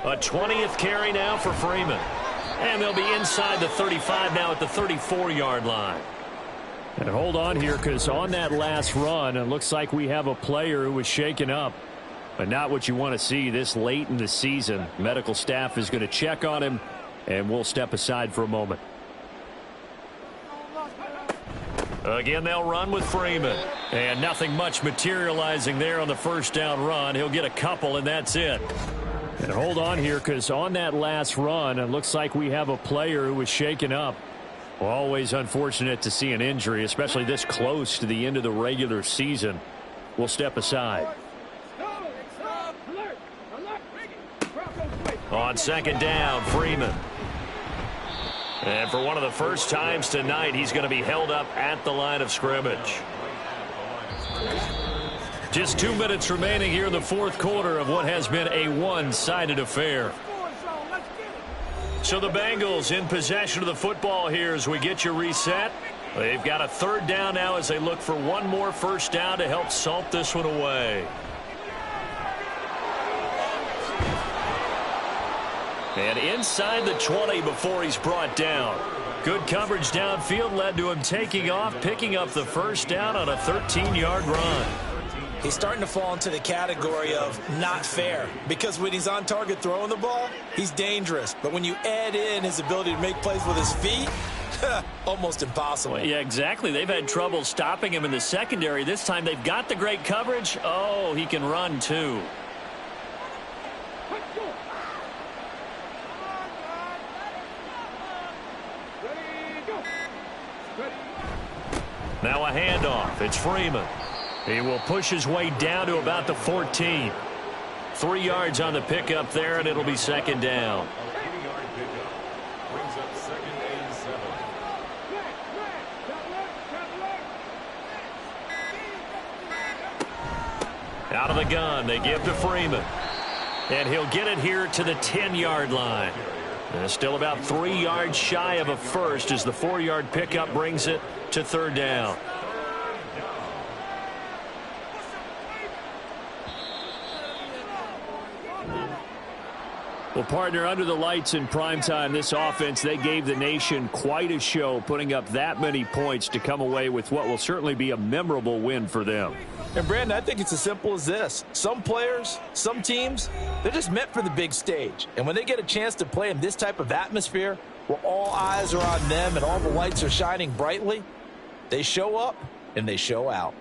A 20th carry now for Freeman. And they'll be inside the 35 now at the 34-yard line. And hold on here, because on that last run, it looks like we have a player who was shaken up. But not what you want to see this late in the season. Medical staff is going to check on him, and we'll step aside for a moment. Again, they'll run with Freeman. And nothing much materializing there on the first down run. He'll get a couple, and that's it. And hold on here, because on that last run, it looks like we have a player who was shaken up. Always unfortunate to see an injury, especially this close to the end of the regular season. We'll step aside. On 2nd down, Freeman. And for one of the first times tonight, he's going to be held up at the line of scrimmage. Just 2 minutes remaining here in the fourth quarter of what has been a one-sided affair. So the Bengals in possession of the football here as we get you reset. They've got a 3rd down now as they look for one more first down to help salt this one away. And inside the 20 before he's brought down. Good coverage downfield led to him taking off, picking up the first down on a 13-yard run. He's starting to fall into the category of not fair, because when he's on target throwing the ball, he's dangerous. But when you add in his ability to make plays with his feet, almost impossible. Well, yeah, exactly. They've had trouble stopping him in the secondary. This time they've got the great coverage. Oh, he can run too. Now a handoff. It's Freeman. He will push his way down to about the 14. 3 yards on the pickup there, and it'll be 2nd down. Out of the gun, they give to Freeman. And he'll get it here to the 10-yard line. And still about 3 yards shy of a first as the 4-yard pickup brings it to 3rd down. Well, partner, under the lights in primetime, this offense, they gave the nation quite a show, putting up that many points to come away with what will certainly be a memorable win for them. And, Brandon, I think it's as simple as this. Some players, some teams, they're just meant for the big stage. And when they get a chance to play in this type of atmosphere where all eyes are on them and all the lights are shining brightly, they show up and they show out.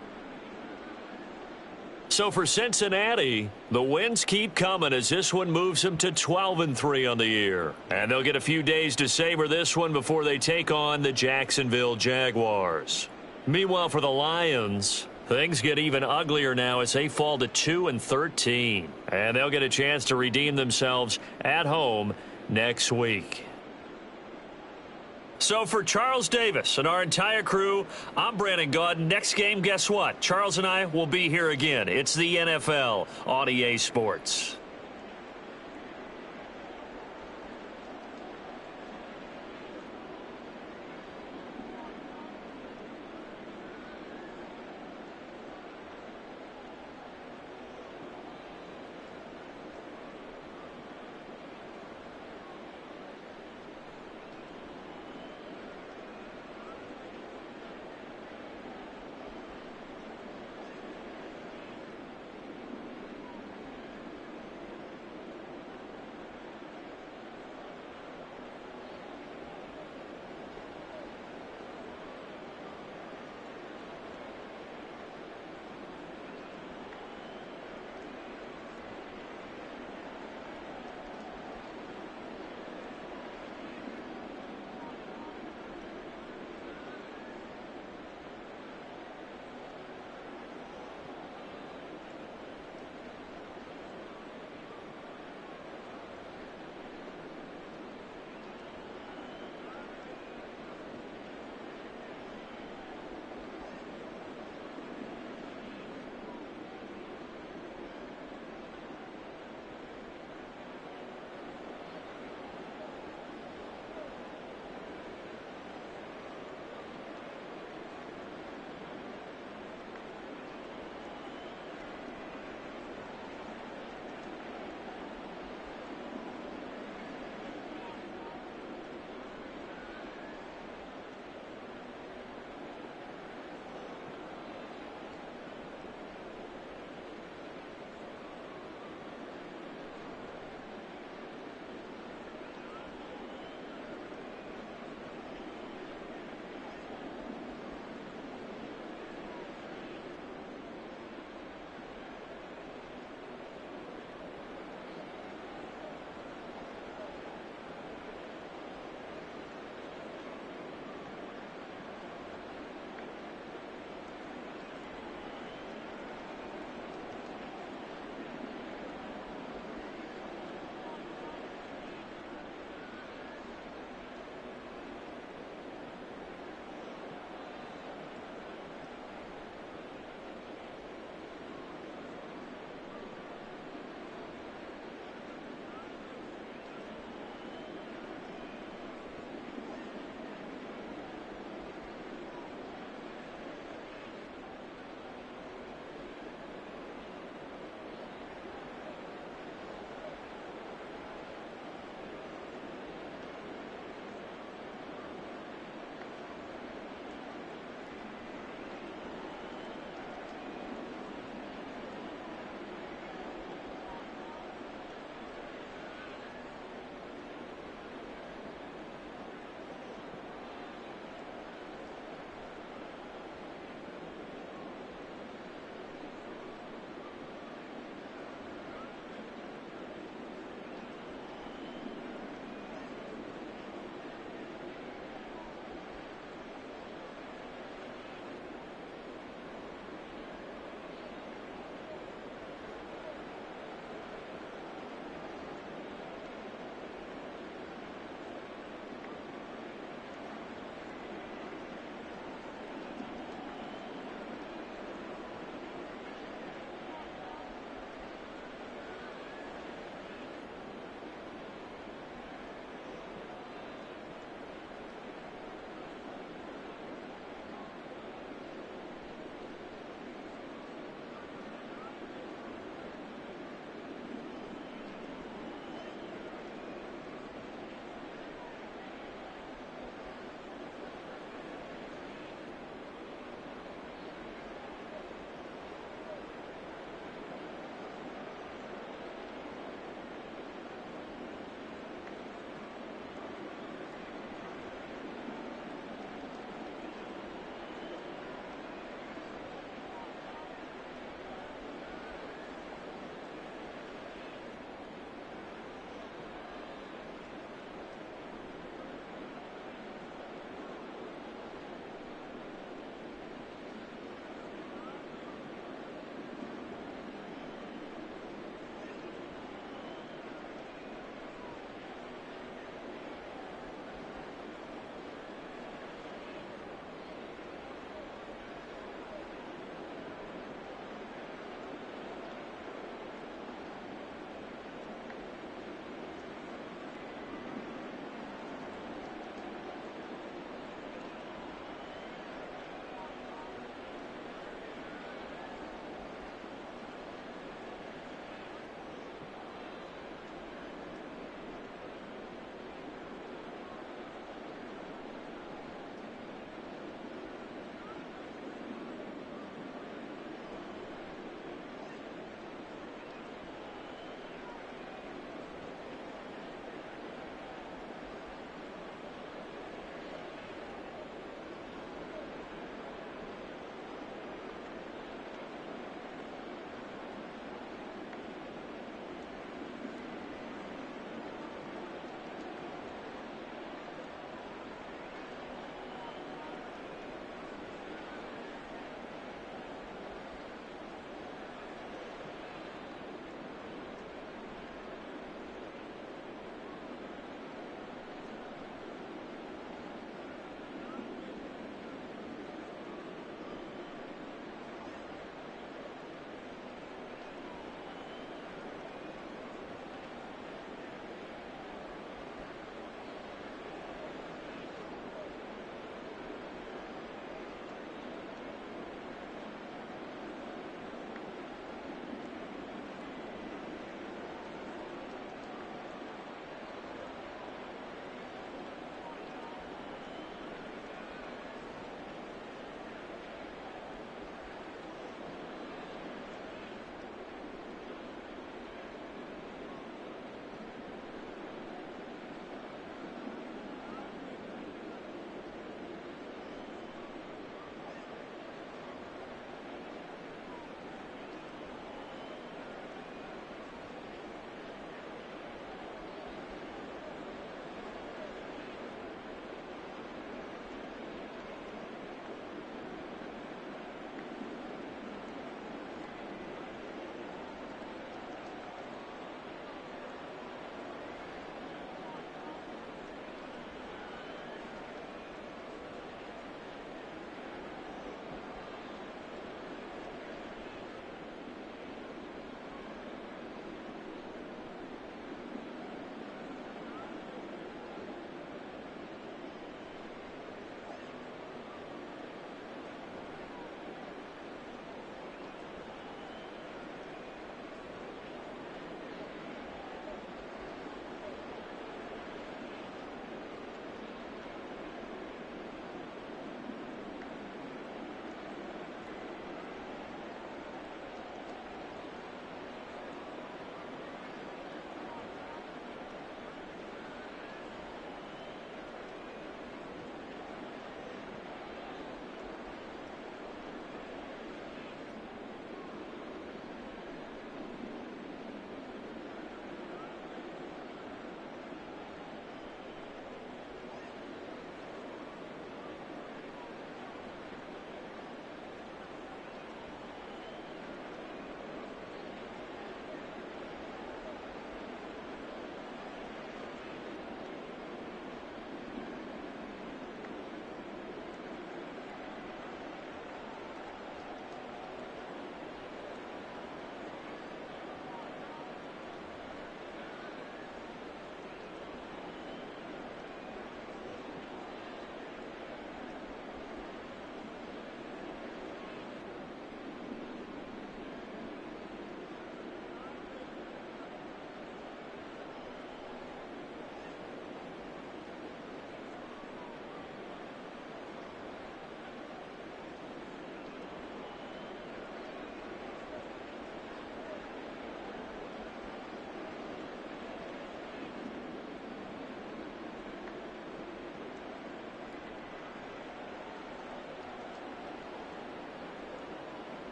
So for Cincinnati, the wins keep coming as this one moves them to 12-3 on the year. And they'll get a few days to savor this one before they take on the Jacksonville Jaguars. Meanwhile, for the Lions, things get even uglier now as they fall to 2-13. And they'll get a chance to redeem themselves at home next week. So for Charles Davis and our entire crew, I'm Brandon Gaudin. Next game, guess what? Charles and I will be here again. It's the NFL on EA Sports.